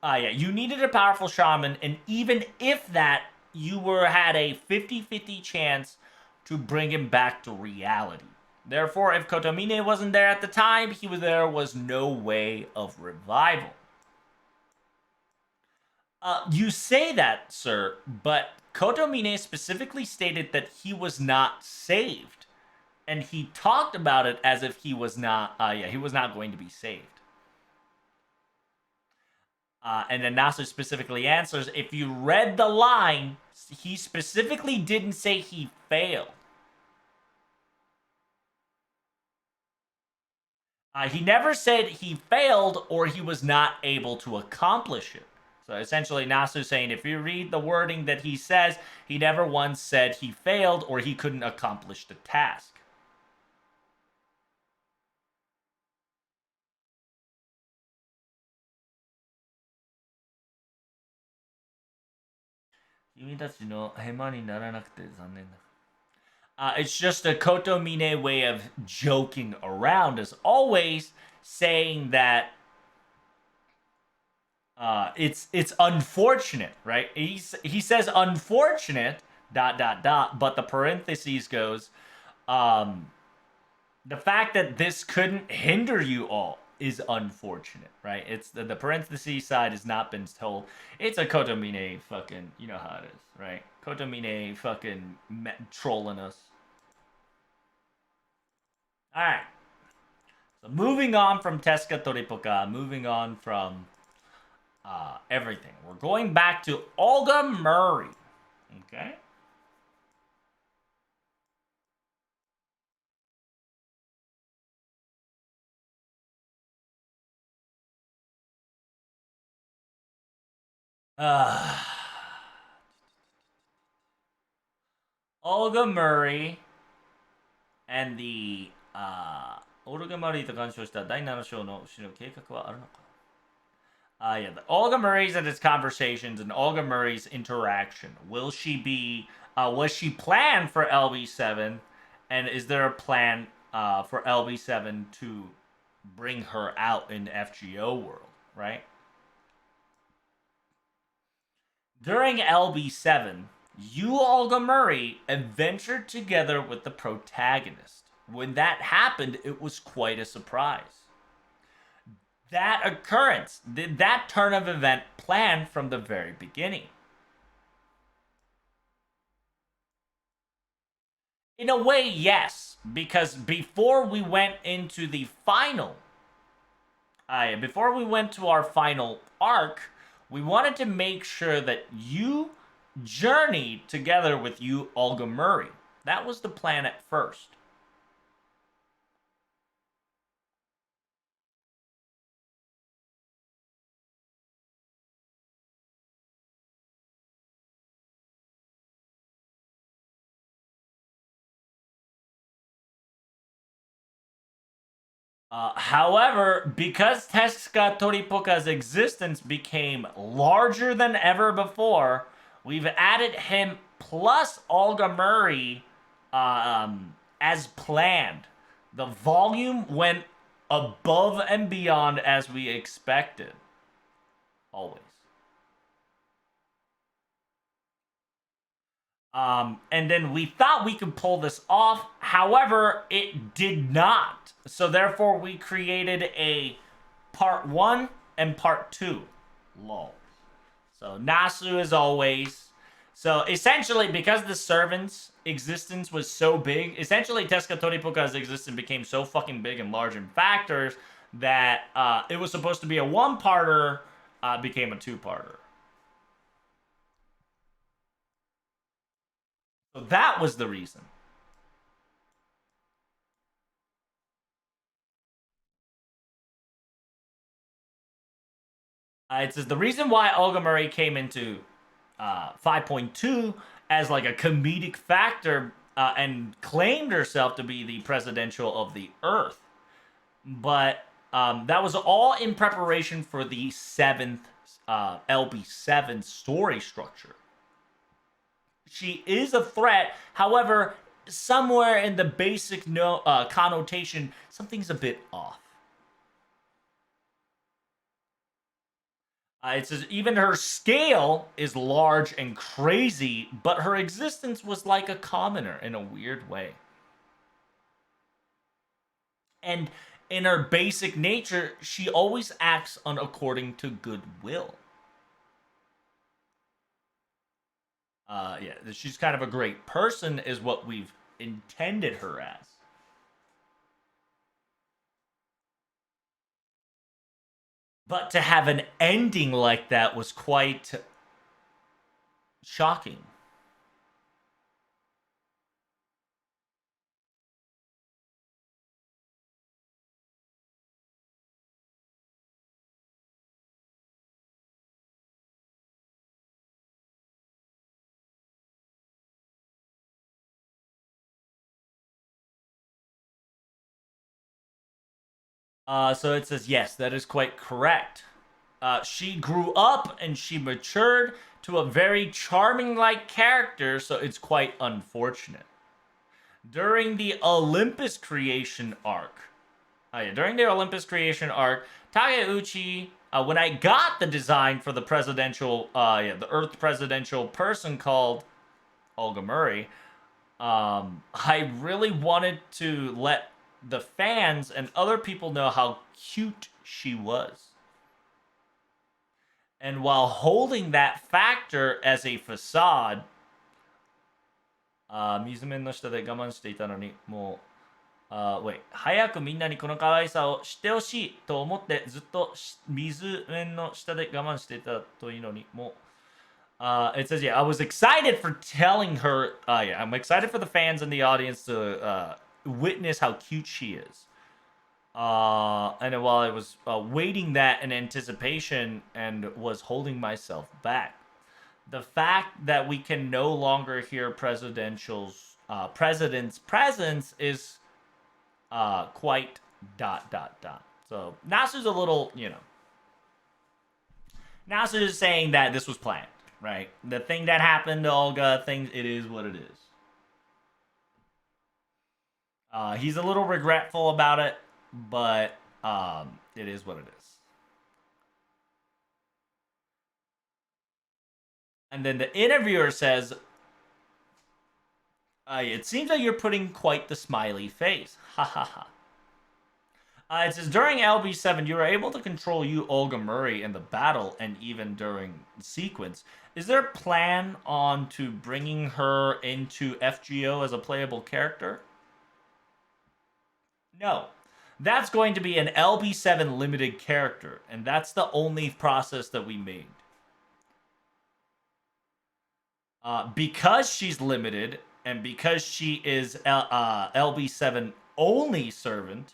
yeah, you needed a powerful shaman, and even if that, you had a 50-50 chance to bring him back to reality. Therefore, if Kotomine wasn't there at the time, there was no way of revival. You say that, sir, but Kotomine specifically stated that he was not saved, and he talked about it as if he was not. He was not going to be saved. And then Nasu specifically answers, if you read the line, he specifically didn't say he failed. He never said he failed or he was not able to accomplish it. So essentially, Nasu's saying if you read the wording that he says, he never once said he failed or he couldn't accomplish the task. It's just a Kotomine way of joking around, as always, saying that it's unfortunate, right? He says unfortunate ... but the parentheses goes, the fact that this couldn't hinder you all is unfortunate, right? It's the parentheses side has not been told. It's a Kotomine fucking, you know how it is, right? Kotomine fucking trolling us. All right. So moving on from Teska Toripoka, moving on from everything. We're going back to Olga Murray. Okay. Olga Murray and the Olga Murray と干渉した第7章の後の計画はあるのか? The Olga Murray's and its conversations and Olga Murray's interaction. Was she planned for LB7? And is there a plan for LB7 to bring her out in FGO world, right? During LB7, you, Olga Murray, adventured together with the protagonist. When that happened, it was quite a surprise. That occurrence, that turn of event planned from the very beginning? In a way, yes, because before we went into the final, before we went to our final arc, we wanted to make sure that you journeyed together with you, Olga Murray. That was the plan at first. However, because Teska Toripoka's existence became larger than ever before, we've added him plus Olga Murray as planned. The volume went above and beyond as we expected. Always. And then we thought we could pull this off. However, it did not. So therefore, we created a part 1 and part 2. Lol. So Nasu as always. So essentially, because the servant's existence was so big, essentially Teska Toripoka's existence became so fucking big and large in factors that it was supposed to be a one-parter, became a two-parter. So that was the reason. It says the reason why Olga Murray came into 5.2 as like a comedic factor and claimed herself to be the presidential of the Earth, but that was all in preparation for the seventh LB7 story structure. She is a threat, however, somewhere in the basic connotation, something's a bit off. It says even her scale is large and crazy, but her existence was like a commoner in a weird way. And in her basic nature, she always acts according to goodwill. Yeah, she's kind of a great person, is what we've intended her as. But to have an ending like that was quite shocking. So it says, yes, that is quite correct. She grew up and she matured to a very charming like character, so it's quite unfortunate. During the Olympus creation arc, Takeuchi, when I got the design for the presidential, the Earth presidential person called Olga Murray, I really wanted to let the fans and other people know how cute she was. And while holding that factor as a facade, 水面の下で我慢していたのに、もう、wait、早くみんなにこの可愛さを知ってほしいと思ってずっと水面の下で我慢していたといいのに、もう、it says, yeah, I was excited for telling her, yeah, I'm excited for the fans and the audience to witness how cute she is. And while I was waiting that in anticipation and was holding myself back, the fact that we can no longer hear president's presence is quite ... So Nasu's a little, Nasu is saying that this was planned, right? The thing that happened to Olga, it is what it is. He's a little regretful about it, but it is what it is. And then the interviewer says, it seems like you're putting quite the smiley face. Ha ha ha. It says, during LB7, you were able to control Olga Murray in the battle and even during the sequence. Is there a plan on to bringing her into FGO as a playable character? No. That's going to be an LB7 limited character, and that's the only process that we made. Because she's limited, and because she is LB7 only servant,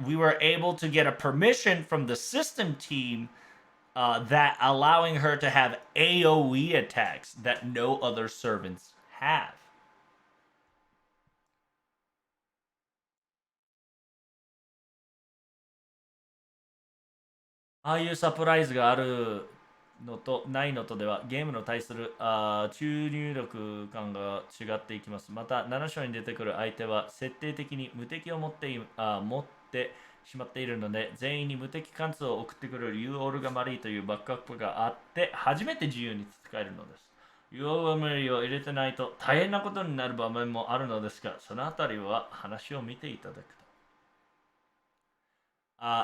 we were able to get a permission from the system team that allowing her to have AoE attacks that no other servants have. A surprise があるのとないのとではゲームの対する注入力感が違っていきます。また7章に出てくる相手は設定的に無敵を持ってしまっているので、全員に無敵貫通を送ってくるユーオルガマリーというバックアップがあって初めて自由に使えるのです。ユーオルガマリーを入れてないと大変なことになる場面もあるのですが、そのあたりは話を見ていただくと。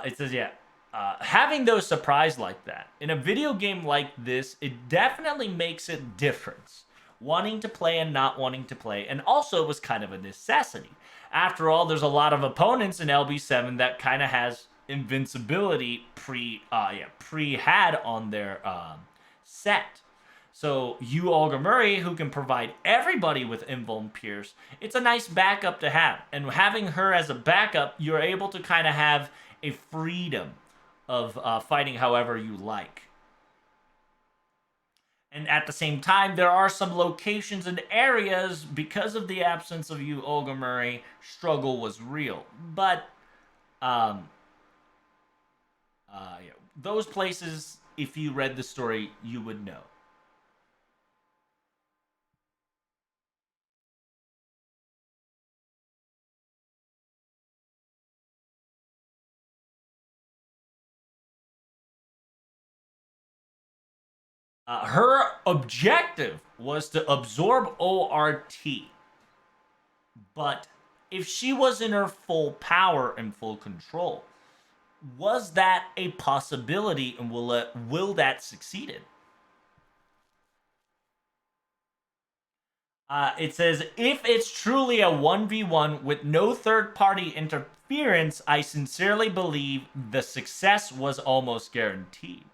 It says, yeah, having those surprise like that in a video game like this, it definitely makes a difference. Wanting to play and not wanting to play, and also it was kind of a necessity. After all, there's a lot of opponents in LB7 that kind of has invincibility pre-had on their set. So Olga Murray, who can provide everybody with Invuln Pierce, it's a nice backup to have. And having her as a backup, you're able to kind of have a freedom fighting however you like. And at the same time, there are some locations and areas, because of the absence of you, Olga Murray, struggle was real. But, yeah, those places, if you read the story, you would know. Her objective was to absorb ORT. But if she was in her full power and full control, was that a possibility, and will that succeeded? It says, if it's truly a 1v1 with no third party interference, I sincerely believe the success was almost guaranteed.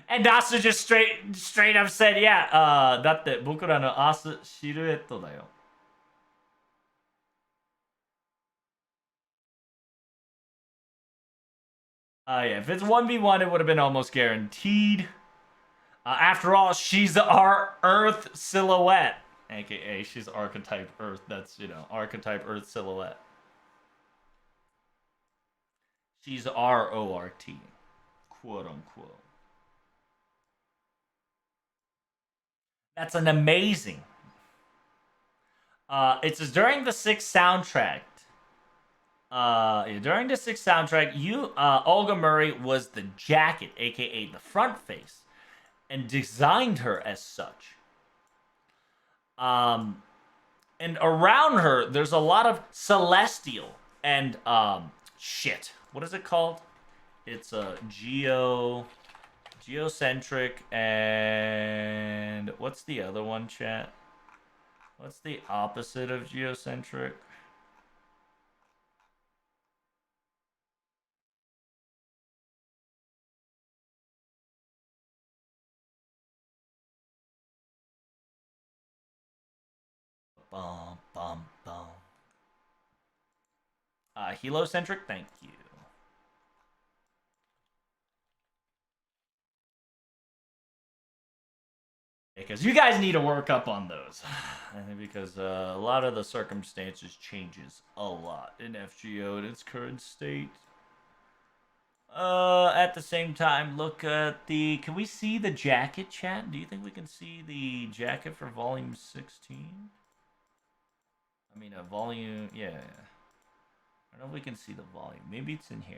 And Dasu just straight up said, yeah, だって僕らの明日シルエットだよ。Yeah, if it's 1v1, it would have been almost guaranteed. After all, she's our Earth silhouette. AKA, she's archetype Earth. That's, archetype Earth silhouette. She's our ORT. Quote unquote. That's an amazing. It says during the 6th soundtrack. During the 6th soundtrack, Olga Murray was the jacket, aka the front face, and designed her as such. And around her, there's a lot of celestial and shit. What is it called? It's a geocentric, and what's the other one, chat? What's the opposite of geocentric? Bum, bum, bum. Heliocentric, thank you. Because you guys need to work up on those. Because a lot of the circumstances changes a lot in FGO in its current state. At the same time, look at the... Can we see the jacket, chat? Do you think we can see the jacket for volume 16? I mean, a volume... Yeah. I don't know if we can see the volume. Maybe it's in here.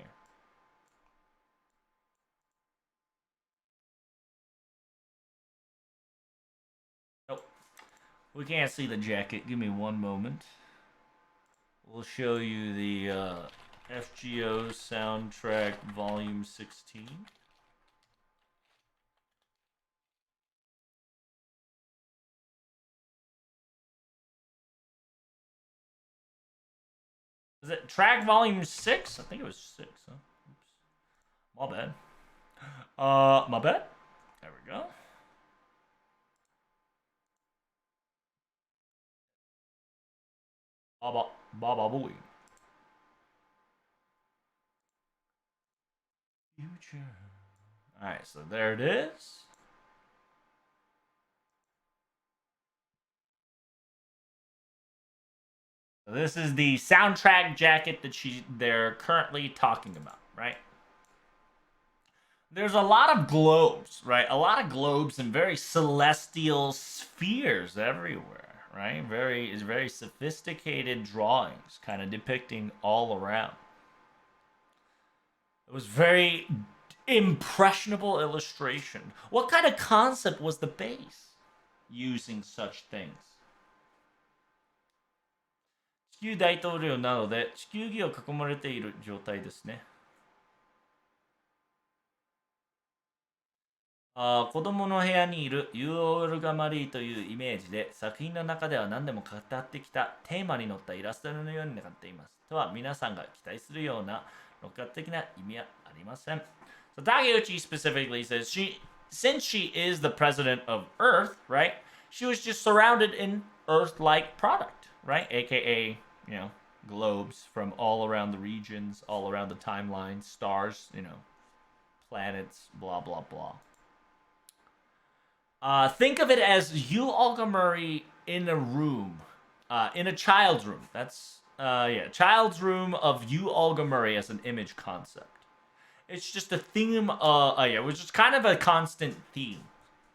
Nope. We can't see the jacket. Give me one moment. We'll show you the FGO soundtrack volume 16. Is it track volume 6? I think it was 6, huh? Oops. My bad. My bad. There we go. Baba boy. Future. Alright, so there it is. So this is the soundtrack jacket that they're currently talking about, right? There's a lot of globes, right? A lot of globes and very celestial spheres everywhere, right? Very sophisticated drawings, kind of depicting all around. It was very impressionable illustration. What kind of concept was the base using such things? 地球大統領なので地球儀を囲まれている状態ですね。子供の部屋にいるユーオルガマリーというイメージで作品の中では何でも語ってきたテーマに載ったイラストのようになっています。とは皆さんが期待するような六角的な意味はありません。So Takeuchi specifically says since she is the president of Earth, right? She was just surrounded in Earth-like product, right? AKA, globes from all around the regions, all around the timeline, stars, planets, blah, blah, blah. Think of it as Yu Olgamuri in a room, in a child's room. That's, child's room of Yu Olgamuri as an image concept. It's just a theme, which is kind of a constant theme.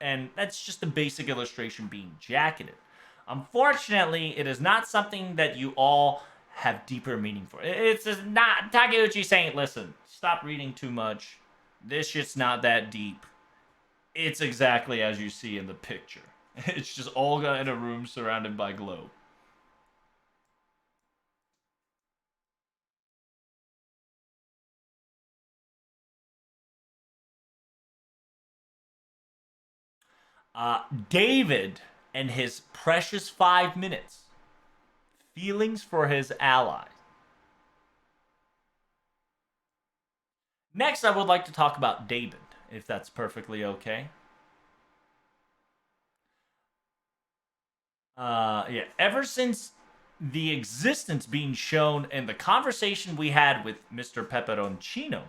And that's just a basic illustration being jacketed. Unfortunately, it is not something that you all have deeper meaning for. It's just not Takeuchi saying, listen, stop reading too much. This shit's not that deep. It's exactly as you see in the picture. It's just Olga in a room surrounded by glow. David and his precious 5 minutes. Feelings for his ally. Next, I would like to talk about David, if that's perfectly okay. Ever since the existence being shown in the conversation we had with Mr. Peperoncino,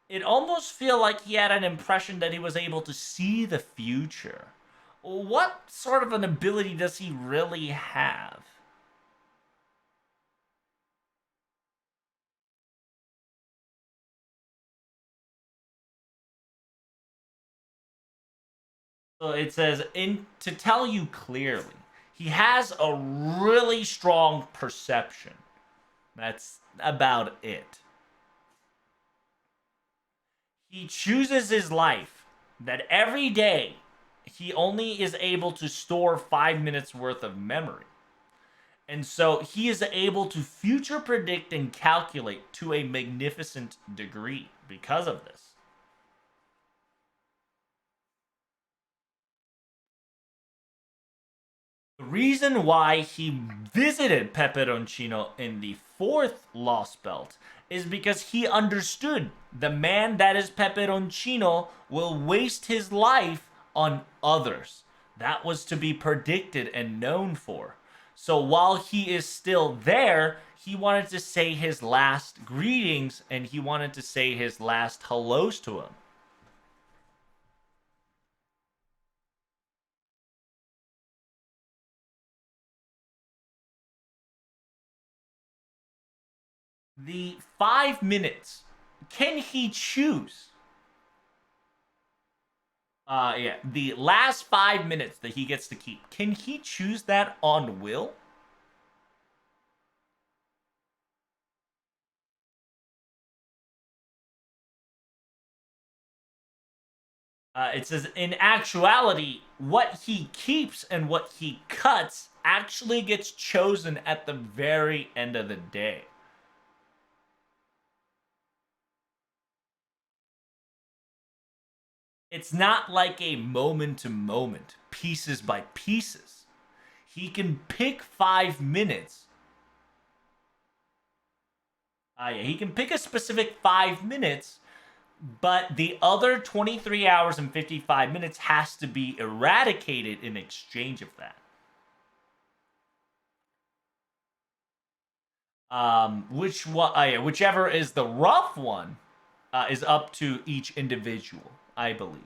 it almost feel like he had an impression that he was able to see the future. What sort of an ability does he really have? So it says, to tell you clearly, he has a really strong perception. That's about it. He chooses his life that every day he only is able to store 5 minutes worth of memory. And so he is able to future predict and calculate to a magnificent degree because of this. The reason why he visited Peperoncino in the 4th Lost Belt is because he understood the man that is Peperoncino will waste his life on others. That was to be predicted and known for. So while he is still there, he wanted to say his last greetings and he wanted to say his last hellos to him. The 5 minutes, can he choose? The last 5 minutes that he gets to keep, can he choose that on will? It says, in actuality, what he keeps and what he cuts actually gets chosen at the very end of the day. It's not like a moment to moment, pieces by pieces. He can pick 5 minutes. He can pick a specific 5 minutes, but the other 23 hours and 55 minutes has to be eradicated in exchange of that. Whichever is the rough one is up to each individual, I believe.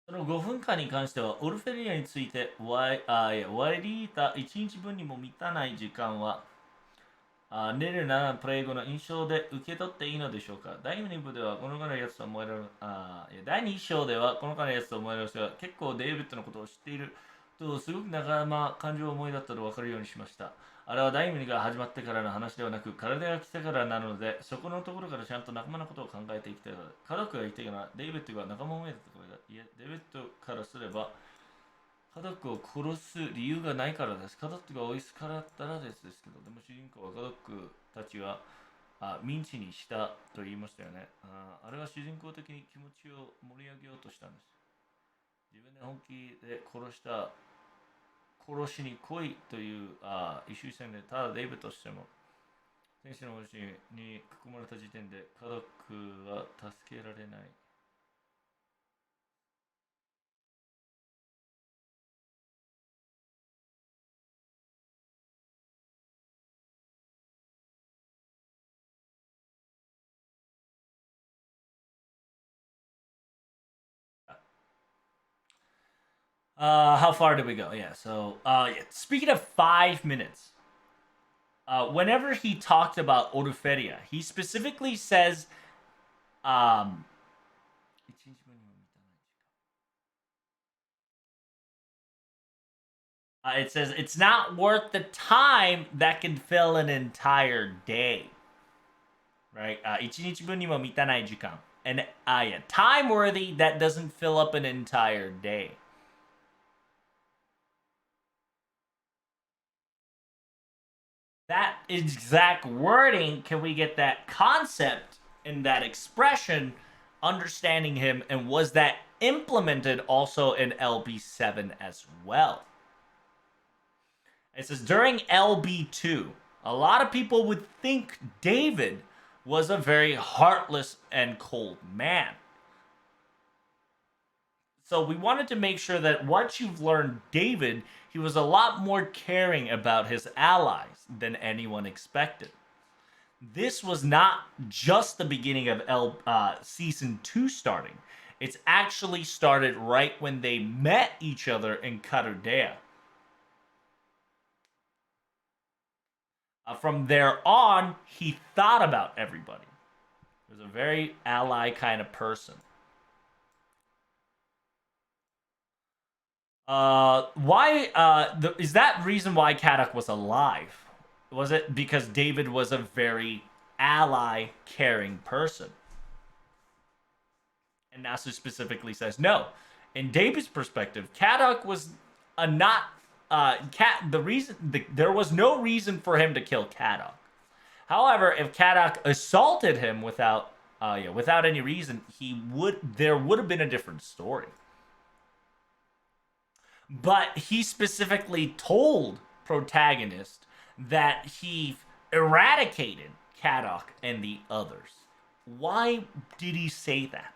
その5分間に関しては、オルフェリアについて割りいた1日分にも満たない時間は、寝るならプレイ後の印象で受け取っていいのでしょうか。第2部ではこの方のやつと思える、第2章ではこの方のやつと思える人が結構デイビッドのことを知っていると、すごく仲間感情を思いだったと分かるようにしました。あれは第2が始まってからの話ではなく、体が来てからなので、そこのところからちゃんと仲間のことを考えていきたいので、家族がいてからデイビッドが仲間思いだったことが、いや、デイビッドからすれば、家族を殺す理由がないからです。家族が美味しかったらですけど、でも主人公は家族たちはミンチにしたと言いましたよね。あれは主人公的に気持ちを盛り上げようとしたんです。自分で本気で殺しに来いという一周戦で、ただデイブとしても戦士の星に囲まれた時点で家族は助けられない。How far did we go? Yeah, so speaking of 5 minutes, whenever he talked about Oruferia, he specifically says, um, it says it's not worth the time that can fill an entire day. Right? 1日分にも満たない時間. And yeah, time worthy that doesn't fill up an entire day. That exact wording, can we get that concept and that expression, understanding him, and was that implemented also in LB7 as well? It says during LB2, a lot of people would think David was a very heartless and cold man. So we wanted to make sure that once you've learned David, he was a lot more caring about his allies than anyone expected. This was not just the beginning of season 2 starting. It's actually started right when they met each other in Carudea. From there on, he thought about everybody. He was a very ally kind of person. Is that reason why Kadok was alive? Was it because David was a very ally caring person? And Nasu specifically says no. In David's perspective, Kadok was a not there was no reason for him to kill Kadok. However, if Kadok assaulted him without any reason, there would have been a different story. But he specifically told protagonist that he eradicated Kadok and the others. Why did he say that?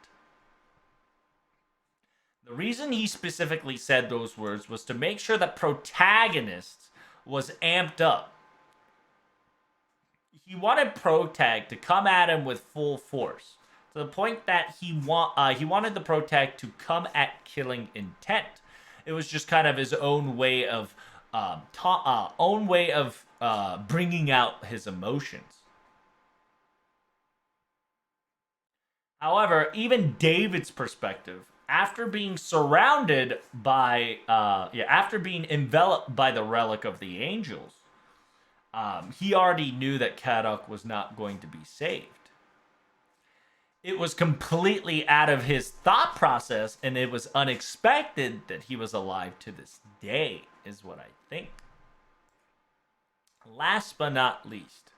The reason he specifically said those words was to make sure that protagonist was amped up. He wanted Protag to come at him with full force, to the point that he wanted the Protag to come at killing intent. It was just kind of his own way of bringing out his emotions. However, even David's perspective, after being surrounded by, after being enveloped by the relic of the angels, he already knew that Kadok was not going to be saved. It was completely out of his thought process, and it was unexpected that he was alive to this day, is what I think. Last but not least,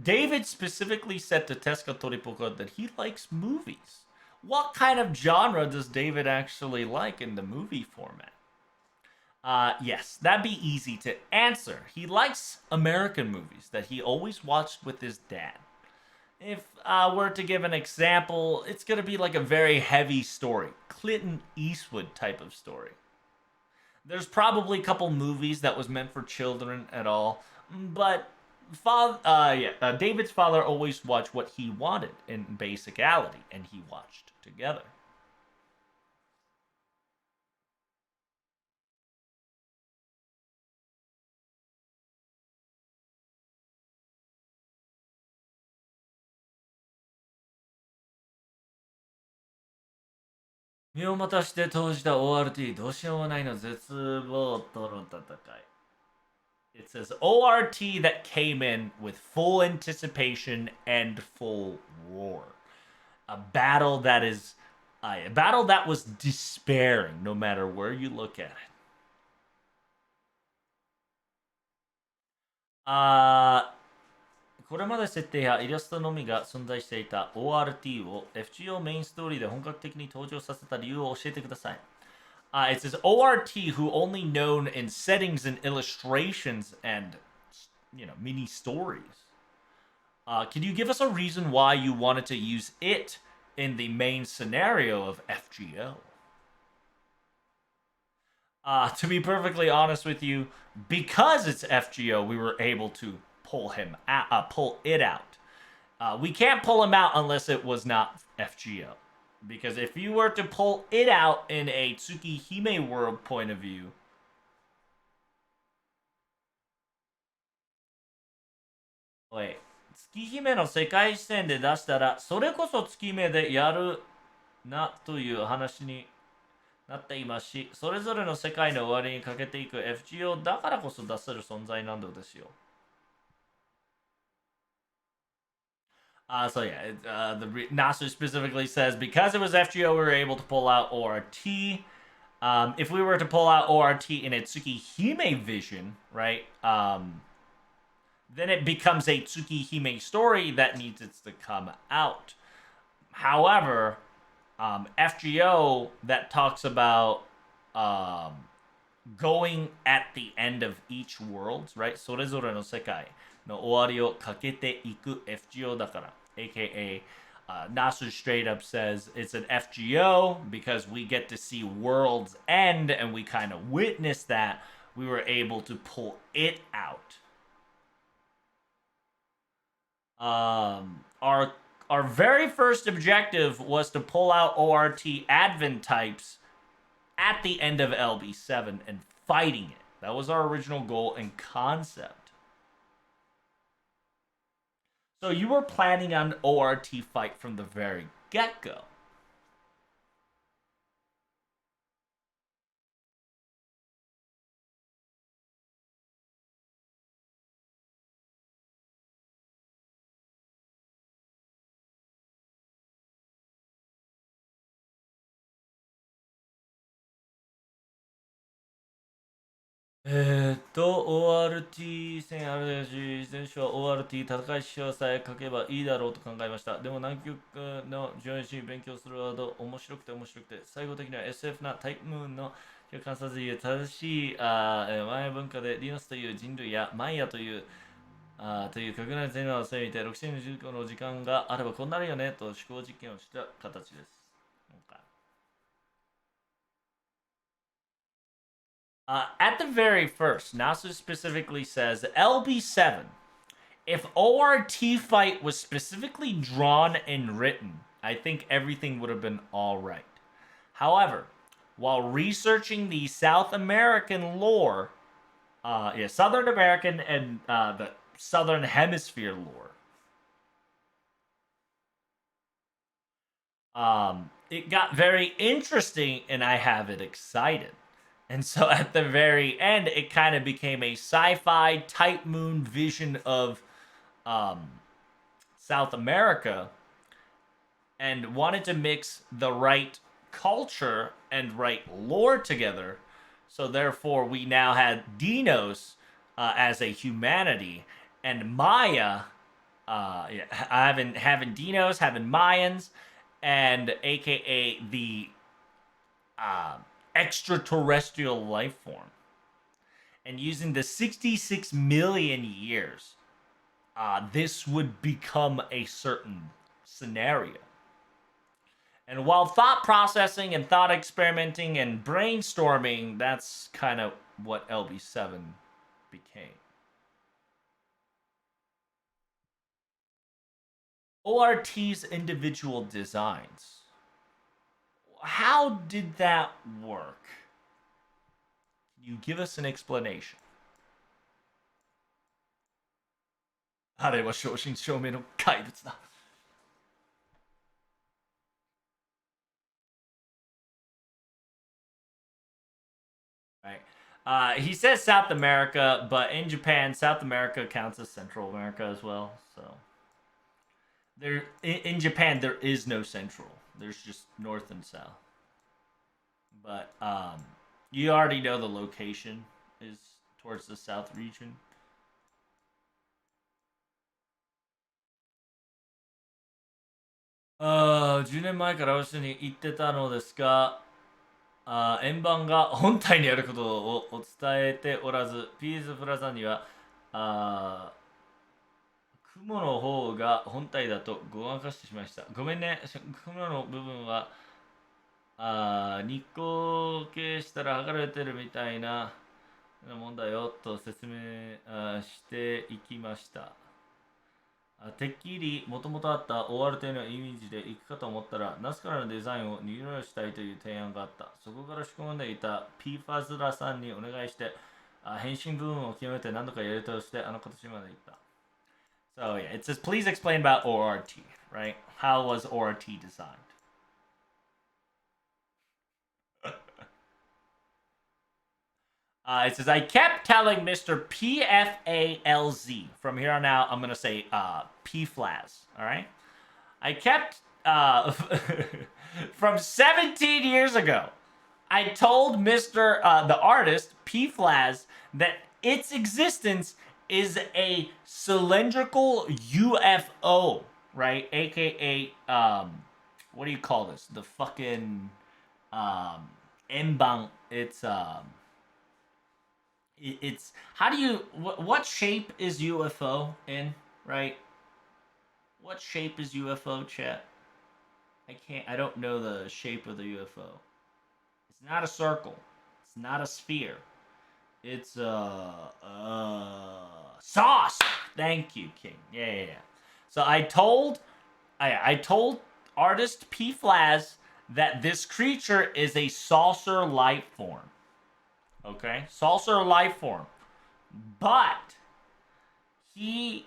David specifically said to Teska Toripoka that he likes movies. What kind of genre does David actually like in the movie format? Yes, that'd be easy to answer. He likes American movies that he always watched with his dad. If I were to give an example, it's going to be like a very heavy story. Clinton Eastwood type of story. There's probably a couple movies that was meant for children at all, but David's father always watched what he wanted in basicality, and he watched together. ORT どうしようもないの絶望との戦い It says ORT that came in with full anticipation and full roar. A battle that was despairing no matter where you look at it. これまで設定やイラストのみが存在していた ORT を FGO メインストーリーで本格的に登場させた理由を教えてください。It says ORT who only known in settings and illustrations and, mini stories. Can you give us a reason why you wanted to use it in the main scenario of FGO? To be perfectly honest with you, because it's FGO, we were able to pull it out. We can't pull him out unless it was not FGO. Because if you were to pull it out in a Tsukihime world point of view, wait, 月姫の世界視点で出したら、それこそ月姫でやるなという話になっていますし、それぞれの世界の終わりにかけていく FGO だからこそ出せる存在なのですよ。So yeah, Nasu specifically says because it was FGO, we were able to pull out ORT. If we were to pull out ORT in a Tsukihime vision, right, then it becomes a Tsukihime story that needs it to come out. However, FGO that talks about going at the end of each world, right? それぞれの世界の終わりをかけていく FGO だから。AKA, Nasu straight up says it's an FGO because we get to see worlds end and we kind of witness that. We were able to pull it out. Our very first objective was to pull out ORT advent types at the end of LB7 and fighting it. That was our original goal and concept. So you were planning on ORT fight from the very get-go. ORT 戦あるし、選手は ORT 戦い指標さえ書けばいいだろうと考えました。でも南極の上司に勉強するワード面白くて、最後的には SF なタイプムーンの観察でいう正しいマヤ文化でリノスという人類やマイヤという格な全能を攻めて6015の時間があればこうなるよねと思考実験をした形です。At the very first, Nasu specifically says LB7. If ORT fight was specifically drawn and written, I think everything would have been alright. However, while researching the South American lore, Southern American and the Southern Hemisphere lore, it got very interesting and I have it excited. And so at the very end, it kind of became a sci-fi type moon vision of South America and wanted to mix the right culture and right lore together. So therefore, we now had Dinos as a humanity and Maya, having Dinos, having Mayans, and AKA the extraterrestrial life form. And using the 66 million years, this would become a certain scenario. And while thought processing and thought experimenting and brainstorming, that's kind of what LB7 became. ORT's individual designs. How did that work? Can you give us an explanation? あれは正真正銘の怪物だ。Right. He says South America, but in Japan, South America counts as Central America as well. So there, in Japan, there is no Central. There's just North and South. But you already know the location is towards the South region. 10年前からオスに言ってたのですが、円盤が本体にあることをお伝えておらず、ピースプラザには、雲の方が本体だとごまかしてしまいました。ごめんね、雲の部分は、日光系したら剥がれてるみたいなもんだよと説明していきました。てっきりもともとあった ORT のイメージで行くかと思ったら、ナスからのデザインを入力したいという提案があった。そこから仕込んでいた P ファズラさんにお願いして、変身部分を決めて何度かやり通してあの形まで行った。So yeah, it says please explain about ORT, right? How was ORT designed? It says, I kept telling Mr. PFALZ. From here on out, I'm going to say PFLAS. All right? I kept, from 17 years ago, I told Mr. The artist, PFLAS, that its existence is a cylindrical UFO, right? AKA, what do you call this? The fucking, Mbang. It's how do you what shape is UFO in, right? What shape is UFO, chat? I don't know the shape of the UFO. It's not a circle. It's not a sphere. It's sauce. Thank you, King. Yeah. So I told artist P Flaz that this creature is a saucer life form. Okay? Saucer life form. But he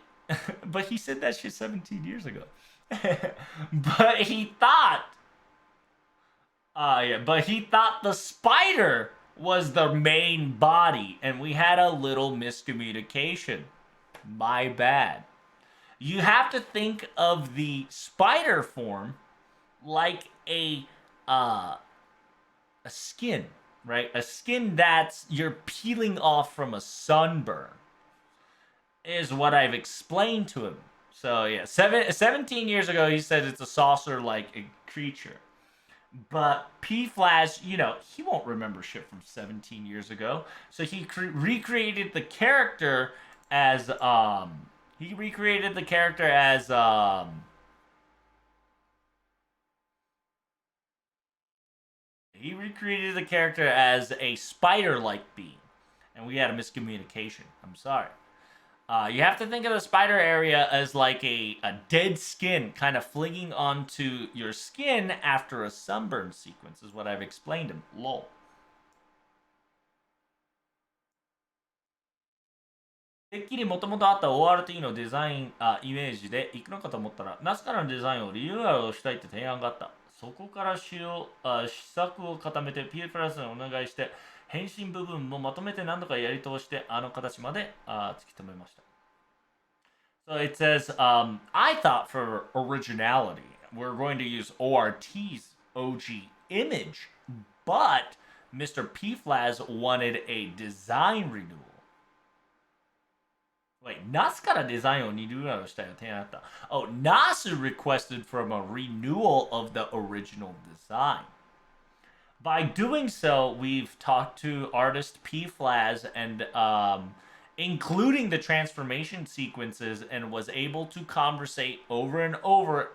he said that shit 17 years ago. But he thought the spider was the main body and we had a little miscommunication. My bad. You have to think of the spider form like a skin, right? A skin that's you're peeling off from a sunburn is what I've explained to him. So yeah, 17 years ago he said it's a saucer-like creature. But P Flash, he won't remember shit from 17 years ago. So he recreated the character as he recreated the character as he recreated the character as a spider-like being, and we had a miscommunication. I'm sorry. You have to think of the spider area as like a dead skin kind of flinging onto your skin after a sunburn sequence, is what I've explained him. Lol. てっきりもともとあった ORT のデザインイメージで行くのかと思ったら、ナスからのデザインをリニューアルしたいって提案があった。そこから試作を固めて P プラスにお願いして、変身部分もまとめて何度かやり通してあの形まで突き止めました。So it says, I thought for originality, we're going to use ORT's OG image, but Mr. PFLAS wanted a design renewal. Wait, Nas からデザインをリニューアルしたいの提案あった。Oh, Nas requested from a renewal of the original design. By doing so, we've talked to artist PFLAS and including the transformation sequences, and was able to conversate over and over,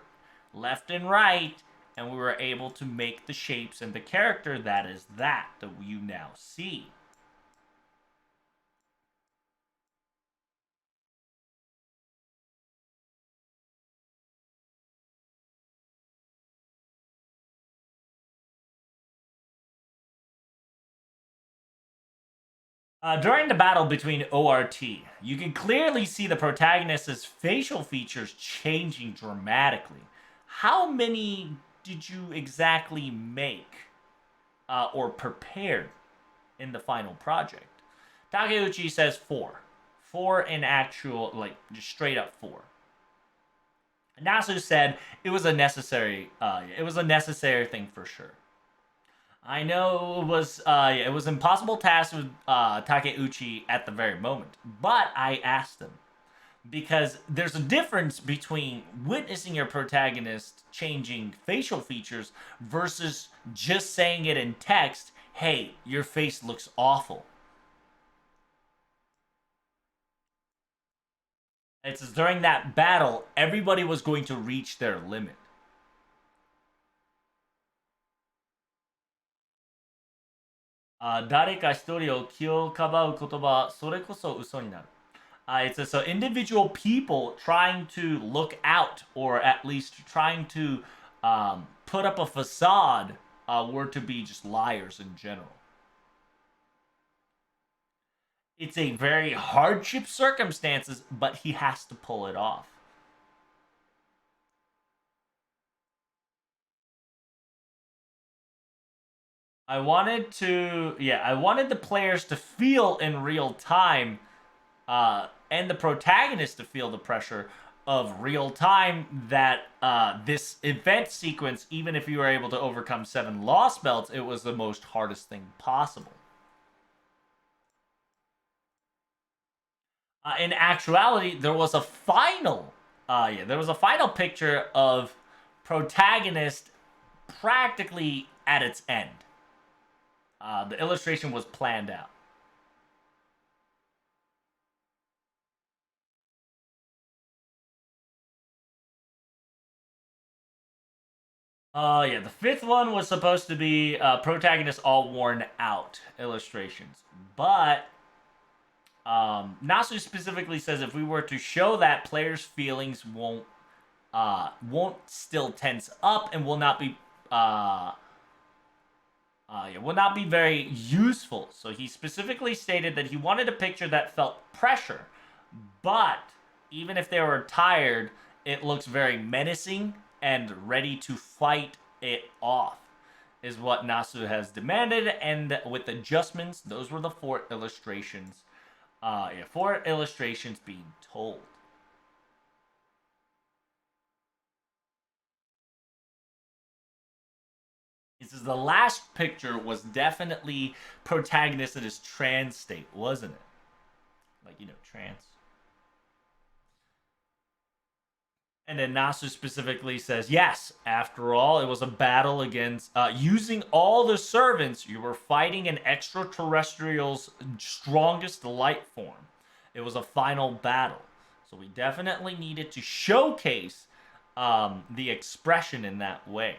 left and right, and we were able to make the shapes and the character that you now see. During the battle between ORT, you can clearly see the protagonist's facial features changing dramatically. How many did you exactly make or prepared in the final project? Takeuchi says 4. 4 in actual, like, just straight up 4. Nasu said it was a necessary thing for sure. I know it was impossible task with Takeuchi at the very moment, but I asked him. because there's a difference between witnessing your protagonist changing facial features versus just saying it in text, hey, your face looks awful. It says during that battle, everybody was going to reach their limit. It says so individual people trying to look out, or at least trying to put up a facade, were to be just liars in general. It's a very hardship circumstances, but he has to pull it off. I wanted the players to feel in real time, and the protagonist to feel the pressure of real time that this event sequence, even if you were able to overcome 7 lost belts, it was the most hardest thing possible. In actuality, there was a final, picture of protagonist practically at its end. The illustration was planned out. The fifth one was supposed to be protagonist all worn out illustrations, but Nasu specifically says if we were to show that, players' feelings won't still tense up and will not be very useful. So he specifically stated that he wanted a picture that felt pressure, but even if they were tired, it looks very menacing and ready to fight it off, is what Nasu has demanded. And with adjustments, those were the 4 illustrations. 4 illustrations being told. This is the last picture was definitely protagonist in his trance state, wasn't it? Like, trance. And then Nasu specifically says, yes, after all, it was a battle against, using all the servants, you were fighting an extraterrestrial's strongest life form. It was a final battle. So we definitely needed to showcase the expression in that way.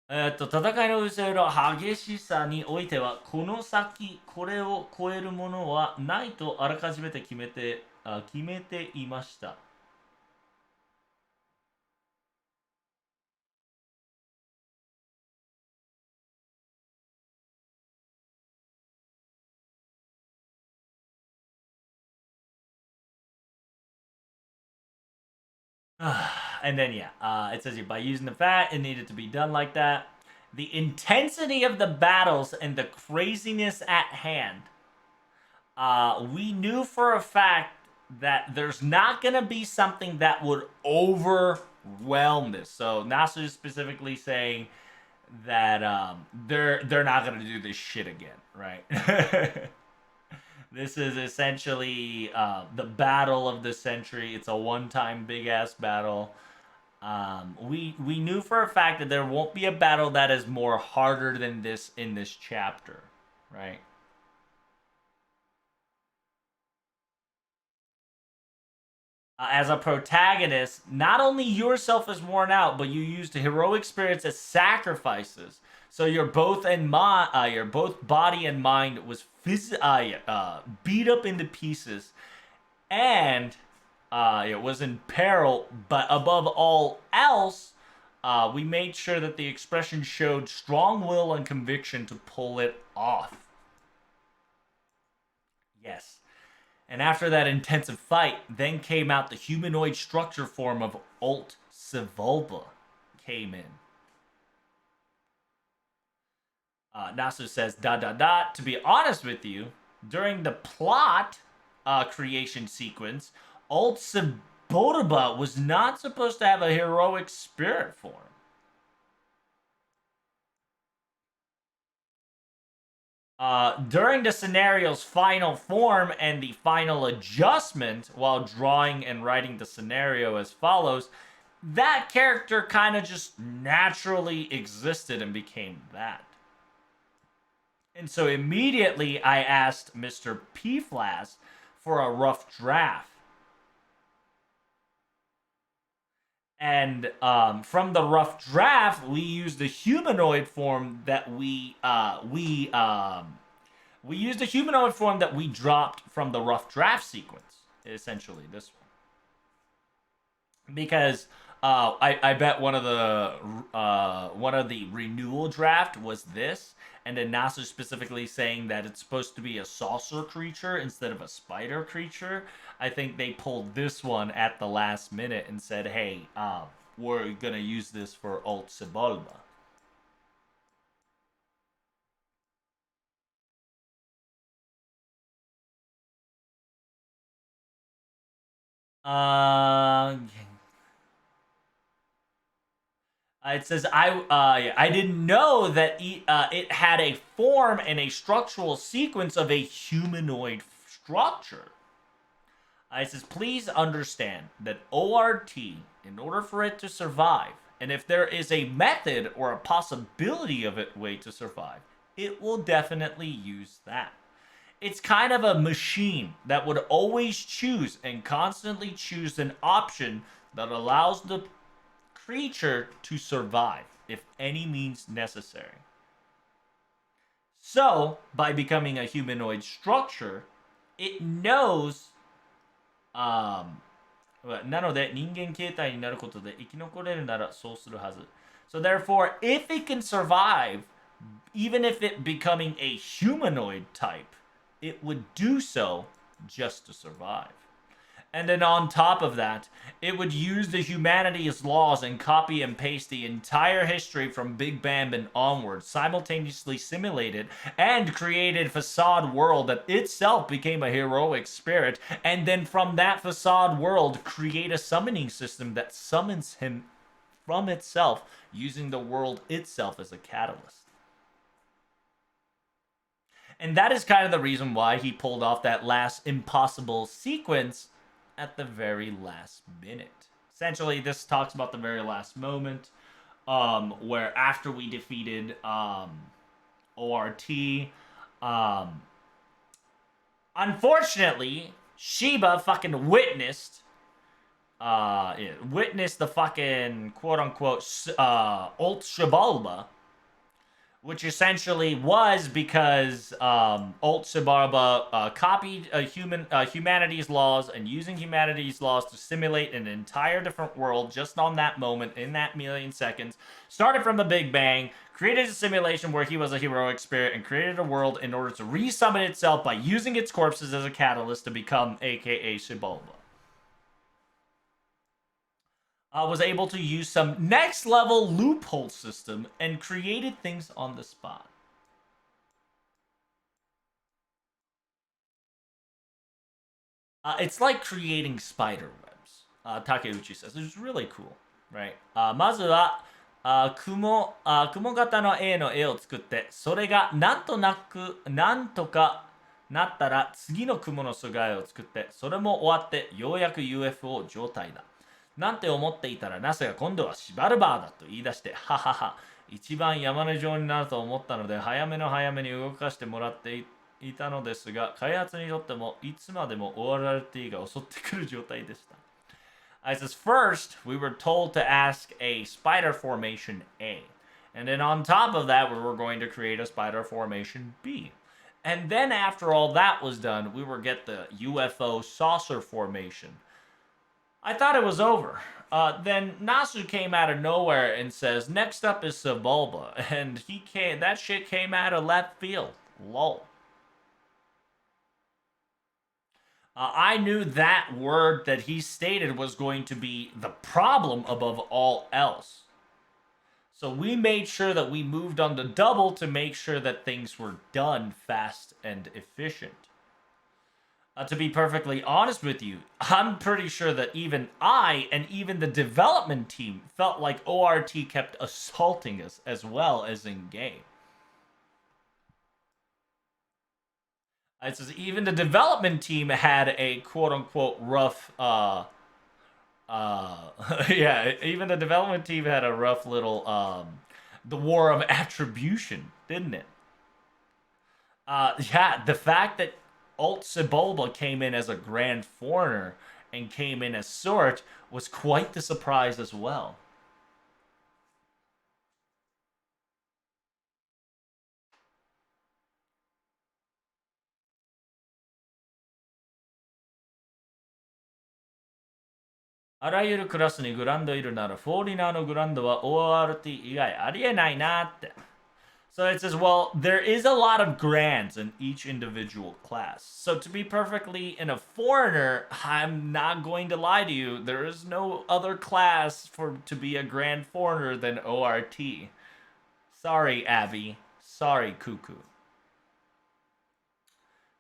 戦いの失せる激しさにおいては、この先これを超えるものはないとあらかじめて決めていました。And then it says here by using the fat, it needed to be done like that. The intensity of the battles and the craziness at hand. We knew for a fact that there's not gonna be something that would overwhelm this. So Nasu is specifically saying that they're not gonna do this shit again, right? This is essentially the battle of the century. It's a one-time big-ass battle. We knew for a fact that there won't be a battle that is more harder than this in this chapter, right? As a protagonist, not only yourself is worn out, but you used heroic spirits as sacrifices. So your both body and mind was beat up into pieces, and it was in peril. But above all else, we made sure that the expression showed strong will and conviction to pull it off. Yes. And after that intensive fight, then came out the humanoid structure form of Alt Sivolba came in. Nasu says, ... To be honest with you, during the plot creation sequence, Alt Sivolba was not supposed to have a heroic spirit form. During the scenario's final form and the final adjustment while drawing and writing the scenario as follows, that character kind of just naturally existed and became that. And so immediately I asked Mr. P-Flas for a rough draft. And from the rough draft, we used the humanoid form that we used a humanoid form that we dropped from the rough draft sequence. Essentially, this one, because I bet one of the renewal draft was this, and then NASA specifically saying that it's supposed to be a saucer creature instead of a spider creature. I think they pulled this one at the last minute and said, "Hey, we're gonna use this for Alt Sibolba." Uh, it says I didn't know that it had a form and a structural sequence of a humanoid structure. It says please understand that ORT, in order for it to survive, and if there is a method or a possibility of a way to survive, it will definitely use that. It's kind of a machine that would always choose and constantly choose an option that allows the creature to survive, if any means necessary. So, by becoming a humanoid structure, it knows, なので人間形態になることで生き残れるならそうするはず. So therefore, if it can survive, even if it becoming a humanoid type, it would do so just to survive. And then on top of that, it would use the humanities laws and copy and paste the entire history from Big Bang and onward, simultaneously simulated and created facade world that itself became a heroic spirit, and then from that facade world create a summoning system that summons him from itself using the world itself as a catalyst. And that is kind of the reason why he pulled off that last impossible sequence at the very last minute. Essentially, this talks about the very last moment, where after we defeated ORT, unfortunately, Sheba fucking witnessed the fucking quote unquote Alt Shabalba, which essentially was because Alt Sibarba copied humanities laws and using humanities laws to simulate an entire different world just on that moment in that million seconds. Started from the Big Bang, created a simulation where he was a heroic spirit, and created a world in order to resummon itself by using its corpses as a catalyst to become AKA Sibalba. Was able to use some next level loophole system and created things on the spot. It's like creating spider webs, Takeuchi says. It's really cool, right? まずは雲型の A の絵を作って、それがなんとかなったら次の雲の素材を作って、それも終わってようやく UFO 状態だ。なんて思っていたら NASA が今度はシバルバーだと言い出して、ははは、一番山根状になると思ったので早めに動かしてもらっていたのですが、開発にとってもいつまでも ORT が襲ってくる状態でした。I says, first, we were told to ask a spider formation A. And then on top of that, we were going to create a spider formation B. And then after all that was done, we would get the UFO saucer formation. I thought it was over. Then Nasu came out of nowhere and says, next up is Sebulba. And that shit came out of left field. Lol. I knew that word that he stated was going to be the problem above all else. So we made sure that we moved on to double to make sure that things were done fast and efficient. To be perfectly honest with you, I'm pretty sure that even I and even the development team felt like ORT kept assaulting us as well as in game. It says even the development team had a quote unquote rough yeah, even the development team had a rough little the war of attribution, didn't it? Yeah, the fact that Alt Sebulba came in as a grand foreigner and came in as Sort was quite the surprise as well. A らゆるクラスにグランドいるなら、フォーリナーのグランドは ORT 以外ありえないなって。So it says, well, there is a lot of grands in each individual class. So to be perfectly in a foreigner, I'm not going to lie to you. There is no other class for to be a grand foreigner than ORT. Sorry, Abby. Sorry, Cuckoo.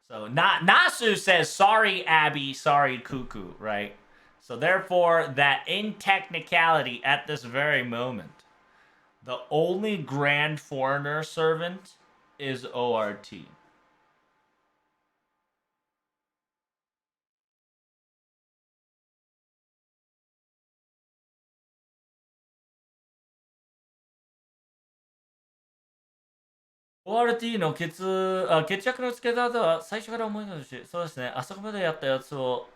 So Nasu says, sorry, Abby. Sorry, Cuckoo, right? So therefore, that in technicality, at this very moment, the only grand foreigner servant is ORT. ORT の決着のつけ方は最初から思い出し、そうですね、あそこまでやったやつを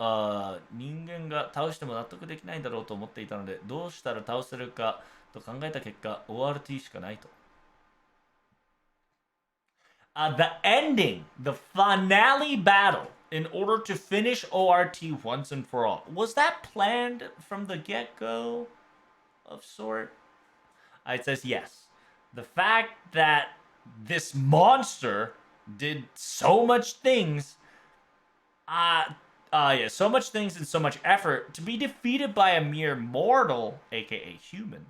人間が倒しても納得できないだろうと思っていたので、どうしたら倒せるかと考えた結果、ORT しかないと。The ending, the finale battle, in order to finish ORT once and for all. Was that planned from the get-go of sort? It says yes. The fact that this monster did so much things, so much things and so much effort to be defeated by a mere mortal, aka human,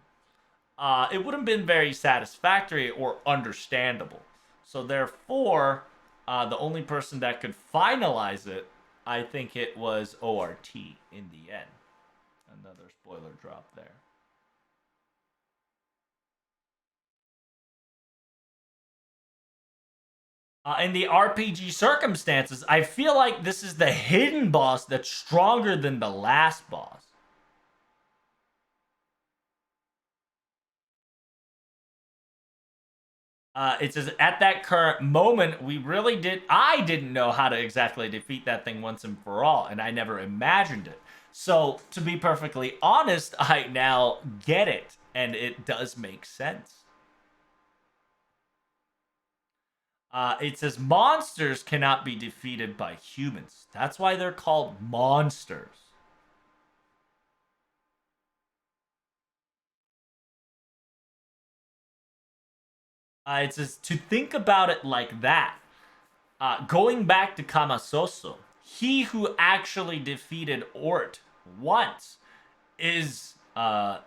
it wouldn't have been very satisfactory or understandable. So therefore, the only person that could finalize it, I think it was ORT in the end. Another spoiler drop there. In the RPG circumstances, I feel like this is the hidden boss that's stronger than the last boss. It says at that current moment, I didn't know how to exactly defeat that thing once and for all, and I never imagined it. So, to be perfectly honest, I now get it, and it does make sense. It says monsters cannot be defeated by humans. That's why they're called monsters. It says to think about it like that. Going back to Kamasoso, he who actually defeated Ort once is would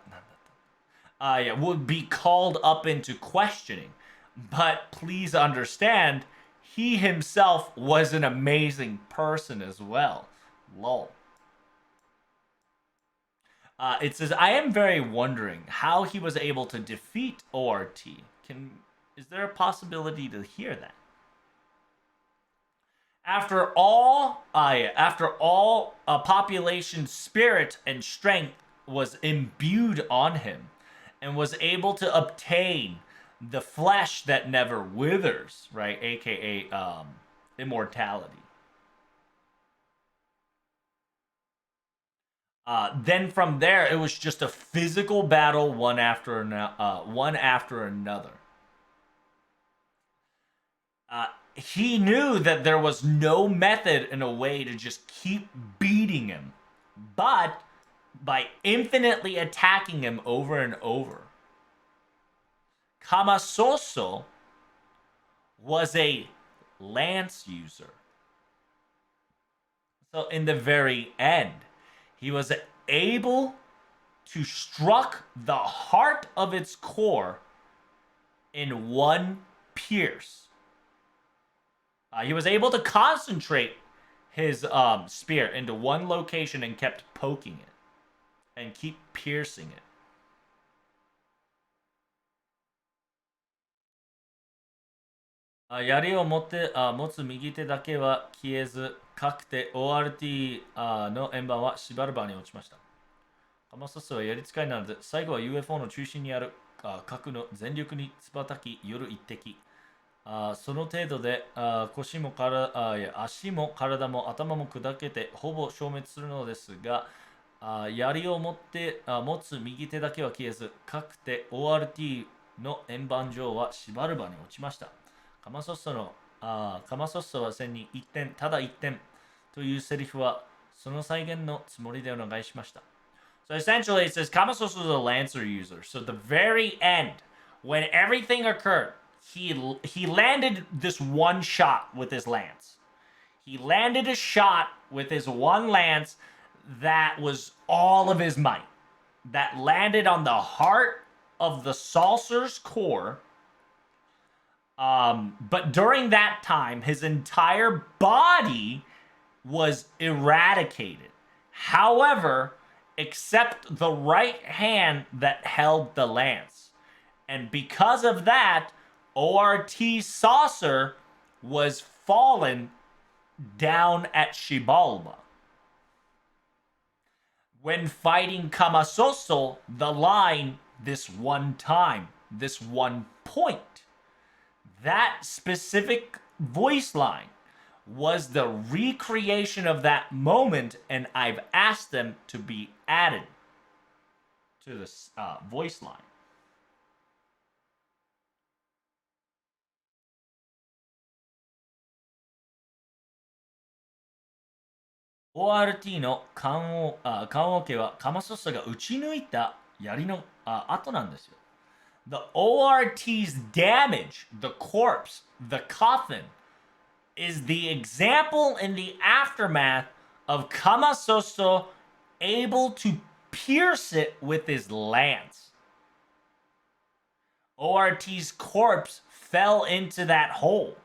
be called up into questioning. But please understand, he himself was an amazing person as well. Lol. It says, I am very wondering how he was able to defeat ORT. Is there a possibility to hear that? After all, a population's spirit and strength was imbued on him, and was able to obtain the flesh that never withers, right? AKA immortality. Then from there, it was just a physical battle, one after another. He knew that there was no method and a way to just keep beating him, but by infinitely attacking him over and over. Kamasoso was a lance user. So in the very end, he was able to struck the heart of its core in one pierce. He was able to concentrate his spear into one location and kept poking it and keep piercing it. 槍を持つ右手だけは消えず、かくて ORT の円盤は縛る場に落ちました。カマソスはやり使いなので、最後は UFO の中心にある核の全力につばたきよる一滴。その程度で腰も足も体も頭も砕けてほぼ消滅するのですが、槍を持つ右手だけは消えず、かくて ORT の円盤上は縛る場に落ちました。カマソッソは戦に一点、ただ一点というセリフはその再現のつもりでお願いしました。So essentially it says Kamasos was a Lancer user. So at the very end, when everything occurred, he landed this one shot with his lance. He landed a shot with his one lance that was all of his might. That landed on the heart of the saucer's core. But during that time, his entire body was eradicated. However, except the right hand that held the lance. And because of that, ORT Saucer was fallen down at Xibalba. When fighting Kamasoso, the line, this one time, this one point, that specific voice line was the recreation of that moment, and I've asked them to be added to this voice line. ORT の棺桶はカマソッサが撃ち抜いた槍の跡なんですよ。The ORT's damage, the corpse, the coffin, is the example in the aftermath of Kamasoso able to pierce it with his lance. ORT's corpse fell into that hole.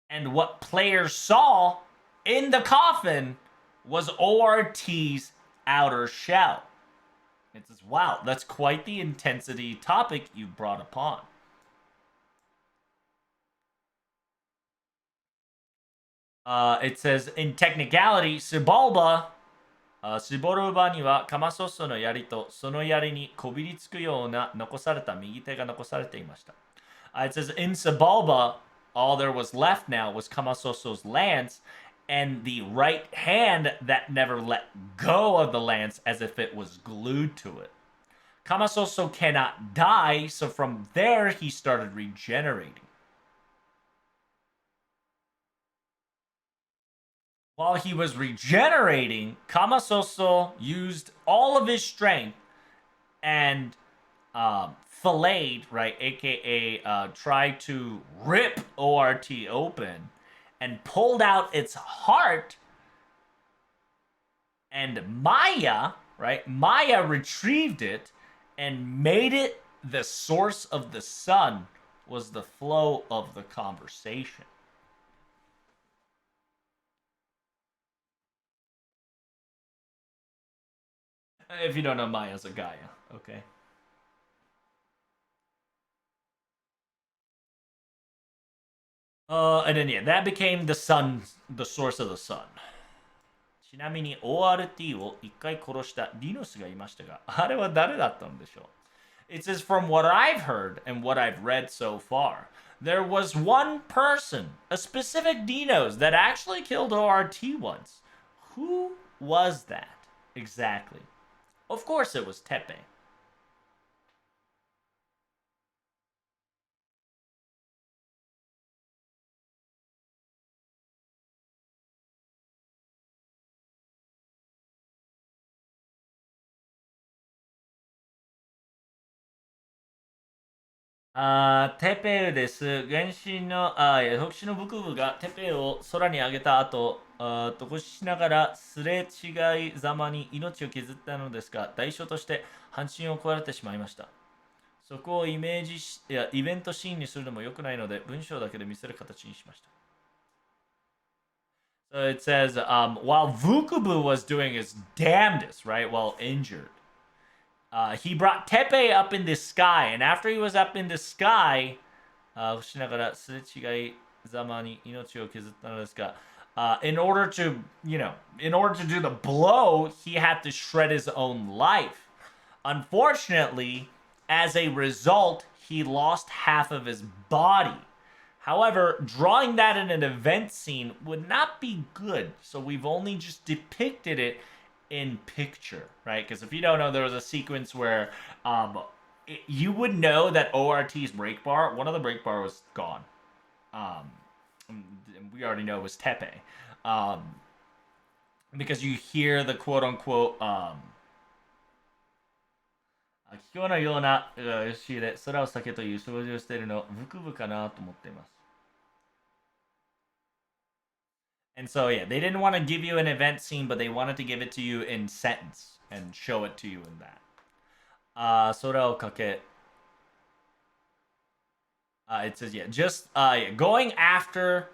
And what players saw in the coffin was ORT's outer shell. It says, wow, that's quite the intensity topic you brought upon. It says, in technicality, Xibalba, シボルバにはカマソッソの槍とその槍にこびりつくような残された右手が残されていました。It says, in Xibalba, all there was left now was Kamasosso's lance and the right hand that never let go of the lance as if it was glued to it. Kamasoso cannot die, so from there he started regenerating. While he was regenerating, Kamasoso used all of his strength and filleted, right, aka tried to rip ORT open and pulled out its heart. And Maya, right, Maya retrieved it and made it the source of the sun, was the flow of the conversation. If you don't know, Maya's a Gaia, okay? And then yeah, that became the sun, the source of the sun. ちなみに ORT を一回殺したディノスがいましたが、あれは誰だったんでしょう? It says, from what I've heard and what I've read so far, there was one person, a specific Dinos, that actually killed ORT once. Who was that exactly? Of course it was Tepe.テペウです。原神の、特殊の武部がテペウを空に上げた後、突しながらすれ違いざまに命を削ったのですが、代償として半身を食われてしまいました。そこをイベントシーンにするのも良くないので、文章だけで見せる形にしました。So it says, while Vukubu was doing his damnedest, right, while injured, he brought Tepe up in the sky, and after he was up in the sky, しながらすれ違いざまに命を削ったのですが, in order to, in order to do the blow, he had to shred his own life. Unfortunately, as a result, he lost half of his body. However, drawing that in an event scene would not be good, so we've only just depicted it in picture, right? Because if you don't know, there was a sequence where you would know that ORT's break bar, one of the break bar was gone. Um, we already know it was Tepe. Because you hear the quote unquote 気候のようなしで空を避けという表示をしているのブクブかなと思っています。And so yeah, they didn't want to give you an event scene, but they wanted to give it to you in sentence and show it to you in that. 空をかけ it says, yeah, just going after,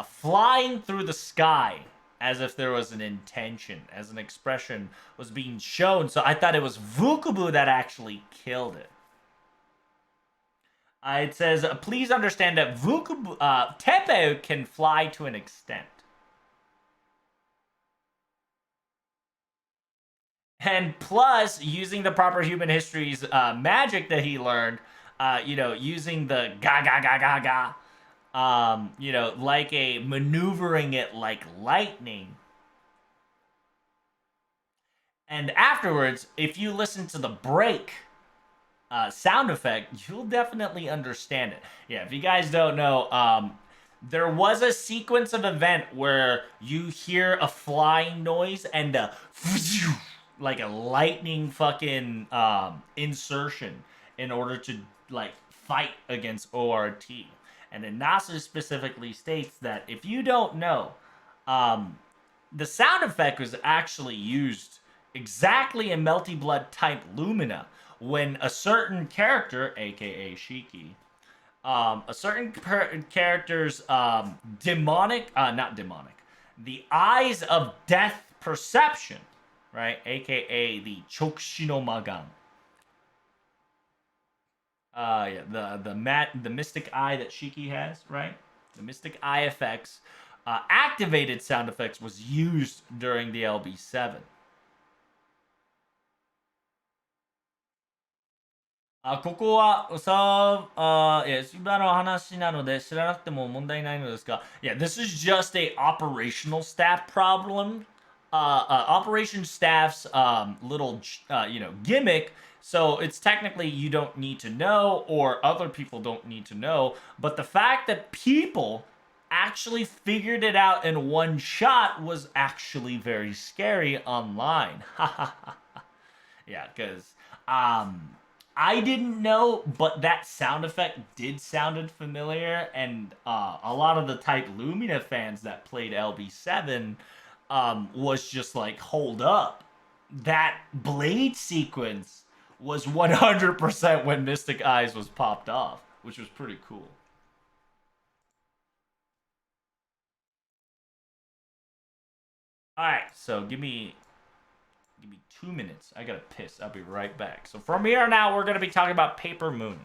flying through the sky as if there was an intention, as an expression was being shown. So I thought it was Vukubu that actually killed it. It says, please understand that Vukubu, Tepe can fly to an extent. And plus, using the proper human histories magic that he learned, using the ga ga ga ga ga, like a maneuvering it like lightning. And afterwards, if you listen to the break sound effect, you'll definitely understand it. Yeah, if you guys don't know, there was a sequence of event where you hear a flying noise and like a lightning fucking insertion in order to like fight against ORT. And then NASA specifically states that if you don't know, the sound effect was actually used exactly in Melty Blood type Lumina when a certain character, aka Shiki, a certain character's demonic, not demonic, the eyes of death perception, right, aka the Chokshi no Magan. The mystic eye that Shiki has, right? The mystic eye effects, activated sound effects was used during the LB7. ここは今の話なので知らなくても問題ないのですが、yeah, this is just a operational staff problem. Operation staff's little gimmick. So it's technically you don't need to know, or other people don't need to know. But the fact that people actually figured it out in one shot was actually very scary online. Yeah, because I didn't know, but that sound effect did sounded familiar, and a lot of the Type Lumina fans that played LB7 was just like, hold up, that blade sequence was 100% when Mystic Eyes was popped off, which was pretty cool. All right, so give me 2 minutes. I gotta piss. I'll be right back. So from here on out, we're gonna be talking about Paper Moon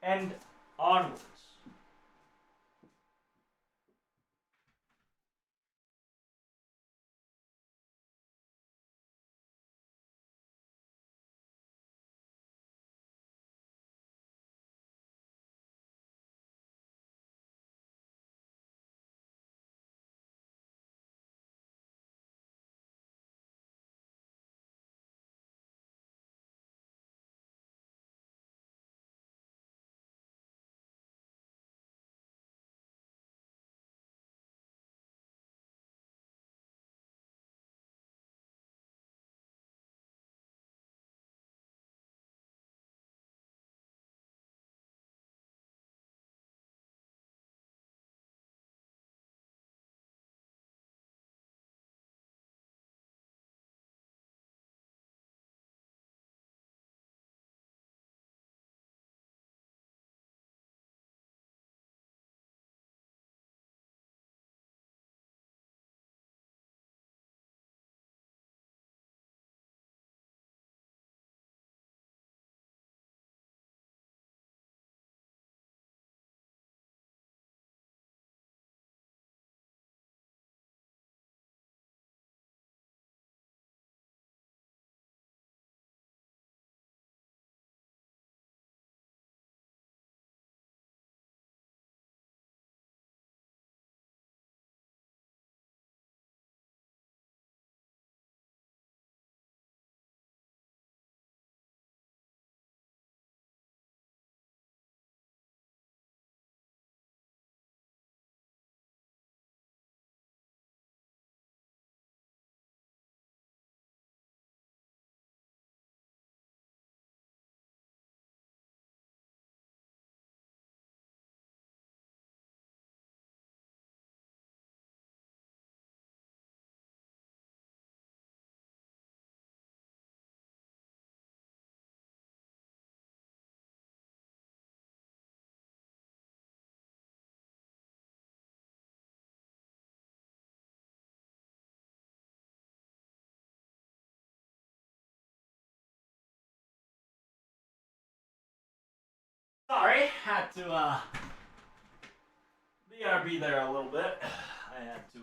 and onwards. Sorry, had to BRB there a little bit. I had to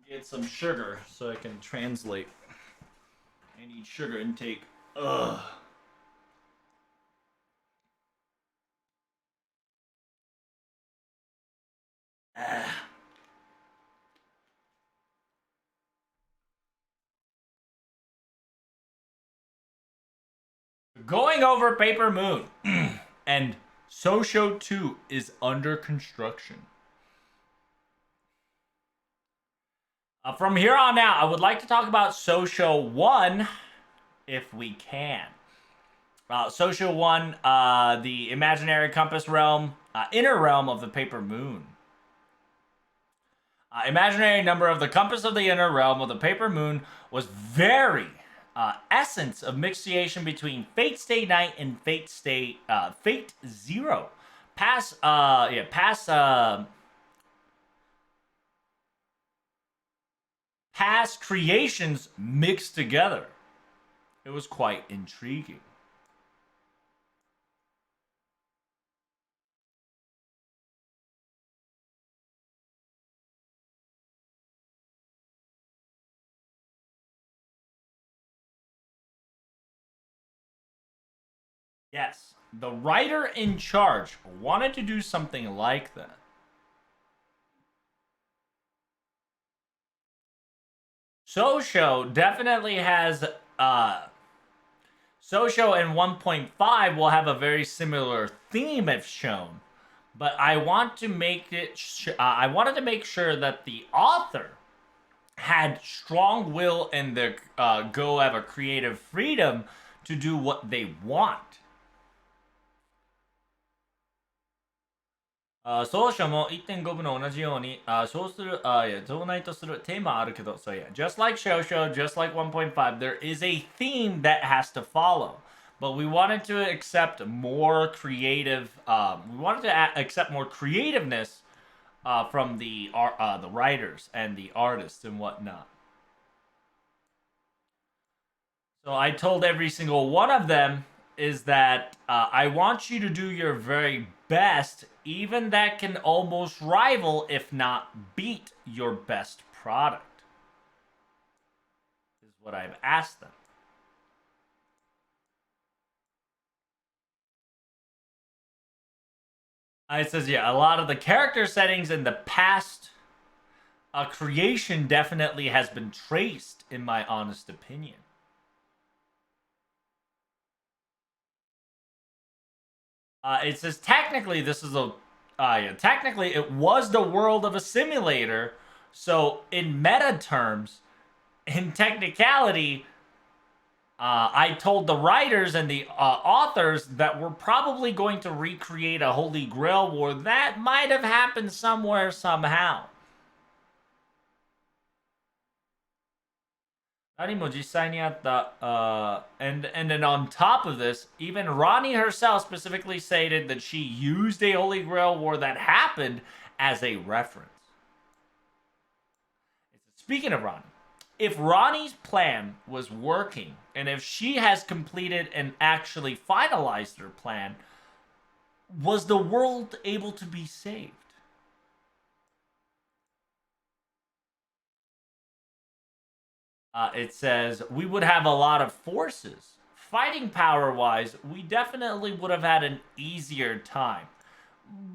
get some sugar so I can translate. I need sugar intake. Ugh. Ah. Going over Paper Moon. And Sosho 2 is under construction. From here on out, I would like to talk about Sosho 1 if we can. Sosho 1, the imaginary compass realm, inner realm of the Paper Moon. Imaginary number of the compass of the inner realm of the Paper Moon was very essence of mixation between Fate Stay Night and Fate Zero. Past creations mixed together. It was quite intriguing. Yes, the writer in charge wanted to do something like that. Sosho definitely has Sosho and 1.5 will have a very similar theme if shown, but I want to make it. I wanted to make sure that the author had strong will and the go have a creative freedom to do what they want. 奏者も1.5部の同じように、小する、増内とするテーマあるけど、so yeah, just like Shosho, just like 1.5, there is a theme that has to follow. But we wanted to accept more creative, we wanted to accept more creativeness from the writers and the artists and whatnot. So I told every single one of them is that I want you to do your very best, even that can almost rival, if not beat, your best product. Is what I've asked them. It says, yeah, a lot of the character settings in the past creation definitely has been traced, in my honest opinion. It says technically this is a technically it was the world of a simulator. So in meta terms, in technicality, I told the writers and the authors that we're probably going to recreate a Holy Grail war that might have happened somewhere somehow. 何も実際にあった and then on top of this, even Ronnie herself specifically stated that she used a Holy Grail war that happened as a reference. Speaking of Ronnie, if Ronnie's plan was working, and if she has completed and actually finalized her plan, was the world able to be saved? It says, we would have a lot of forces. Fighting power-wise, we definitely would have had an easier time.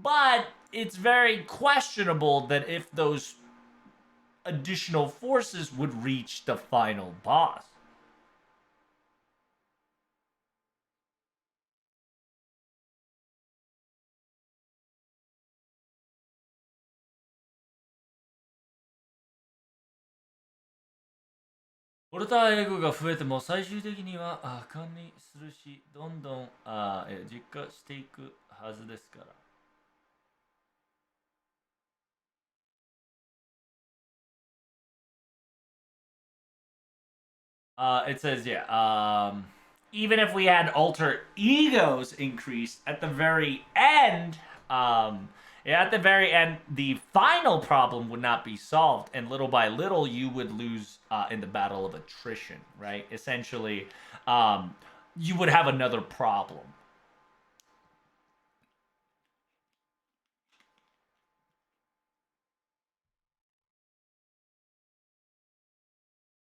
But it's very questionable that if those additional forces would reach the final boss. What ポルター英語が増えても最終的には管理するし、どんどん実化していくはずですから。It says, yeah, even if we had alter egos increased at the very end, at the very end, the final problem would not be solved, and little by little, you would lose in the battle of attrition, right? Essentially, you would have another problem.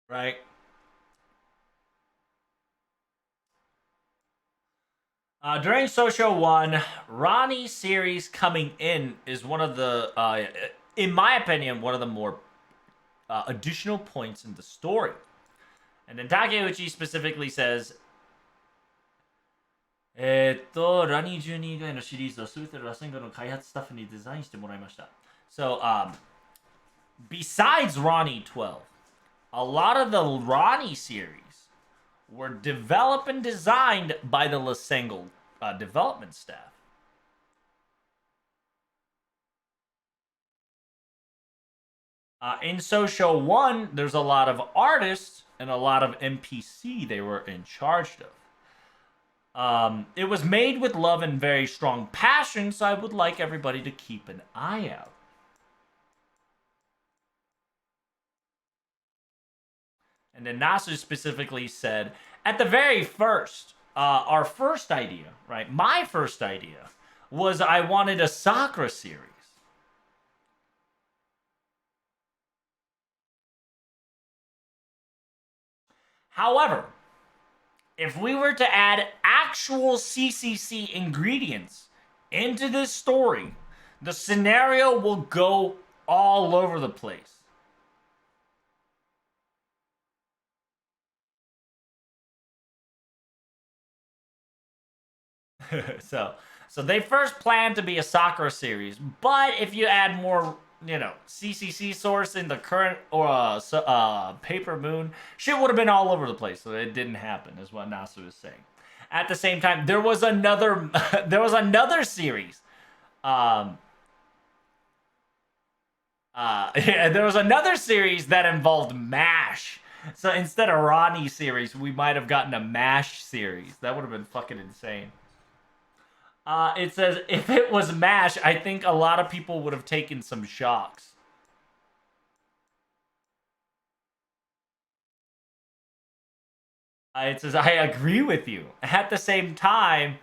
right? During Social 1, Ronnie's series coming in is one of the, in my opinion, one of the more additional points in the story. And then Takeuchi specifically says, ラニー12以外のシリーズは全ての螺旋岩の開発スタッフにデザインしてもらいました。So, besides Ronnie 12, a lot of the Ronnie series were developed and designed by the Lasengle development staff. In Social 1, there's a lot of artists and a lot of NPC they were in charge of. It was made with love and very strong passion, so I would like everybody to keep an eye out. And then Nasu specifically said, at the very first, our first idea, right? My first idea was I wanted a Sakura series. However, if we were to add actual CCC ingredients into this story, the scenario will go all over the place. so they first planned to be a Sakura series, but if you add more, CCC source in the current or Paper Moon, shit would have been all over the place. So it didn't happen, is what Nasu is saying. At the same time, there was another series. There was another series that involved MASH. So instead of Ronnie series, we might have gotten a MASH series. That would have been fucking insane. It says, if it was MASH, I think a lot of people would have taken some shocks. It says, I agree with you. At the same time,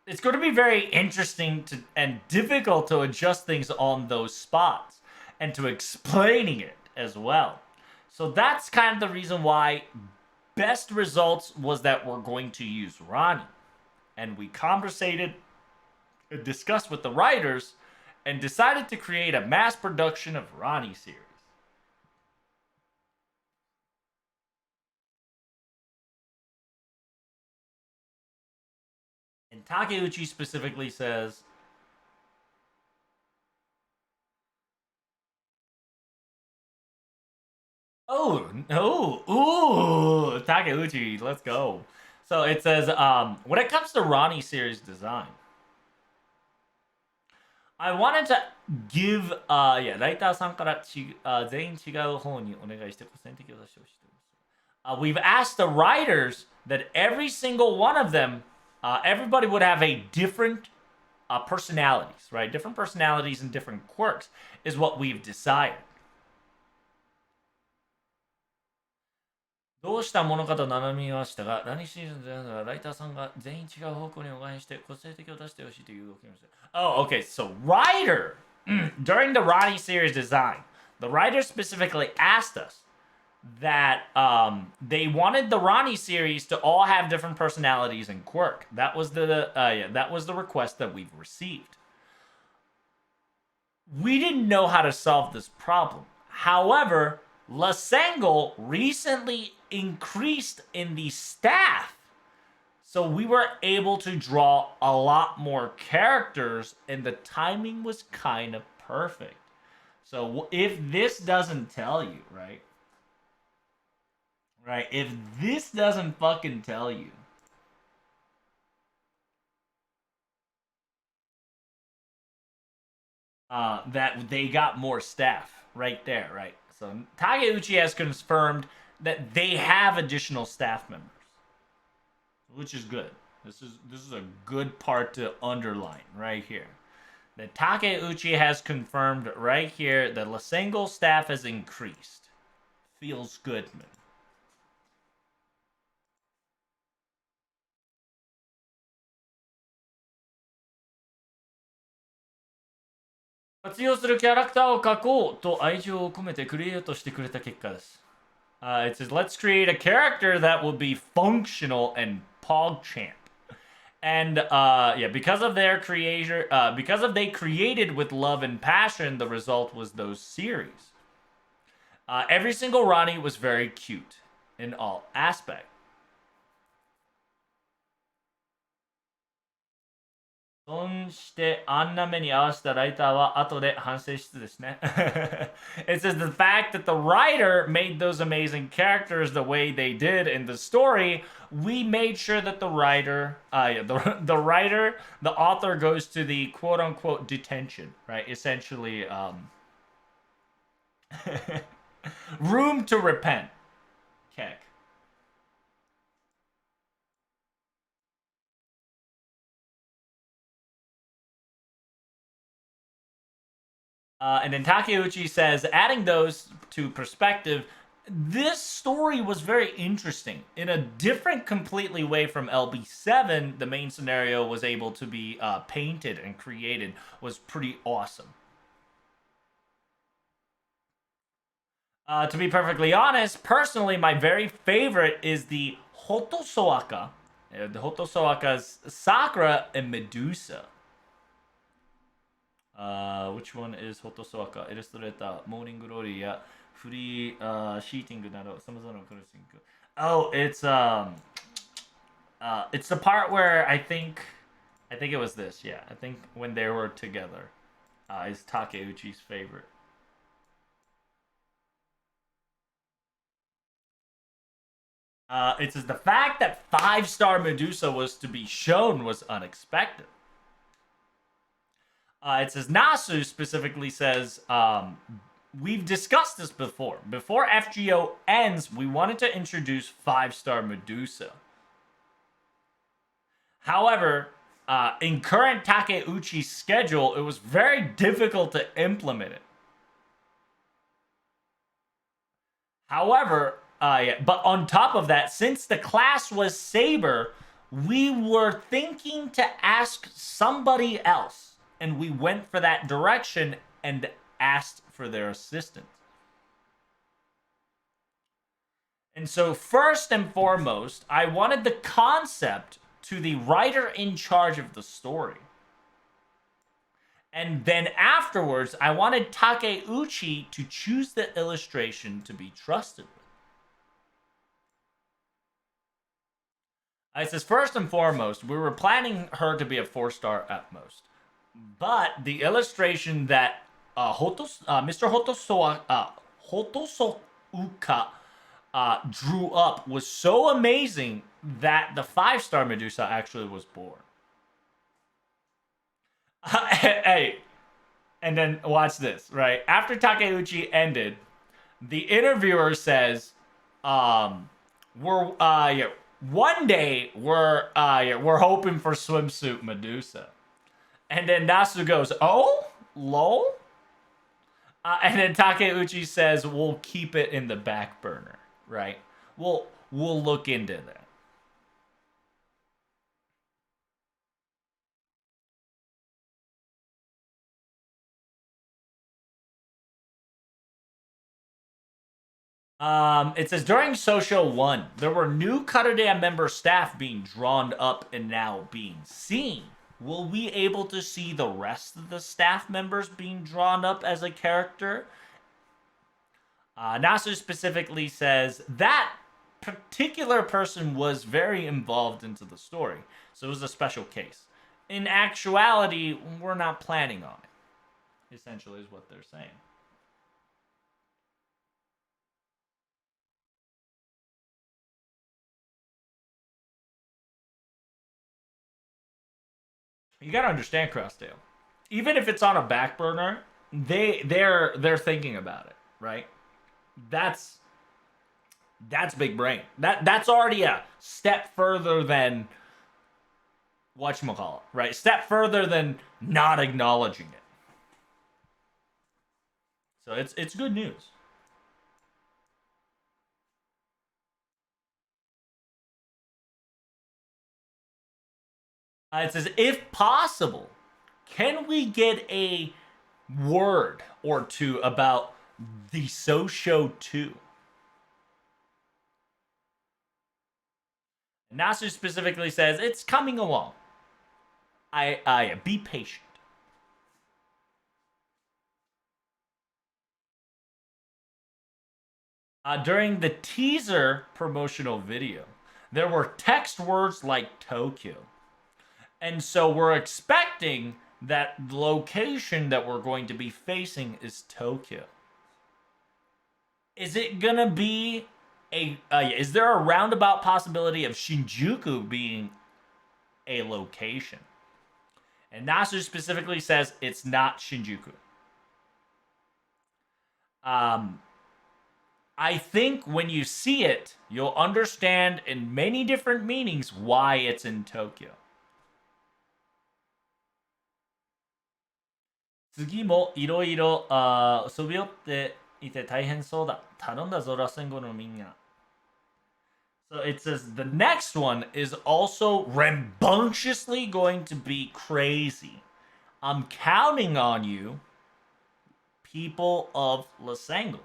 it's going to be very interesting and difficult to adjust things on those spots and to explaining it as well. So that's kind of the reason why best results was that we're going to use Ronnie. And we conversated and discussed with the writers and decided to create a mass production of Ronnie series. And Takeuchi specifically says, Takeuchi, let's go. So it says, when it comes to Ronnie series design, I wanted to give, ライターさんから全員違う方にお願いして個性的を出してほしいと思います。We've asked the writers that every single one of them, everybody would have a different personalities, right? Different personalities and different quirks is what we've decided. どうしたものかと悩みましたが、何シーズンではライターさんが全員違う方向にお願いして個性的を出してほしいという動きをした。Oh, okay. So writer during the Ronnie series design, the writer specifically asked us that they wanted the Ronnie series to all have different personalities and quirk. That was the request that we've received. We didn't know how to solve this problem. However, Lasengle recently increased in the staff. So we were able to draw a lot more characters and the timing was kind of perfect. So if this doesn't tell you, right? Right, if this doesn't fucking tell you that they got more staff right there, right? So Takeuchi has confirmed that they have additional staff members, which is good. This is a good part to underline right here. That Takeuchi has confirmed right here that Lasengle staff has increased. Feels good, man. 活用するキャラクターを描こうと愛情を込めてクリエイトしてくれた結果です。It says, let's create a character that will be functional and PogChamp. And yeah, because of their creator, because of they created with love and passion, the result was those series. Every single Ronnie was very cute in all aspects. そしてあんな目に合わせたライターは後で反省室ですね。It says the fact that the writer made those amazing characters the way they did in the story, we made sure that the writer, the writer, the author goes to the quote unquote detention, right? Essentially, room to repent. Keck. And then Takeuchi says, adding those to perspective, this story was very interesting. In a different, completely way from LB7, the main scenario was able to be painted and created, was pretty awesome. To be perfectly honest, personally, my very favorite is the Hotosoaka. The Hotosoaka's Sakura and Medusa. Which one is Hotosoaka? Illustrator, Morning Glory や Free Sheeting など様々なクロッシング。Oh, it's the part where I think it was this. Yeah, I think when they were together, is Takeuchi's favorite. It says the fact that 5-star Medusa was to be shown was unexpected. It says Nasu specifically says, we've discussed this before. Before FGO ends, we wanted to introduce 5-star Medusa. However, in current Takeuchi's schedule, it was very difficult to implement it. However, yeah, but on top of that, since the class was Saber, we were thinking to ask somebody else. And we went for that direction and asked for their assistance. And so, first and foremost, I wanted the concept to the writer in charge of the story. And then afterwards, I wanted Takeuchi to choose the illustration to be trusted with. It says, first and foremost, we were planning her to be a 4-star at most. But the illustration that Mr. Hotosuka drew up was so amazing that the 5-star Medusa actually was born. Hey, and then watch this, right? After Takeuchi ended, the interviewer says, one day we're hoping for swimsuit Medusa. And then Nasu goes, oh, lol? And then Takeuchi says, we'll keep it in the back burner, right? We'll look into that. It says, during Social 1, there were new Karudia member staff being drawn up and now being seen. Will we able to see the rest of the staff members being drawn up as a character? Nasu specifically says that particular person was very involved into the story, so it was a special case. In actuality, we're not planning on it, essentially is what they're saying. You gotta understand, Crossdale. Even if it's on a back burner, they're thinking about it, right? That's big brain. That's already a step further than whatchamacallit, right? Step further than not acknowledging it. So it's good news. It says, if possible, can we get a word or two about the Sosho 2. Nasu specifically says it's coming along. I be patient. During the teaser promotional video, there were text words like Tokyo. And so we're expecting that the location that we're going to be facing is Tokyo. Is it gonna be is there a roundabout possibility of Shinjuku being a location? And Nasu specifically says it's not Shinjuku. I think when you see it, you'll understand in many different meanings why it's in Tokyo. 次もいろいろ遊び寄っていて大変そうだ。頼んだぞ、螺旋語のみんな。So it says the next one is also rambunctiously going to be crazy. I'm counting on you, people of Lasango.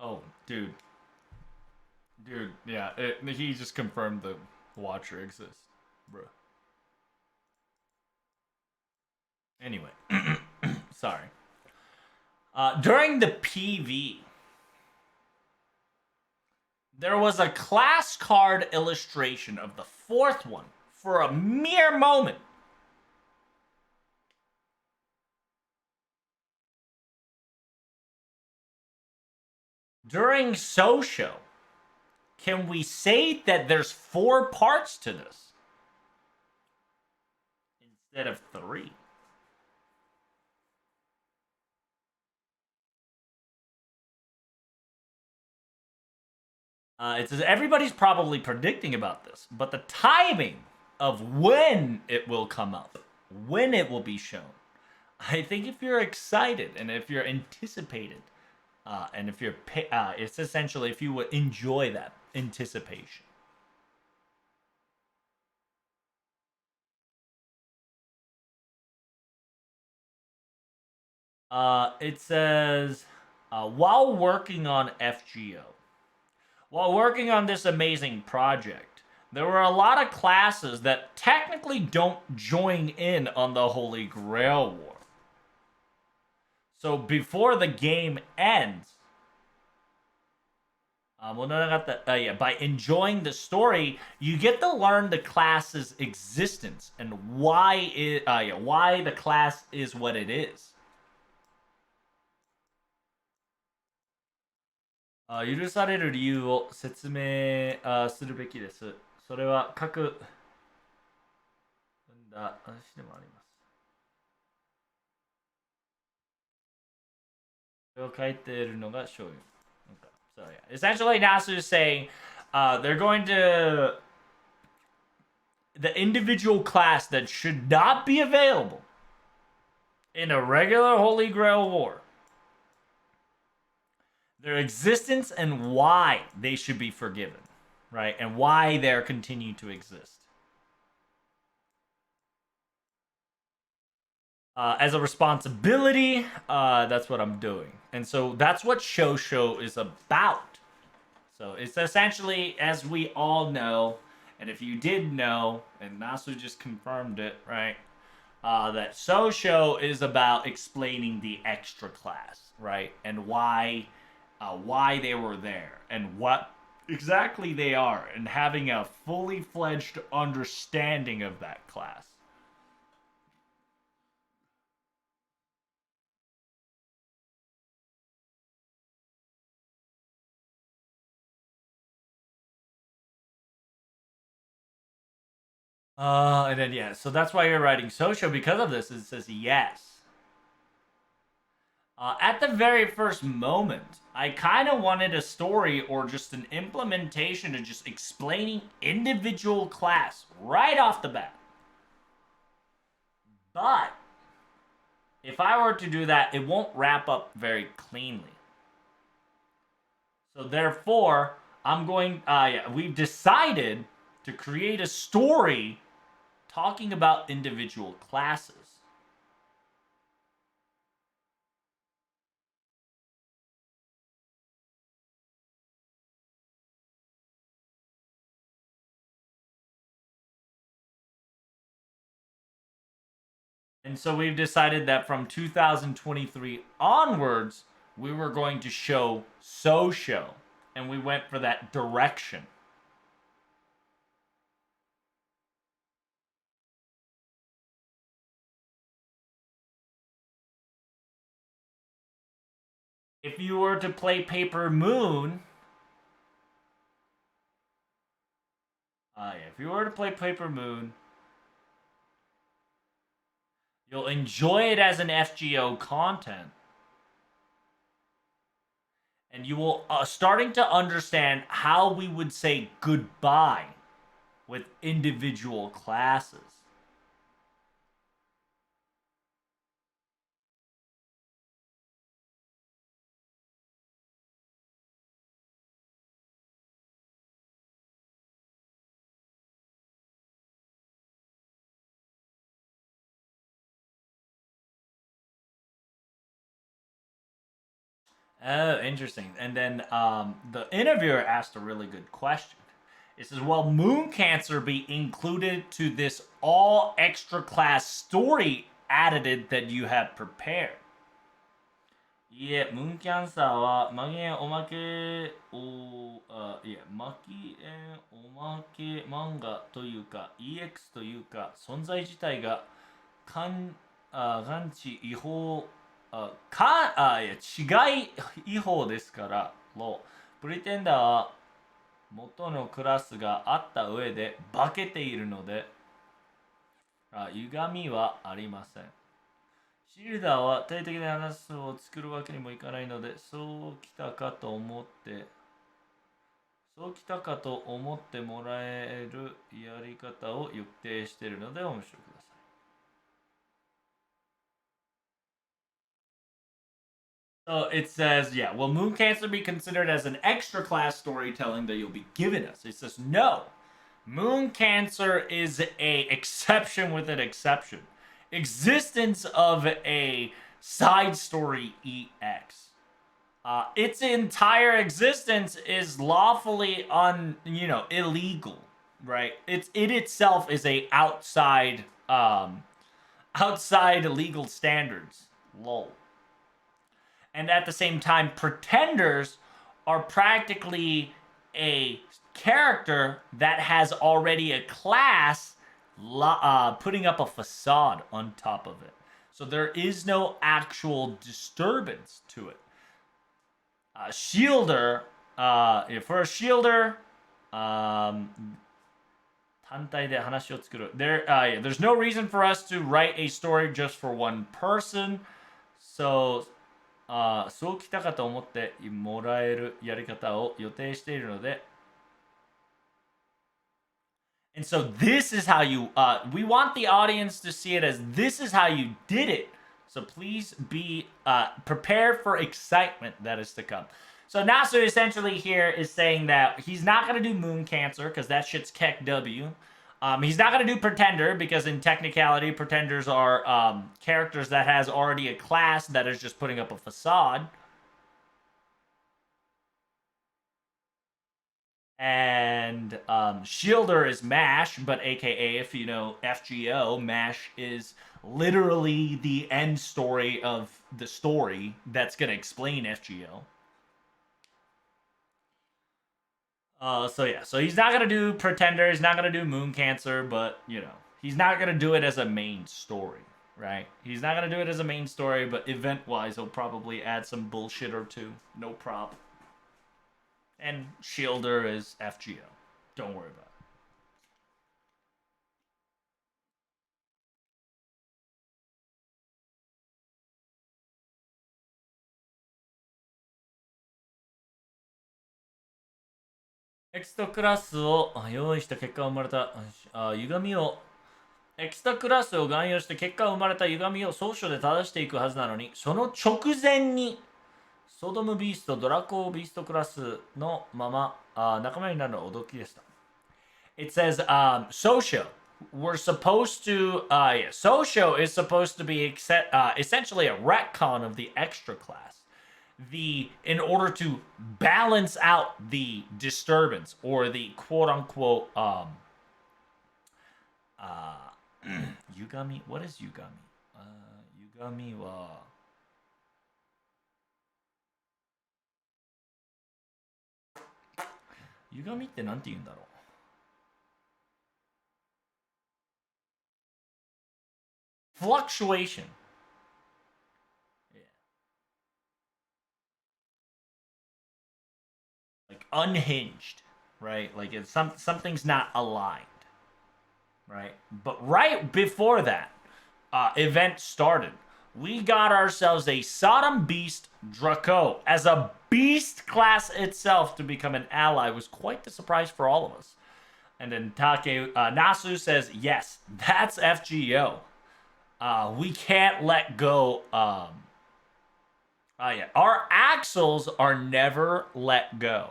Oh, dude. Dude, yeah, he just confirmed the Watcher exists, bro. Anyway, sorry. During the PV, there was a class card illustration of the fourth one for a mere moment. During Sosho, can we say that there's 4 parts to this instead of 3? It says everybody's probably predicting about this, but the timing of when it will come up, when it will be shown, I think if you're excited and if you're anticipated, and if you're, it's essentially if you would enjoy that anticipation. It says, while working on FGO, while working on this amazing project, there were a lot of classes that technically don't join in on the Holy Grail War. So before the game ends, by enjoying the story, you get to learn the class's existence and why the class is what it is. 許される理由を説明するべきです。それは各話でもあります。それを書いているのが醤油。So yeah, essentially Nasu is saying they're going to the individual class that should not be available in a regular Holy Grail War. Their existence and why they should be forgiven, right? And why they're continuing to exist. As a responsibility, that's what I'm doing. And so that's what Shosho is about. So it's essentially, as we all know, and if you did know, and Nasu just confirmed it, right? That Shosho is about explaining the extra class, right? And why they were there, and what exactly they are, and having a fully fledged understanding of that class. And then yeah, so that's why you're writing Sosho because of this. It says yes. At the very first moment, I kind of wanted a story or just an implementation of just explaining individual class right off the bat. But if I were to do that, it won't wrap up very cleanly. So therefore, we've decided to create a story talking about individual classes. And so we've decided that from 2023 onwards, we were going to show show. And we went for that direction. If you were to play Paper Moon, if you were to play Paper Moon, you'll enjoy it as an FGO content. And you will starting to understand how we would say goodbye with individual classes. Oh, interesting. And then the interviewer asked a really good question. It says, "Will Moon Cancer be included to this all extra class story added that you have prepared?" いえ、ムーンキャンサーは、まげんおまけお、いえ、まきえんおまけ漫画というか、EX というか、存在自体が、完治違法、いや、違い違法ですから、プリテンダーは、元のクラスがあった上で化けているので、歪みはありません。シールダーは定的な話を作るわけにもいかないので、そうきたかと思ってもらえるやり方を予定しているのでお面白ください。So it says, yeah, will Moon Cancer be considered as an extra class storytelling that you'll be giving us? It says, no. Moon Cancer is a exception with an exception. Existence of a side story EX. Its entire existence is lawfully illegal, right? It itself is a outside legal standards. Lol. And at the same time, pretenders are practically a character that has already a class putting up a facade on top of it. So there is no actual disturbance to it. Shielder, for a shielder, 単体で話を作る. There's no reason for us to write a story just for one person. So, そうきたかと思ってもらえるやり方を予定しているので And so this is how you we want the audience to see it as this is how you did it. So please be prepared for excitement that is to come. So Nasu essentially here is saying that he's not going to do Moon Cancer because that shit's Keck W. He's not going to do Pretender because in technicality, Pretenders are characters that has already a class that is just putting up a facade. And Shielder is MASH, but aka, if you know FGO, MASH is literally the end story of the story that's going to explain FGO. So he's not gonna do Pretender, he's not gonna do Moon Cancer, but he's not gonna do it as a main story, right? He's not gonna do it as a main story, but event-wise, he'll probably add some bullshit or two, no prop. And Shielder is FGO. Don't worry about it. Next クラスを用意した結果生まれた歪みをエクストラクラスを含有して結果生まれた歪みを総書で正していくはずなのに、その直前にソドムビースト、ドラコビーストクラスのまま仲間になるのは驚きでした。It says Sosho. We're supposed to Sosho is supposed to be essentially a retcon of the extra class. In order to balance out the disturbance or the quote unquote Yugami. What is Yugami? Yugami wa Yugami ってなんて言うんだろう。Fluctuation. Yeah. Like unhinged, right? Like it's something's not aligned, right? But right before that event started, we got ourselves a Sodom Beast Draco as a beast class itself to become an ally was quite the surprise for all of us. And then Nasu says, yes, that's FGO. We can't let go. Yeah, our axles are never let go.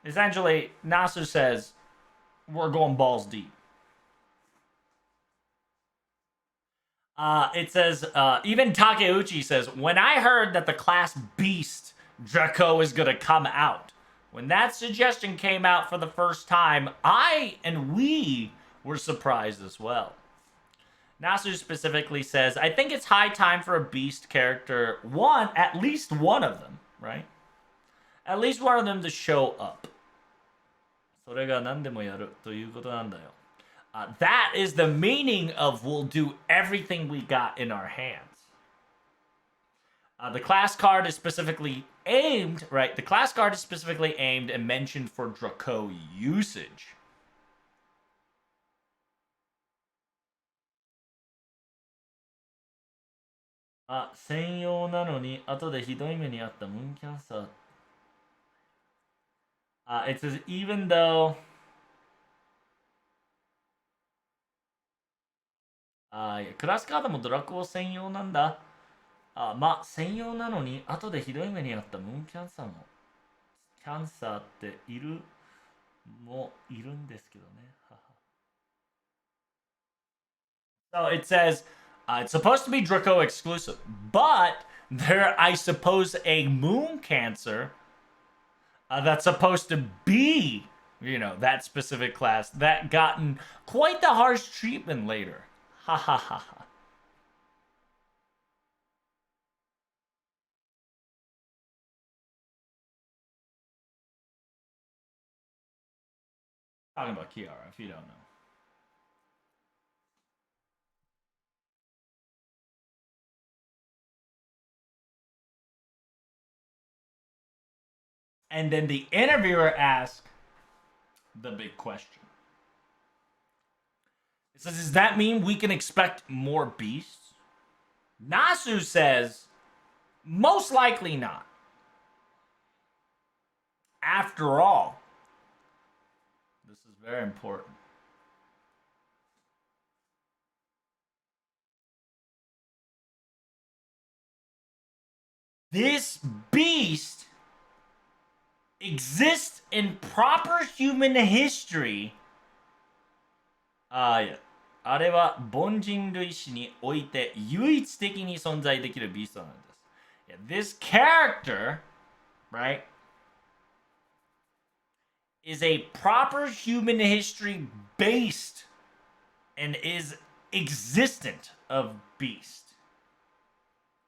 Essentially, Nasu says, we're going balls deep. It says, even Takeuchi says, when I heard that the class Beast Draco is going to come out, when that suggestion came out for the first time, we were surprised as well. Nasu specifically says, I think it's high time for a Beast character, at least one of them, right? At least one of them to show up. それが何でもやるということなんだよ。That is the meaning of we'll do everything we got in our hands. The class card is specifically aimed, right? The class card is specifically aimed and mentioned for Draco usage. It says even though クラスカードもドラクオ専用なんだ。まあ専用なのに後でひどい目にあったムーンキャンサーっているんですけどね。So it says it's supposed to be Draco exclusive, but there I suppose a moon cancer that's supposed to be, that specific class that gotten quite the harsh treatment later. Ha ha ha ha. Talking about Kiara, if you don't know. And then the interviewer asks the big question. It says, does that mean we can expect more beasts? Nasu says, most likely not. After all, this is very important. This beast exists in proper human history. あれは凡人類史において唯一的に存在できるビーストなんです。This character, right, is a proper human history based and is existent of beast.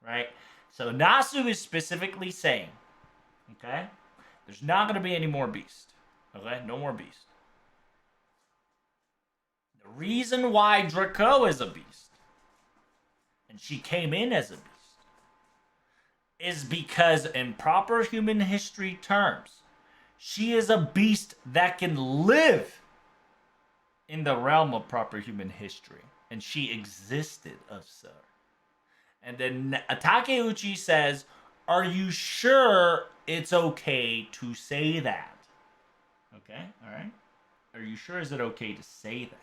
Right? So Nasu is specifically saying, okay, there's not going to be any more beast. Okay? No more beast. The reason why Draco is a beast, and she came in as a beast, is because in proper human history terms, she is a beast that can live in the realm of proper human history. And she existed of so. And then Takeuchi says, are you sure it's okay to say that? Okay, all right. Are you sure is it okay to say that?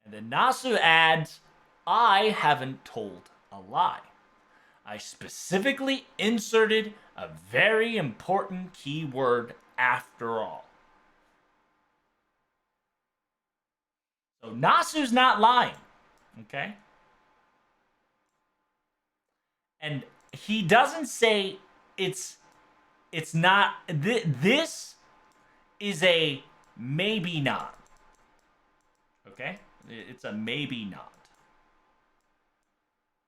And then Nasu adds, I haven't told a lie. I specifically inserted a very important keyword after all. So Nasu's not lying, okay? And he doesn't say it's not this is a maybe not. Okay? It's a maybe not.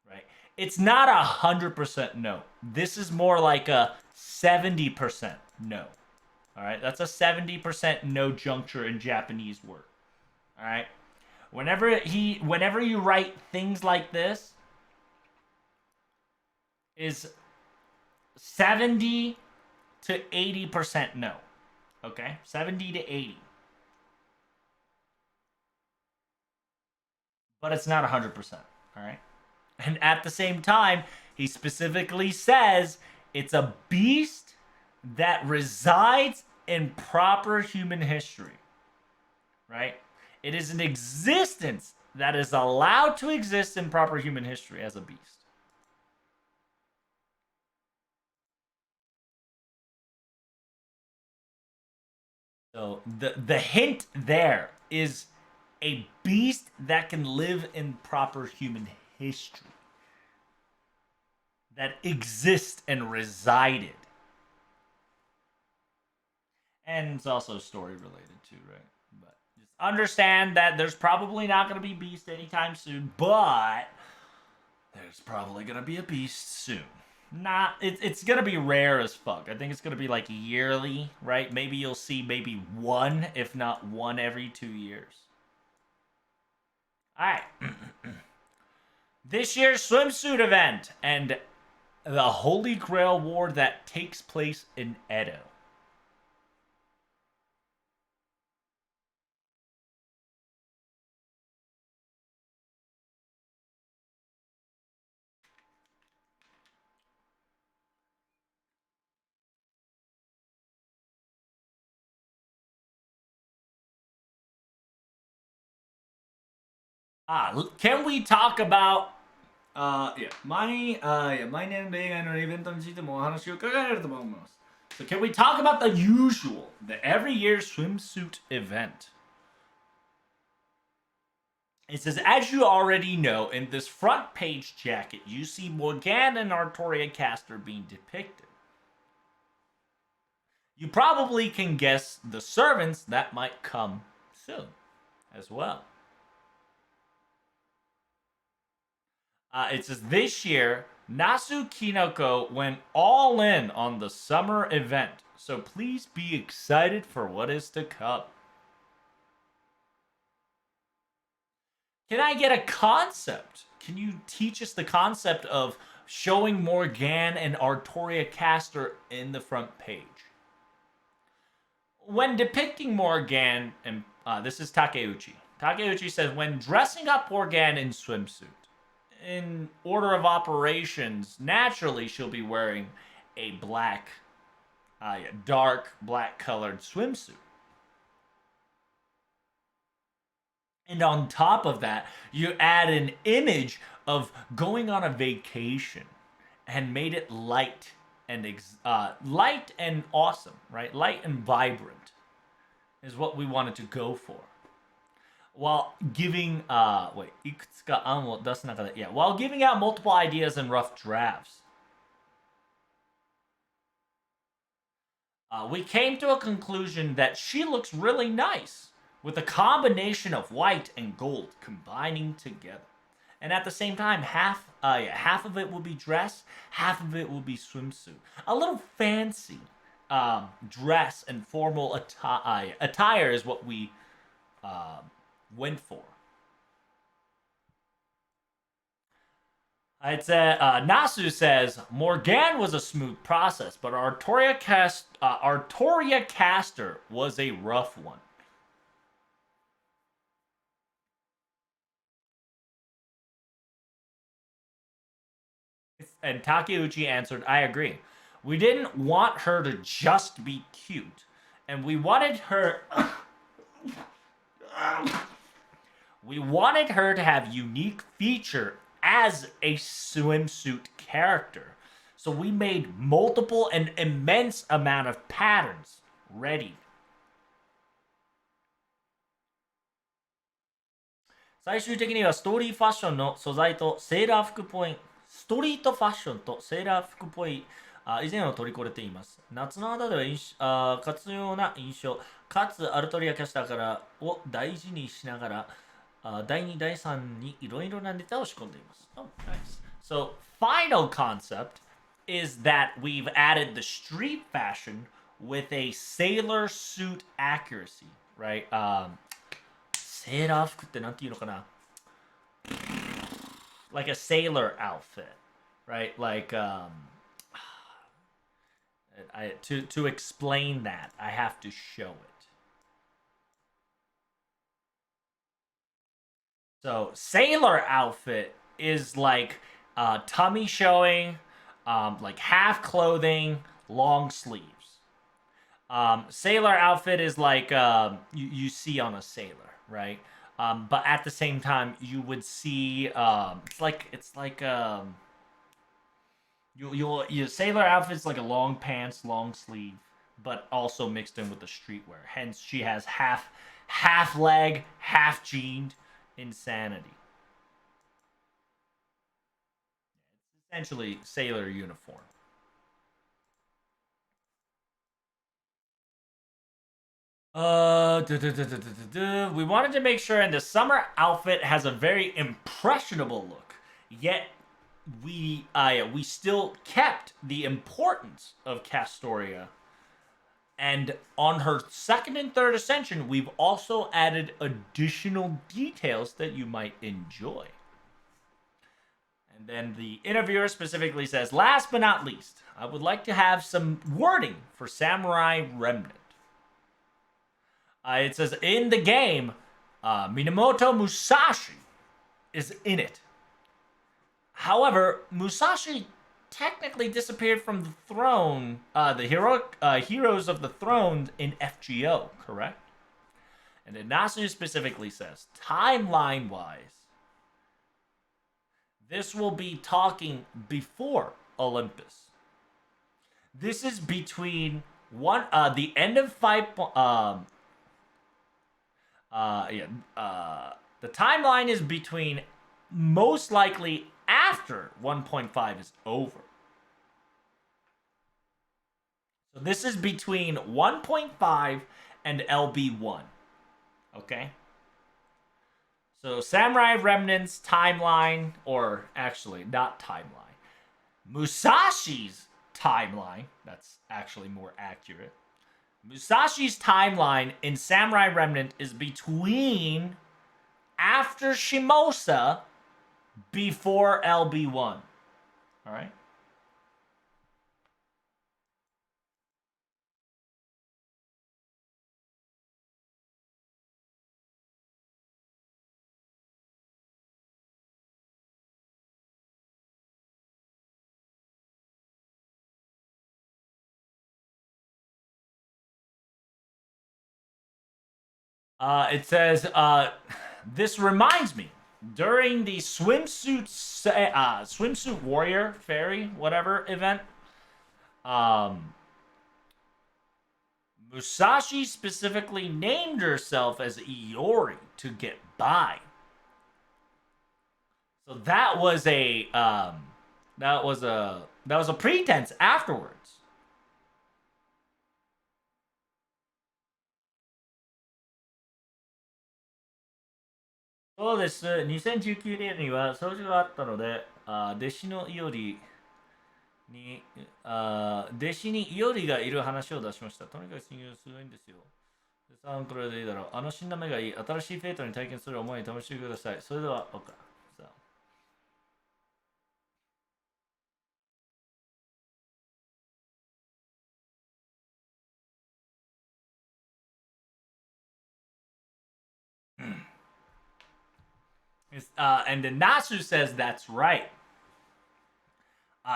Right? It's not 100% no. This is more like a 70% no. All right? That's a 70% no juncture in Japanese word. All right? Whenever you write things like this is 70 to 80% no. Okay? 70 to 80. But it's not 100%. All right? And at the same time, he specifically says it's a beast that resides in proper human history. Right? It is an existence that is allowed to exist in proper human history as a beast. So the hint there is a beast that can live in proper human history. That exists and resided. And it's also story related too, right? But just understand that there's probably not going to be beast anytime soon, but there's probably going to be a beast soon. It's going to be rare as fuck. I think it's going to be like yearly, right? Maybe you'll see maybe one, if not one every 2 years. All right. This year's swimsuit event and the Holy Grail War that takes place in Edo. Can we talk about 毎年例外のイベントについてもお話を伺えると思います。 So can we talk about the usual, the every year swimsuit event? It says, as you already know, in this front page jacket, you see Morgana and Artoria Castor being depicted. You probably can guess the servants that might come soon as well. It says this year, Nasu Kinoko went all in on the summer event, so please be excited for what is to come. Can I get a concept? Can you teach us the concept of showing Morgana and Artoria Castor in the front page? When depicting Morgana, and this is Takeuchi. Takeuchi says, when dressing up Morgana in swimsuit, in order of operations, naturally she'll be wearing a black, dark black colored swimsuit. And on top of that, you add an image of going on a vacation and made it light and awesome, right? Light and vibrant is what we wanted to go for. While giving while giving out multiple ideas and rough drafts. We came to a conclusion that she looks really nice with a combination of white and gold combining together. And at the same time, half of it will be dress, half of it will be swimsuit. A little fancy dress and formal attire is what we went for. Nasu says, Morgana was a smooth process, but Artoria Castor was a rough one. And Takeuchi answered, I agree. We didn't want her to just be cute, and we wanted her to have unique feature as a swimsuit character. So we made multiple and immense amount of patterns ready. 最終的にはストーリーファッションの素材とセーラー服っぽいストリートファッションとセーラー服っぽい以前を取り込れています。夏の肌では活用な印象かつアルトリアキャスターからを大事にしながら第2第3にいろいろなネタを仕込んでいます。Oh, nice. So final concept is that we've added the street fashion with a sailor suit accuracy, right? セーラー服ってなんていうのかな like a sailor outfit, right? Like to explain that, I have to show it. So sailor outfit is like tummy showing, like half clothing, long sleeves. Sailor outfit is like you see on a sailor, right? But at the same time, you would see it's like your sailor outfit's like a long pants, long sleeve, but also mixed in with the streetwear. Hence, she has half leg, half jeaned insanity. It's essentially sailor uniform. We wanted to make sure, and the summer outfit has a very impressionable look. Yet we still kept the importance of Castoria. And on her second and third ascension, we've also added additional details that you might enjoy. And then the interviewer specifically says, last but not least, I would like to have some wording for Samurai Remnant. It says, in the game, Minamoto Musashi is in it. However, Musashi technically disappeared from the throne, the Heroes of the Throne in FGO, correct? And then Nasu specifically says, timeline-wise, this will be talking before Olympus. This is between the end of 5. The timeline is between most likely after 1.5 is over. So this is between 1.5 and LB1. Okay? So Samurai Remnants timeline, or actually not timeline, Musashi's timeline, that's actually more accurate. Musashi's timeline in Samurai Remnant is between after Shimosa, before LB1. Alright? It says, this reminds me, during the swimsuit warrior fairy whatever event, Musashi specifically named herself as Iori to get by. So that was a pretense afterwards. そうです。2019年には掃除があったので、弟子のイオリに、弟子にイオリがいる話を出しました。とにかく信用すごいんですよ。さん、これでいいだろう。あの死んだ目がいい。新しいフェイトに体験する思いに試してください。それでは、OK。And then Nasu says that's right.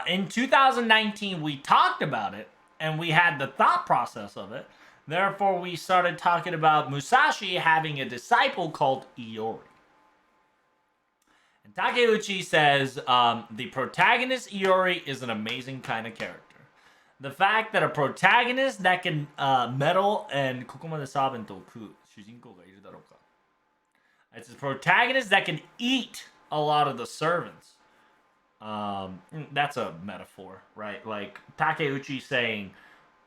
In 2019, we talked about it, and we had the thought process of it. Therefore, we started talking about Musashi having a disciple called Iori. And Takeuchi says the protagonist Iori is an amazing kind of character. The fact that a protagonist that can meddle and ここまでサーベントを食う主人公がいるだろうか. It's a protagonist that can eat a lot of the servants. That's a metaphor, right? Like Takeuchi saying,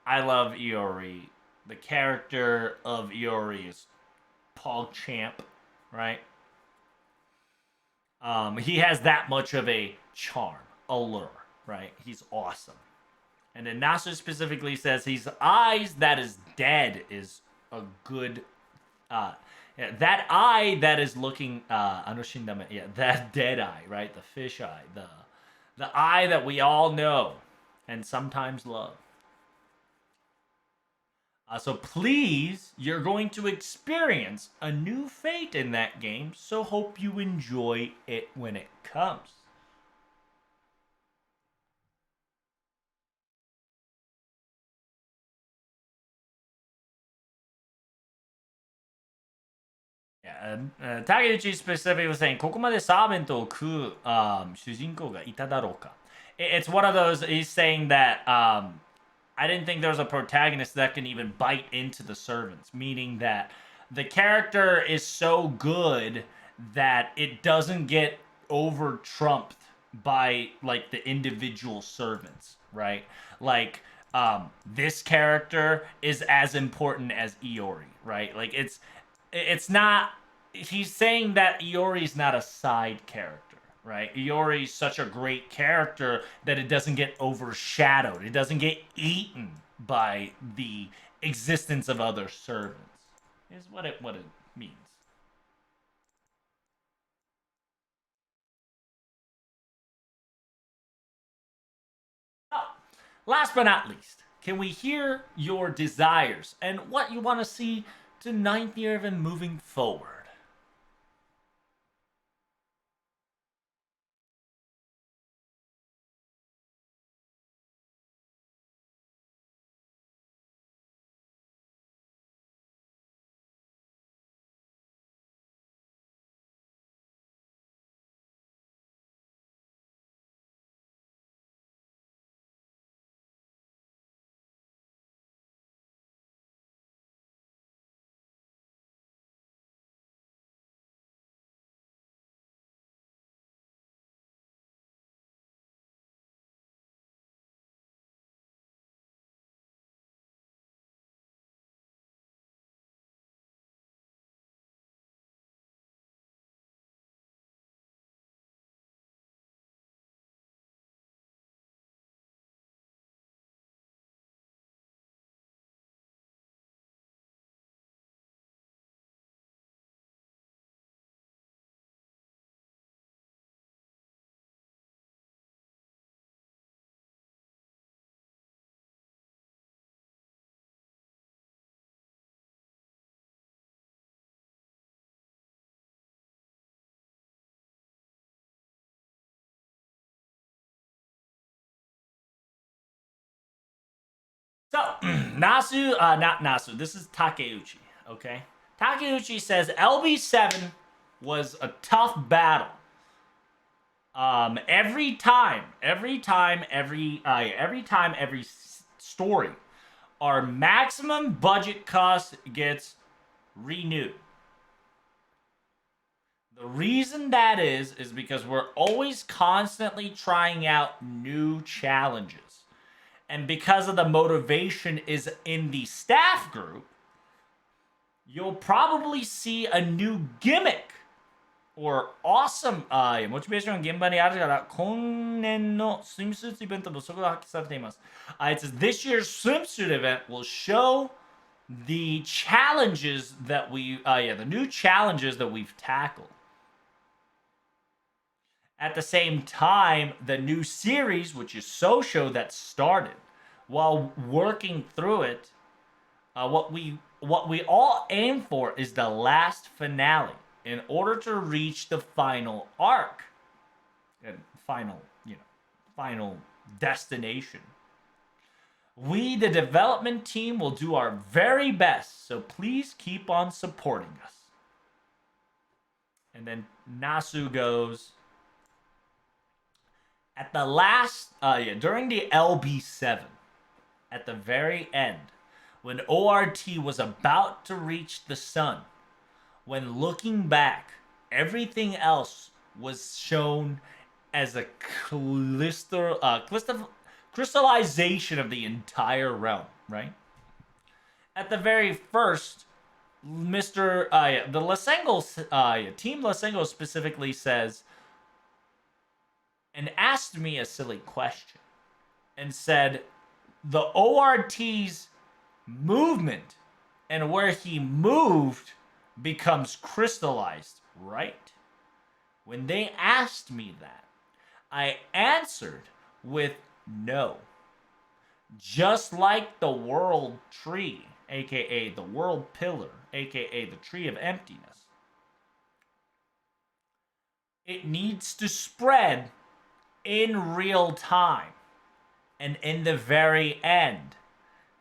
I love Iori. The character of Iori is PogChamp, right? He has that much of a charm, allure, right? He's awesome. And then Nasu specifically says his eyes that is dead is a good that eye that is looking that dead eye, right? The fish eye, the eye that we all know and sometimes love. So please, you're going to experience a new fate in that game, so hope you enjoy it when it comes. Takeuchi specifically was saying, ここまでサーベントを食う、主人公がいただろうか. It's one of those, he's saying that I didn't think there was a protagonist that can even bite into the servants, meaning that the character is so good that it doesn't get over trumped by like the individual servants, right? Like this character is as important as Iori, right? Like it's not, he's saying that Iori's not a side character, right? Iori's such a great character that it doesn't get overshadowed. It doesn't get eaten by the existence of other servants. Is what it means. Oh, last but not least, can we hear your desires and what you want to see to ninth year of moving forward? So, not Nasu, this is Takeuchi, okay? Takeuchi says LB7 was a tough battle. Every time, every story, our maximum budget cost gets renewed. The reason that is because we're always constantly trying out new challenges. And because of the motivation is in the staff group, you'll probably see a new gimmick or awesome モチベーションが現場にあるから今年のスイムスーツイベントもそこが発揮されています。It says this year's swimsuit event will show the challenges that the new challenges that we've tackled. At the same time, the new series, which is Sosho, that started, while working through it, what we all aim for is the last finale in order to reach the final arc and final destination. We, the development team, will do our very best, so please keep on supporting us. And then Nasu goes, at the last, during the LB7, at the very end, when ORT was about to reach the sun, when looking back, everything else was shown as a crystallization of the entire realm, right? At the very first, Mr. The Lasengo, Team Lasengo specifically says, and asked me a silly question, and said, the ORT's movement and where he moved becomes crystallized, right? When they asked me that, I answered with no. Just like the world tree, aka the world pillar, aka the tree of emptiness, it needs to spread in real time. And in the very end,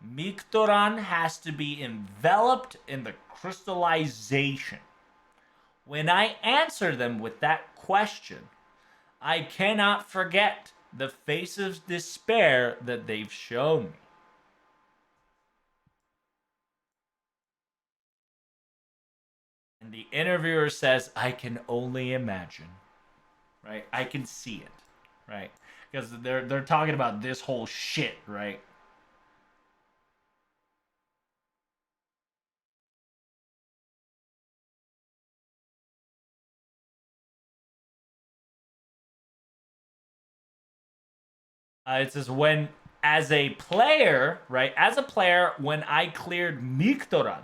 Mictoran has to be enveloped in the crystallization. When I answer them with that question, I cannot forget the face of despair that they've shown me. And the interviewer says, I can only imagine. Right? I can see it. Right? Because they're talking about this whole shit, right? It says when, as a player, right? As a player, when I cleared Mictoran,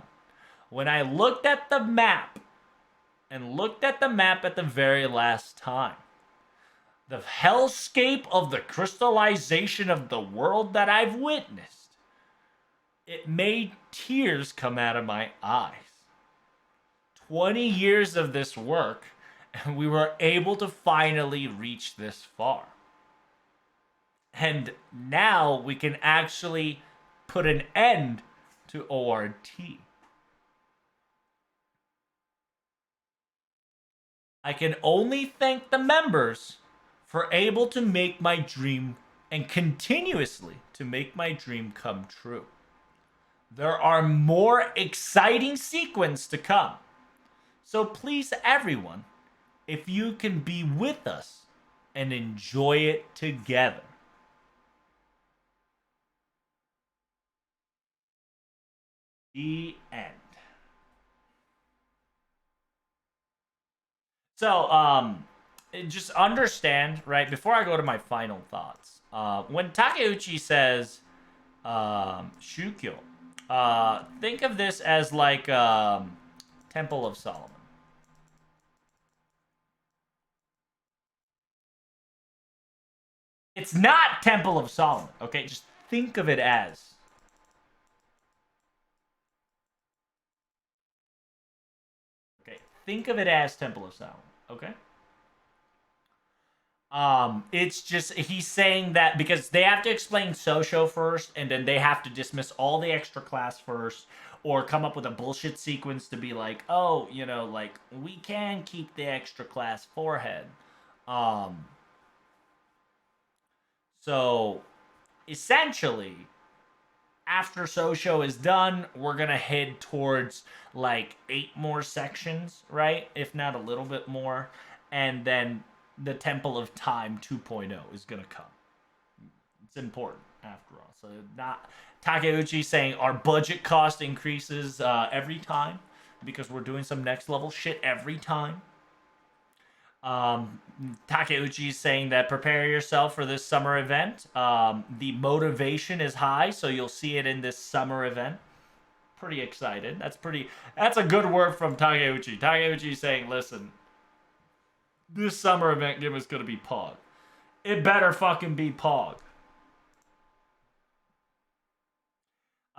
when I looked at the map, and looked at the map at the very last time, the hellscape of the crystallization of the world that I've witnessed, it made tears come out of my eyes. 20 years of this work, and we were able to finally reach this far. And now we can actually put an end to ORT. I can only thank the members for able to make my dream and continuously to make my dream come true. There are more exciting sequences to come. So please, everyone, if you can be with us and enjoy it together. The end. So, just understand, right, before I go to my final thoughts, when Takeuchi says Shukyo, think of this as like Temple of Solomon. It's not Temple of Solomon, okay? Just think of it as. Okay, think of it as Temple of Solomon, okay? It's just he's saying that because they have to explain Sosho first, and then they have to dismiss all the extra class first, or come up with a bullshit sequence to be like, oh, you know, like we can keep the extra class forehead. So essentially, after Sosho is done, we're gonna head towards like 8 more sections, right? If not a little bit more, and then the Temple of Time 2.0 is gonna come. It's important after all. So not Takeuchi saying our budget cost increases every time because we're doing some next level shit every time. Takeuchi is saying that prepare yourself for this summer event. The motivation is high, so you'll see it in this summer event. Pretty excited. That's a good word from Takeuchi. Takeuchi is saying, listen, this summer event game is going to be Pog. It better fucking be Pog.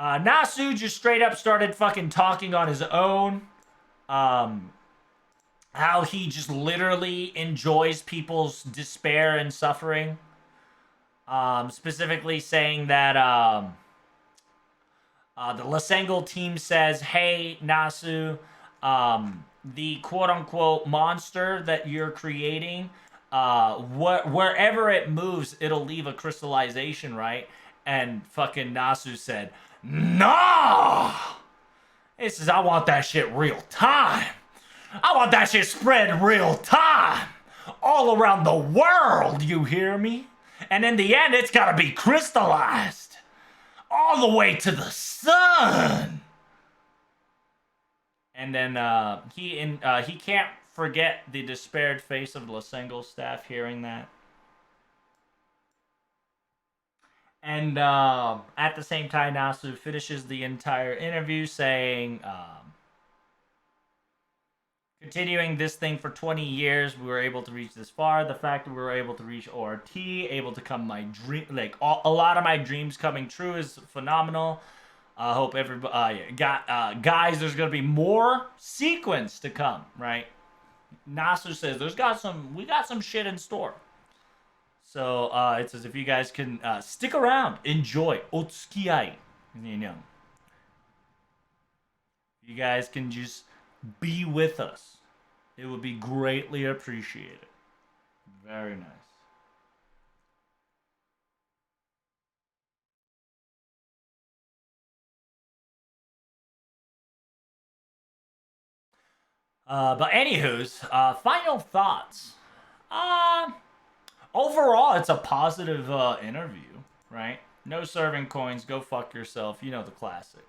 Nasu just straight up started fucking talking on his own. How he just literally enjoys people's despair and suffering. specifically saying that the Lasengel team says, "Hey, Nasu, the quote-unquote monster that you're creating, wherever it moves, it'll leave a crystallization, right?" And fucking Nasu said, "Nah." He says, "I want that shit real time. I want that shit spread real time, all around the world. You hear me? And in the end, it's gotta be crystallized." All the way to the sun. And then he can't forget the despaired face of Lasengel's staff hearing that. And at the same time, Nasu finishes the entire interview saying, continuing this thing for 20 years, we were able to reach this far. The fact that we were able to reach ORT, able to come my dream, like a lot of my dreams coming true is phenomenal. I hope everybody, guys, there's gonna be more sequence to come, right? Nasu says we got some shit in store. So it says if you guys can stick around, enjoy, otsukiyai, you know. You guys can just be with us. It would be greatly appreciated. Very nice. But anywho's, final thoughts. Overall, it's a positive interview, right? No serving coins, go fuck yourself. You know the classic.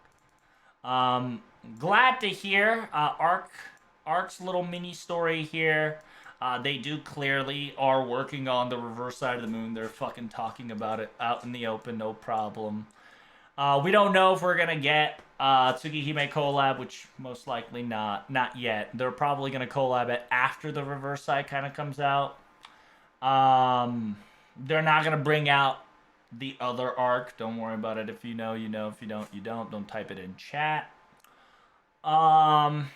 Glad to hear Ark's little mini story here. They do clearly are working on the reverse side of the moon. They're fucking talking about it out in the open, no problem. We don't know if we're gonna get Tsukihime collab, which most likely not yet. They're probably gonna collab it after the reverse side kind of comes out. They're not gonna bring out the other arc. Don't worry about it. If you know, you know. If you don't, you don't. Don't type it in chat. And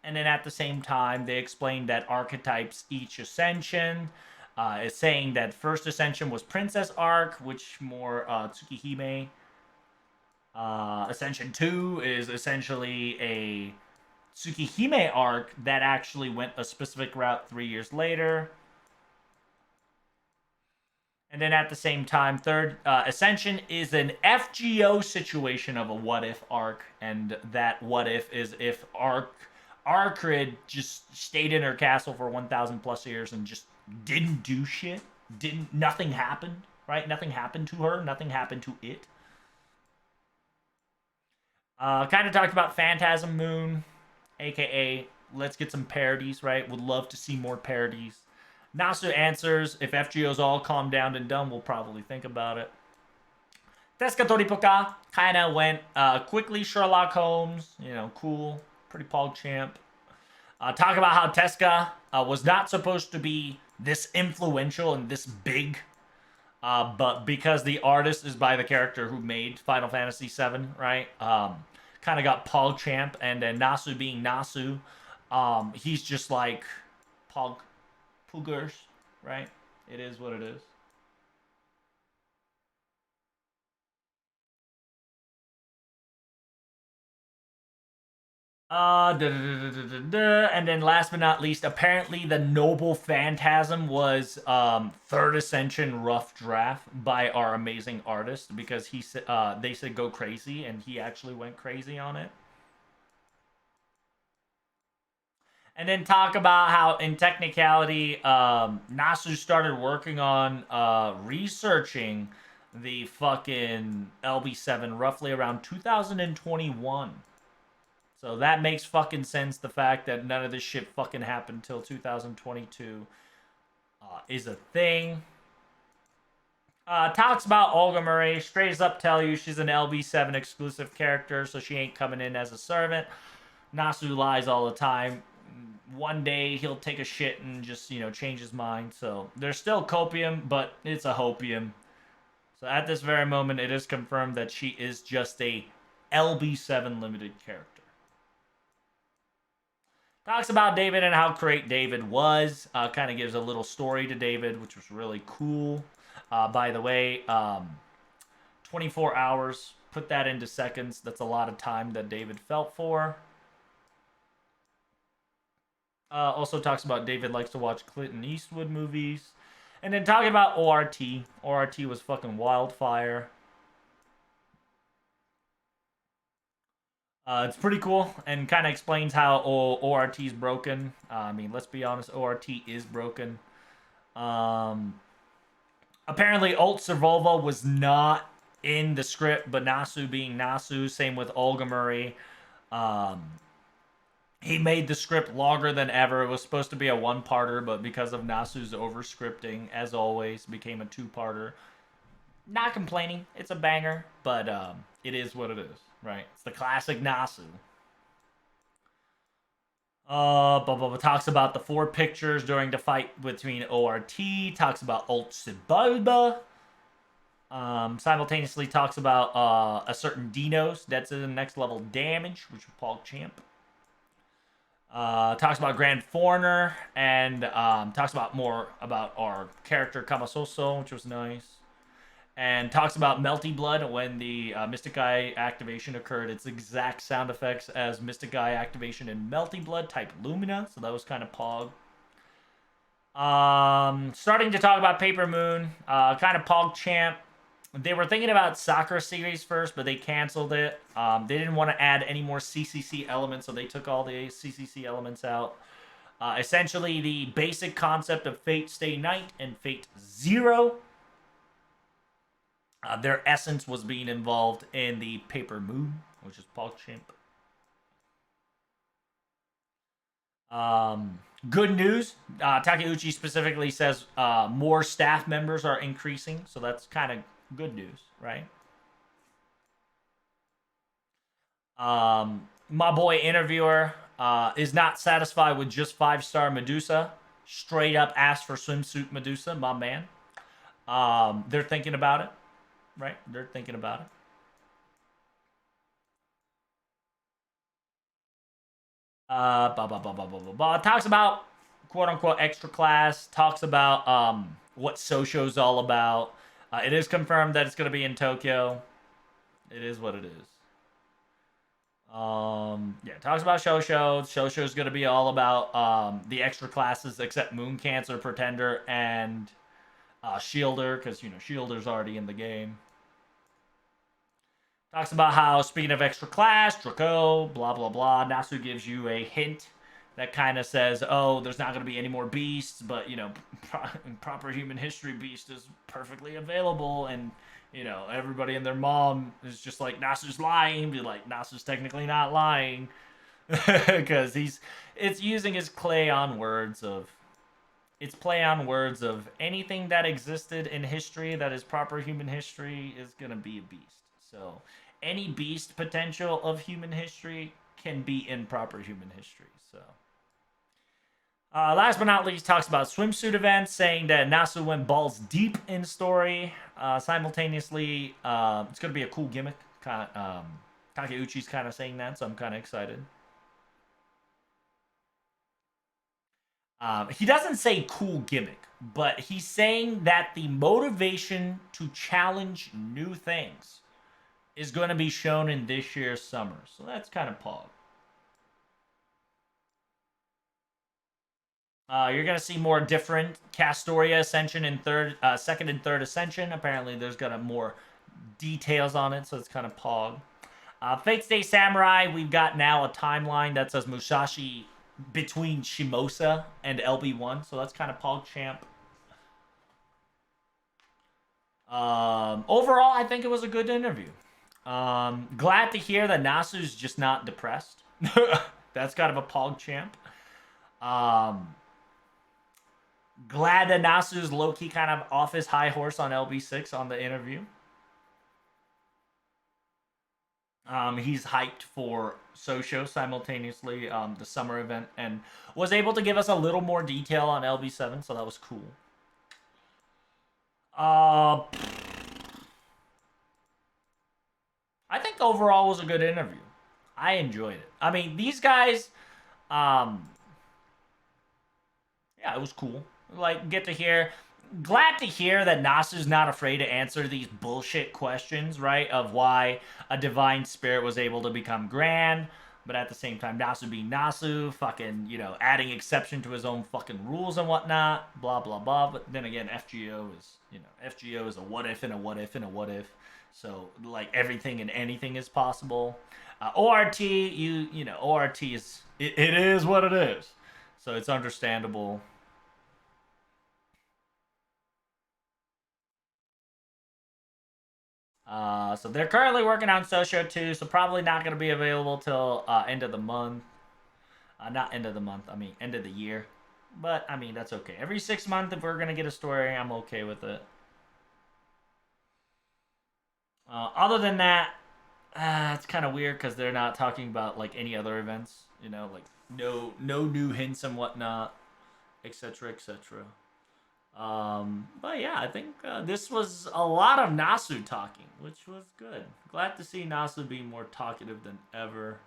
then at the same time, they explained that archetypes each ascension is saying that first ascension was Princess Arc, which more Tsukihime. Ascension 2 is essentially a Tsukihime arc that actually went a specific route 3 years later. And then at the same time, third Ascension is an FGO situation of a what if arc, and that what if is if Arcrid just stayed in her castle for 1,000 plus years and just didn't do shit. Nothing happened, right? Nothing happened to her. Nothing happened to it. Kind of talked about Phantasm Moon, aka let's get some parodies, right? Would love to see more parodies. Nasu answers, if FGO's all calmed down and done, we'll probably think about it. Teska Toripoka kind of went quickly Sherlock Holmes, you know, cool, pretty PogChamp. Talk about how Teska was not supposed to be this influential and this big, but because the artist is by the character who made Final Fantasy VII, right? Kind of got PogChamp, and then Nasu being Nasu, he's just like Poogers, right? It is what it is. And then last but not least, apparently the Noble Phantasm was third Ascension rough draft by our amazing artist because they said go crazy and he actually went crazy on it. And then talk about how in technicality Nasu started working on researching the fucking LB7 roughly around 2021. So that makes fucking sense. The fact that none of this shit fucking happened till 2022 is a thing. Talks about Olga Murray. Straight up tell you she's an LB7 exclusive character, so she ain't coming in as a servant. Nasu lies all the time. One day he'll take a shit and just, you know, change his mind. So there's still copium, but it's a hopium. So at this very moment, it is confirmed that she is just a LB7 limited character. Talks about David and how great David was. Kind of gives a little story to David, which was really cool. By the way, 24 hours. Put that into seconds. That's a lot of time that David felt for. Also talks about David likes to watch Clinton Eastwood movies. And then talking about ORT. ORT was fucking wildfire. It's pretty cool and kind of explains how ORT is broken. I mean, let's be honest, ORT is broken. Apparently, Alt Servolva was not in the script, but Nasu being Nasu, same with Olga Murray. He made the script longer than ever. It was supposed to be a one-parter, but because of Nasu's over-scripting, as always, became a two-parter. Not complaining. It's a banger, but it is what it is, right? It's the classic Nasu. Talks about the 4 pictures during the fight between ORT. Talks about Alt Sibalba. Simultaneously talks about a certain Dinos that's in the next level damage, which is Paul Champ. Talks about Grand Foreigner and talks about more about our character Kamasoso, which was nice. And talks about Melty Blood when the Mystic Eye activation occurred. It's exact sound effects as Mystic Eye activation in Melty Blood type Lumina, so that was kind of pog. Starting to talk about Paper Moon, kind of pog champ. They were thinking about Sakura series first, but they canceled it. They didn't want to add any more CCC elements, so they took all the CCC elements out. Essentially, the basic concept of Fate Stay Night and Fate Zero. Their essence was being involved in the Paper Moon, which is PogChamp. Good news. Takeuchi specifically says more staff members are increasing, so that's kind of good news, right? My boy interviewer is not satisfied with just 5-star Medusa. Straight up asked for swimsuit Medusa, my man. They're thinking about it, right? They're thinking about it. Talks about quote unquote extra class. Talks about what Sosho's all about. It is confirmed that it's going to be in Tokyo. It is what it is. Yeah, talks about Shosho. Shosho's going to be all about the extra classes except Moon Cancer, Pretender, and Shielder, because, you know, Shielder's already in the game. Talks about how, speaking of extra class, Draco, blah, blah, blah. Nasu gives you a hint that kind of says, oh, there's not going to be any more beasts, but, you know, proper human history beast is perfectly available, and, you know, everybody and their mom is just like, Nasu's lying, be like, Nasu's technically not lying, because it's using his play on words of anything that existed in history that is proper human history is going to be a beast. So any beast potential of human history can be in proper human history. So last but not least, talks about swimsuit events, saying that Nasu went balls deep in story. Simultaneously, it's going to be a cool gimmick. Takeuchi's kind of saying that, so I'm kind of excited. He doesn't say cool gimmick, but he's saying that the motivation to challenge new things is going to be shown in this year's summer. So that's kind of pog. You're going to see more different Castoria Ascension in second and third Ascension. Apparently there's got more details on it, so it's kind of pog. Fate Stay Samurai, we've got now a timeline that says Musashi between Shimosa and LB1, so that's kind of pog champ. Overall, I think it was a good interview. Glad to hear that Nasu's just not depressed. That's kind of a pog champ. Glad that Nasu's low-key kind of off his high horse on LB6 on the interview. He's hyped for Sosho simultaneously, the summer event, and was able to give us a little more detail on LB7, so that was cool. I think overall was a good interview. I enjoyed it. I mean, these guys, yeah, it was cool. Like, get to hear. glad to hear that Nasu's not afraid to answer these bullshit questions, right? Of why a divine spirit was able to become grand, but at the same time, Nasu being Nasu, fucking, adding exception to his own fucking rules and whatnot, blah, blah, blah. But then again, FGO is a what if and a what if and a what if. So, like, everything and anything is possible. ORT, ORT is, it is what it is. So it's understandable. So they're currently working on Socio 2, so probably not going to be available till end of the month. Not end of the month, I mean end of the year. But, I mean, that's okay. Every 6 months, if we're going to get a story, I'm okay with it. Other than that, it's kind of weird because they're not talking about, like, any other events. Like, no new hints and whatnot, etc., etc. But yeah, I think this was a lot of Nasu talking, which was good. Glad to see Nasu be more talkative than ever.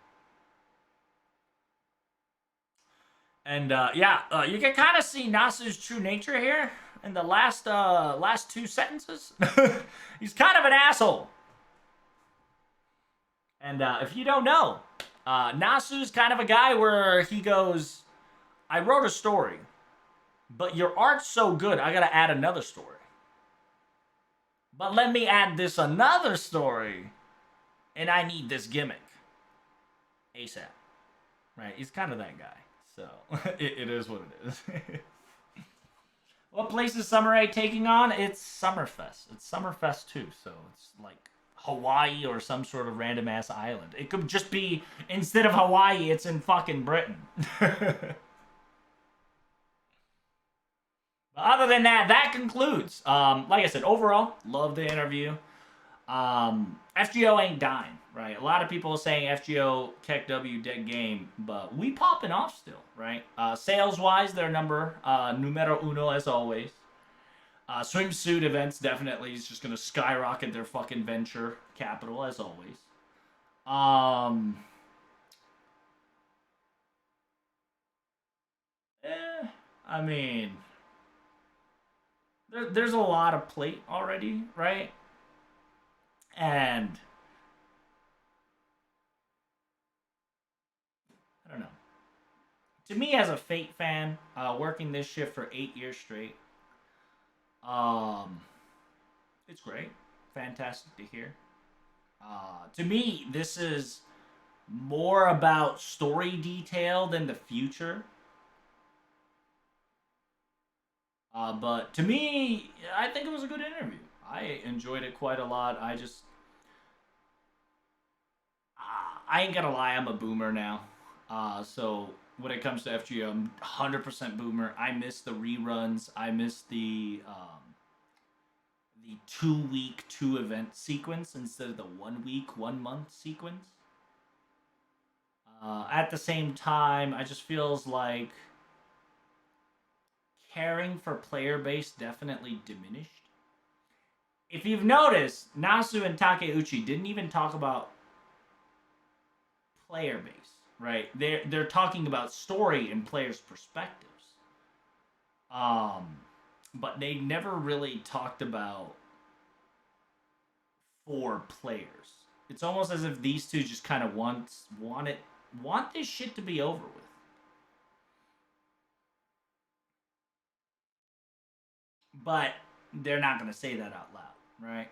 And you can kind of see Nasu's true nature here in the last 2 sentences. He's kind of an asshole. And if you don't know, Nasu's kind of a guy where he goes, I wrote a story, but your art's so good, I gotta add another story. But let me add this another story, and I need this gimmick. ASAP. Right? He's kind of that guy. So, it is what it is. What place is Summer 8 taking on? It's Summerfest. It's Summerfest 2, so it's like Hawaii or some sort of random ass island. It could just be, instead of Hawaii, it's in fucking Britain. But other than that, that concludes. Like I said, overall, love the interview. FGO ain't dying, right? A lot of people are saying FGO, KEKW, dead game, but we popping off still, right? Sales-wise, they're numero uno as always. Swimsuit events definitely is just going to skyrocket their fucking venture capital as always. I mean, there's a lot of plate already, right? And I don't know. To me, as a Fate fan, working this shift for 8 years straight, it's great, fantastic to hear. To me, this is more about story detail than the future. But to me, I think it was a good interview. I enjoyed it quite a lot. I ain't gonna lie, I'm a boomer now. So when it comes to FGO, I'm 100% boomer. I miss the reruns. I miss the 2-week, 2-event sequence instead of the 1-week, 1-month sequence. At the same time, I just feels like caring for player base definitely diminished. If you've noticed, Nasu and Takeuchi didn't even talk about player base, right? They're talking about story and players' perspectives. But they never really talked about for players. It's almost as if these two just kind of want this shit to be over with. But they're not going to say that out loud, right?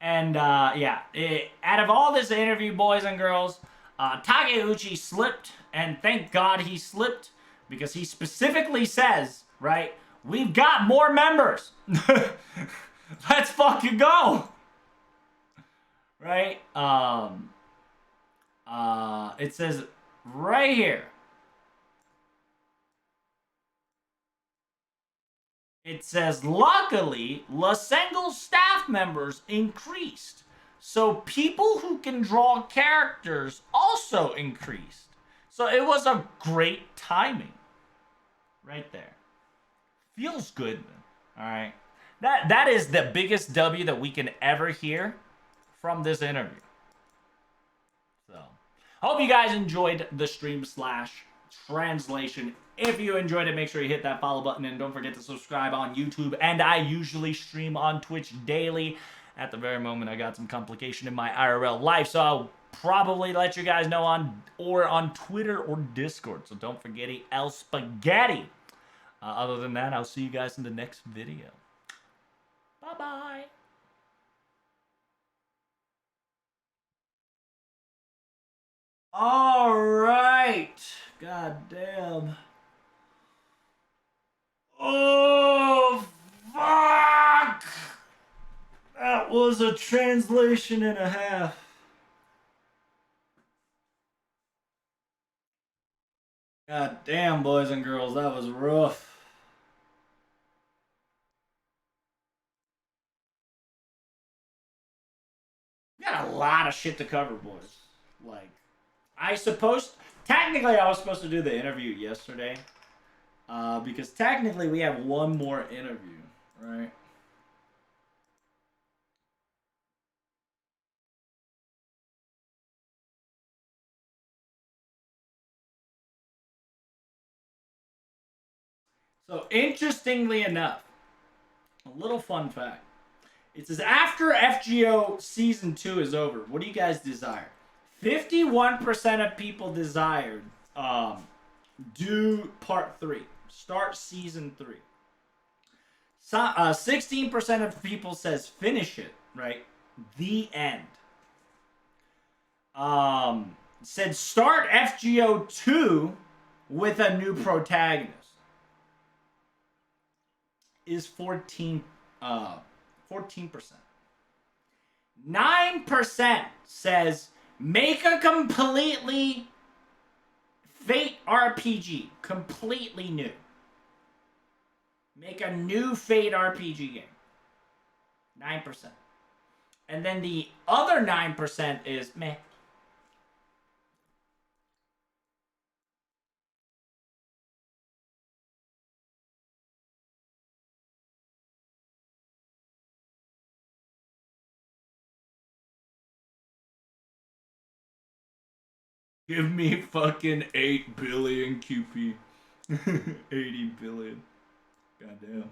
And out of all this interview, boys and girls, Takeuchi slipped, and thank God he slipped, because he specifically says, right, we've got more members. Let's fucking go. Right? It says right here. It says, luckily, Lasengle's staff members increased. So people who can draw characters also increased. So it was a great timing. Right there. Feels good, man. Alright. That is the biggest W that we can ever hear from this interview. So, hope you guys enjoyed the stream / translation. If you enjoyed it, make sure you hit that follow button and don't forget to subscribe on YouTube. And I usually stream on Twitch daily. At the very moment, I got some complication in my IRL life, so I'll probably let you guys know on Twitter or Discord. So don't forget El Spaghetti. Other than that, I'll see you guys in the next video. Bye-bye. All right. God damn. Oh, fuck. That was a translation and a half. God damn, boys and girls, that was rough. We got a lot of shit to cover, boys. Like, technically I was supposed to do the interview yesterday. Because technically we have one more interview, right? So, interestingly enough, a little fun fact. It says, after FGO Season 2 is over, what do you guys desire? 51% of people desired do Part 3. Start Season 3. 16% of people says finish it, right? The end. Said start FGO 2 with a new protagonist. Is 14%. 9% says make a completely Fate RPG. Completely new. Make a new Fate RPG game. 9%. And then the other 9% is meh. Give me fucking 8 billion QP. 80 billion. Goddamn.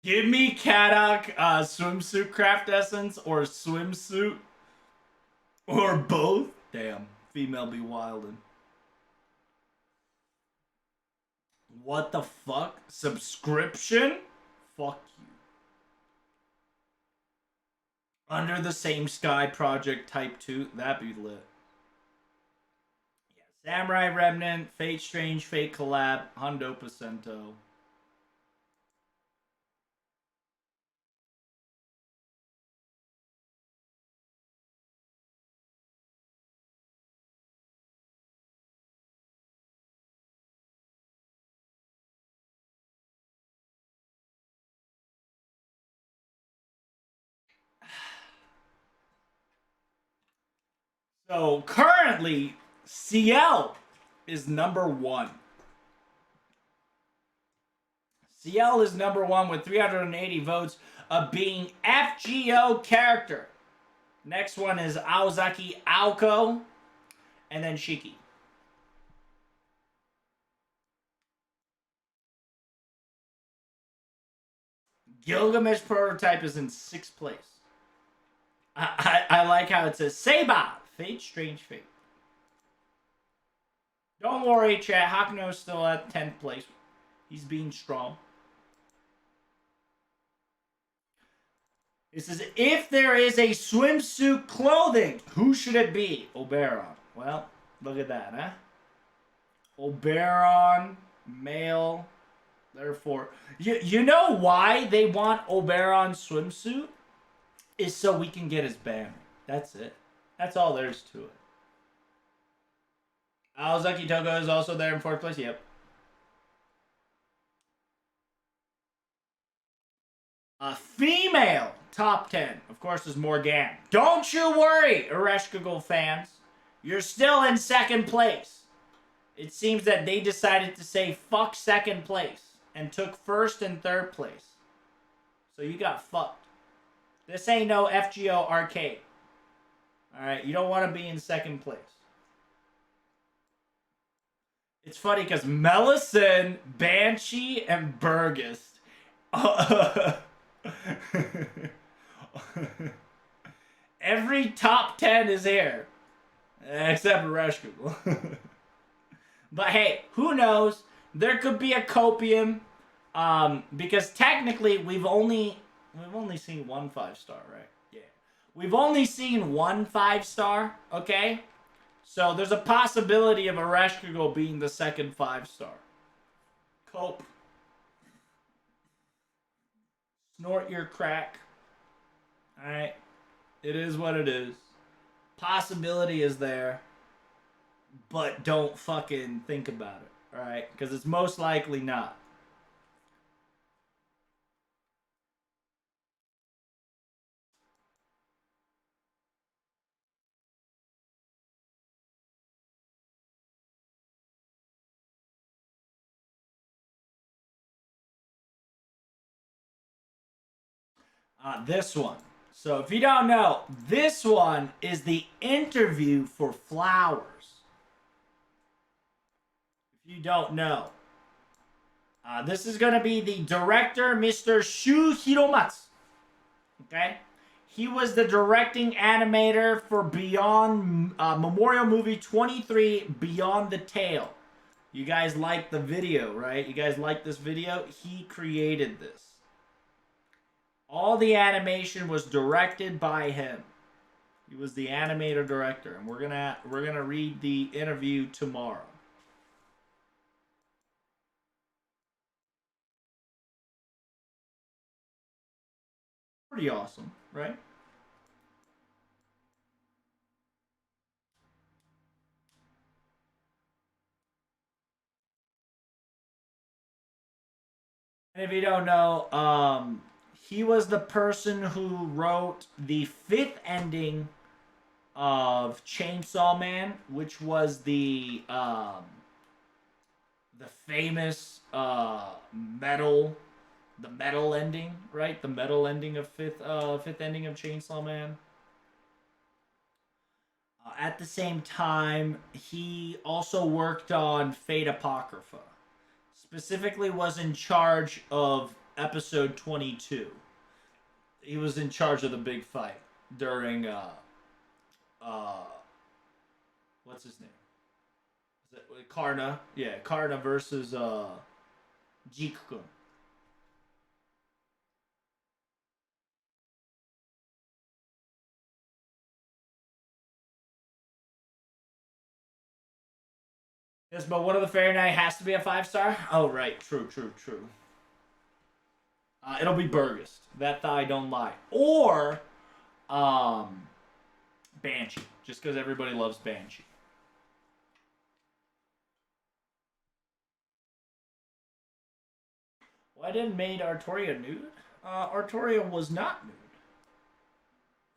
Give me Kadak swimsuit craft essence or swimsuit. Or both. Damn. Female be wildin'. What the fuck? Subscription? Fuck you. Under the Same Sky Project Type 2. That'd be lit. Yeah. Samurai Remnant, Fate Strange, Fate Collab, Hundo Pacento. So currently, CL is number 1. CL is number 1 with 380 votes of being FGO character. Next one is Aozaki Aoko, and then Shiki. Gilgamesh Prototype is in 6th place. I like how it says Seiba, Fate, Strange Fate. Don't worry, chat. Hakuno's still at 10th place. He's being strong. It says, if there is a swimsuit clothing, who should it be? Oberon. Well, look at that, huh? Oberon, male. Therefore, you know why they want Oberon swimsuit? Is so we can get his banner. That's it. That's all there is to it. Aozaki Togo is also there in 4th place. Yep. A female top 10, of course, is Morgan. Don't you worry, Ereshkigal fans. You're still in 2nd place. It seems that they decided to say fuck 2nd place and took first and third place. So you got fucked. This ain't no FGO arcade. Alright, you don't want to be in second place. It's funny because Mellison, Banshee, and Burgess. Every top 10 is here. Except Reshkugel. But hey, who knows? There could be a copium. Because technically we've only seen one 5-star, right? Yeah. We've only seen one 5-star, okay? So there's a possibility of a Reshkugel being the second 5-star. Cope. Snort your crack. Alright. It is what it is. Possibility is there. But don't fucking think about it. Alright? Because it's most likely not. This one. So if you don't know, this one is the interview for Flowers. If you don't know. This is going to be the director, Mr. Shu Hiromatsu. Okay? He was the directing animator for Beyond Memorial Movie 23, Beyond the Tale. You guys like the video, right? You guys like this video? He created this. All the animation was directed by him. He was the animator director, and we're gonna read the interview tomorrow. Pretty awesome, right? And if you don't know, he was the person who wrote the 5th ending of Chainsaw Man, which was the famous metal ending, right? The metal ending of fifth ending of Chainsaw Man. At the same time, he also worked on Fate Apocrypha. Specifically was in charge of episode 22. He was in charge of the big fight during what's his name? Is it Karna? Yeah, Karna versus Jeek-kun. Yes, but one of the Fahrenheit has to be a 5-star? Oh, right. True. It'll be Burgess. That thigh don't lie. Or, Banshee. Just because everybody loves Banshee. Why didn't made Artoria nude? Artoria was not nude.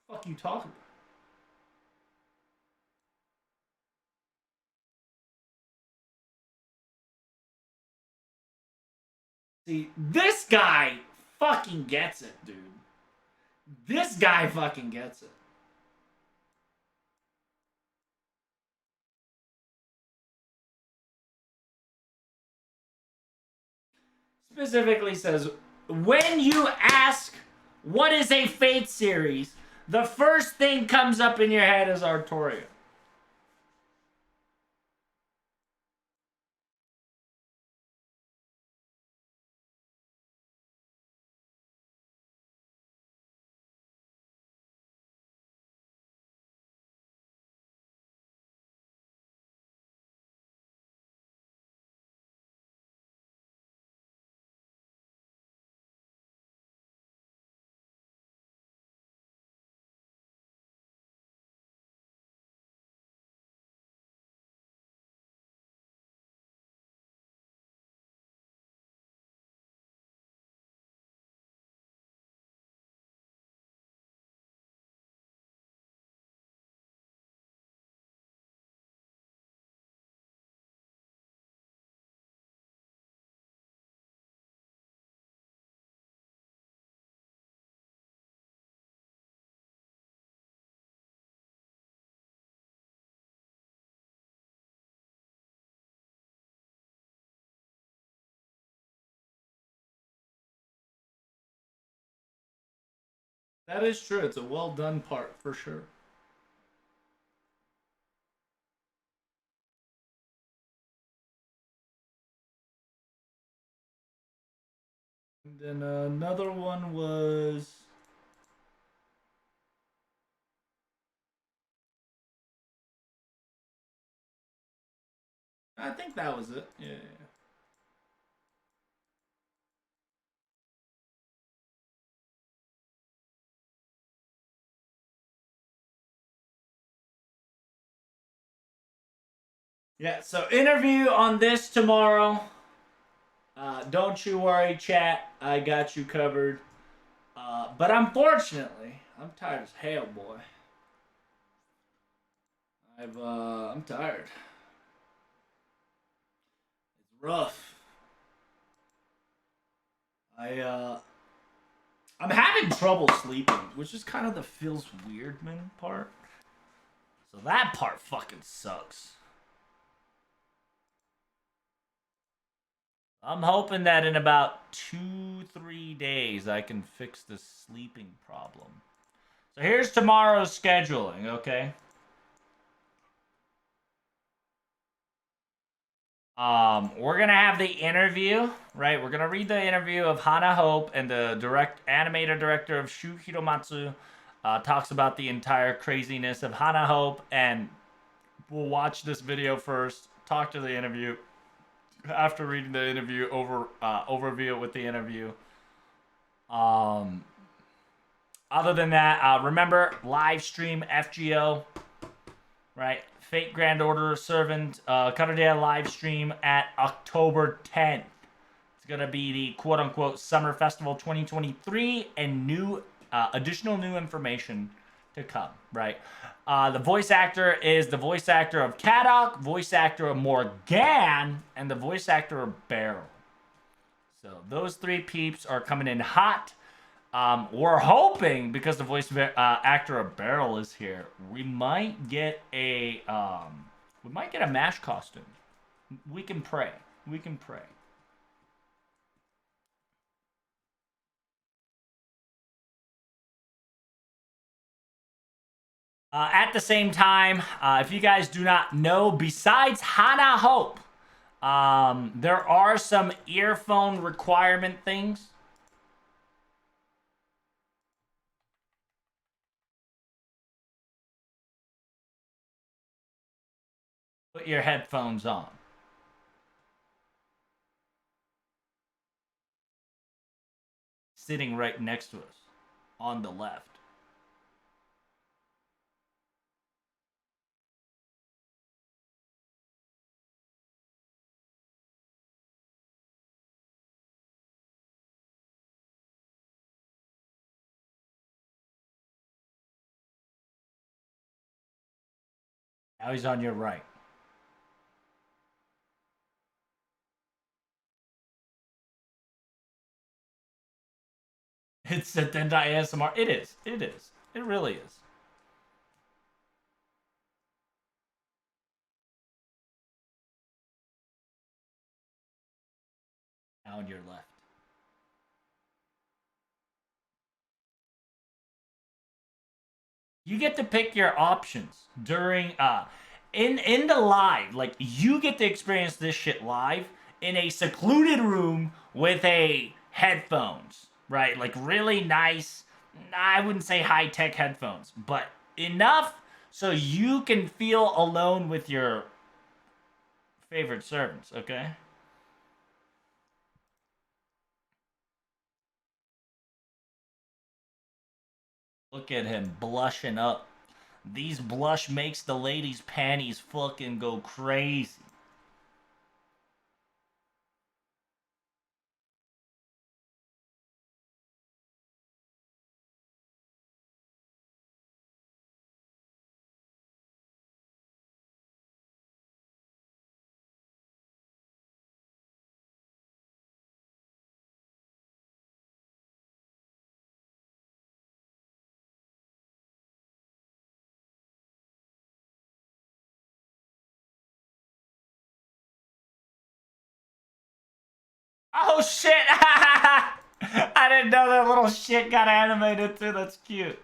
Fuck you talking about? See, this guy fucking gets it, dude. This guy fucking gets it. Specifically says, when you ask what is a Fate series, the first thing comes up in your head is Artoria. That is true. It's a well done part for sure. And then another one was. I think that was it. Yeah. Yeah, so interview on this tomorrow. Don't you worry, chat. I got you covered. But unfortunately, I'm tired as hell, boy. I'm tired. It's rough. I'm having trouble sleeping, which is kind of the feels weird man part. So that part fucking sucks. I'm hoping that in about 2-3 days I can fix this sleeping problem. So here's tomorrow's scheduling, okay? We're gonna have the interview, right? We're gonna read the interview of Hana Hope, and the animator director of Shu Hiromatsu talks about the entire craziness of Hana Hope, and we'll watch this video first, talk to the interview. After reading the interview, overview with the interview. Um, Other than that, remember live stream FGO, right? Fate Grand Order Servant Cutterdale live stream at October 10th. It's gonna be the quote unquote Summer Festival 2023 and new additional new information to come, right? The voice actor is the voice actor of Kadok, voice actor of Morgan, and the voice actor of Beryl. So those three peeps are coming in hot. We're hoping, because the voice actor of Beryl is here, we might get a MASH costume. We can pray. We can pray. At the same time, if you guys do not know, besides Hana Hope, there are some earphone requirement things. Put your headphones on. Sitting right next to us on the left. Now he's on your right. It's a Tendai ASMR. It is. It is. It really is. Now on your left. You get to pick your options during in the live. Like, you get to experience this shit live in a secluded room with a headphones, right? Like, really nice, I wouldn't say high-tech headphones, but enough so you can feel alone with your favorite servants, okay? Look at him blushing up. These blush makes the ladies' panties fucking go crazy. Oh shit! I didn't know that little shit got animated too. That's cute.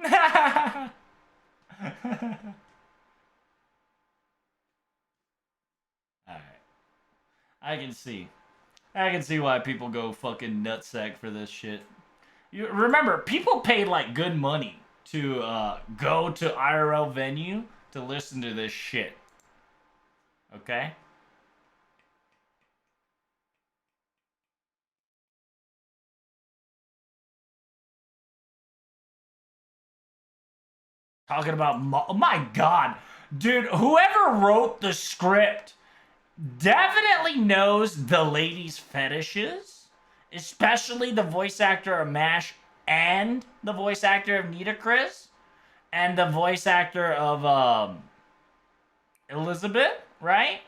Alright. I can see. I can see why people go fucking nutsack for this shit. You remember, people paid like good money to go to IRL venue to listen to this shit. Okay? Talking about oh my god. Dude, whoever wrote the script definitely knows the ladies' fetishes, especially the voice actor of MASH and the voice actor of Nita Chris and the voice actor of Elizabeth, right?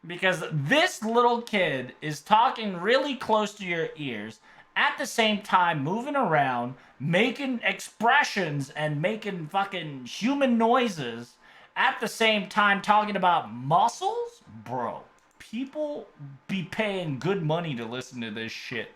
Because this little kid is talking really close to your ears at the same time moving around, making expressions and making fucking human noises at the same time talking about muscles. Bro, people be paying good money to listen to this shit.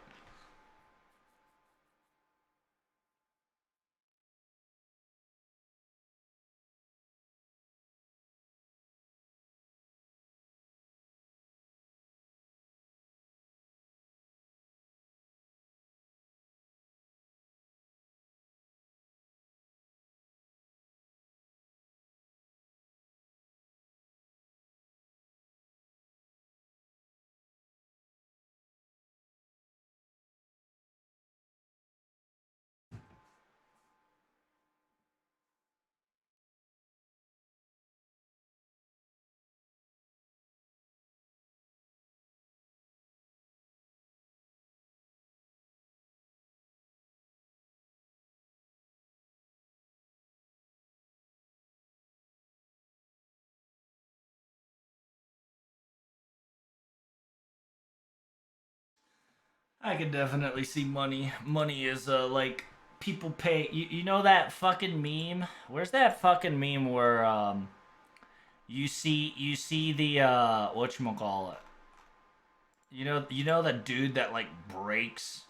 I can definitely see money. Money is like people pay. You know that fucking meme? Where's that fucking meme where you see the whatchamacallit? You know that dude that like breaks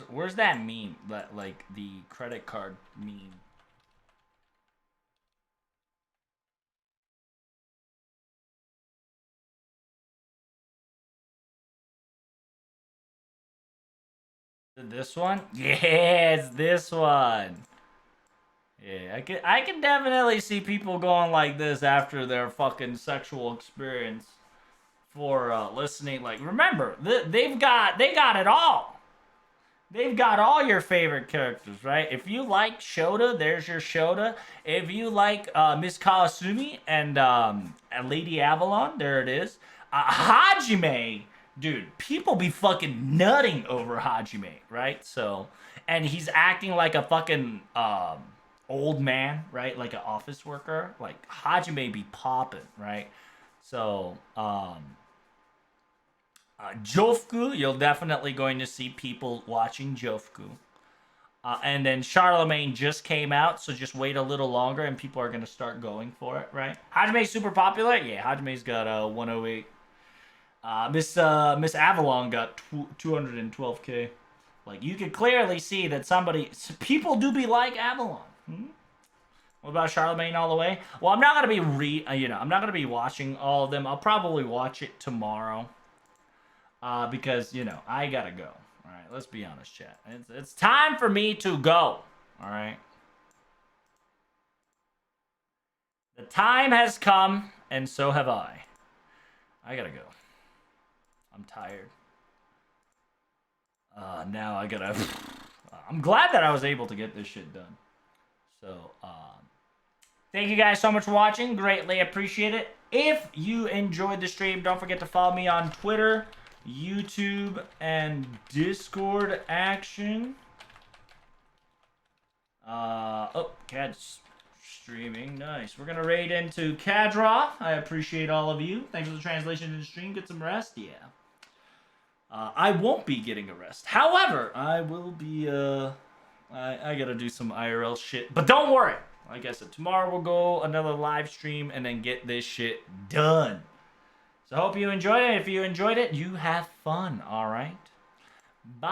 where's that meme? That like the credit card meme. This one? Yes, this one. Yeah, I can definitely see people going like this after their fucking sexual experience for listening. Like, remember, they got it all. They've got all your favorite characters, right? If you like Shota, there's your Shota. If you like Miss Kawasumi and Lady Avalon, there it is. Hajime, dude, people be fucking nutting over Hajime, right? So, and he's acting like a fucking old man, right? Like an office worker. Like Hajime be popping, right? So, Jofku, you're definitely going to see people watching Jofku. And then Charlemagne just came out, so just wait a little longer and people are going to start going for it, right? Hajime's super popular? Yeah, Hajime's got 108. Miss Avalon got 212k. Like, you can clearly see that people do be like Avalon. What about Charlemagne all the way? Well, I'm not going to be I'm not going to be watching all of them. I'll probably watch it tomorrow. Because I gotta go. All right, let's be honest, chat. It's time for me to go. All right, the time has come, and so have I. I gotta go. I'm tired. Now I gotta. I'm glad that I was able to get this shit done. So, thank you guys so much for watching. Greatly appreciate it. If you enjoyed the stream, don't forget to follow me on Twitter, YouTube, and Discord action. Oh, Cad's streaming. Nice. We're gonna raid into Kadra. I appreciate all of you. Thanks for the translation in the stream. Get some rest. Yeah. I won't be getting a rest. However, I will be. I gotta do some IRL shit. But don't worry. Like I said, tomorrow we'll go another live stream and then get this shit done. So I hope you enjoyed it. If you enjoyed it, you have fun. All right. Bye.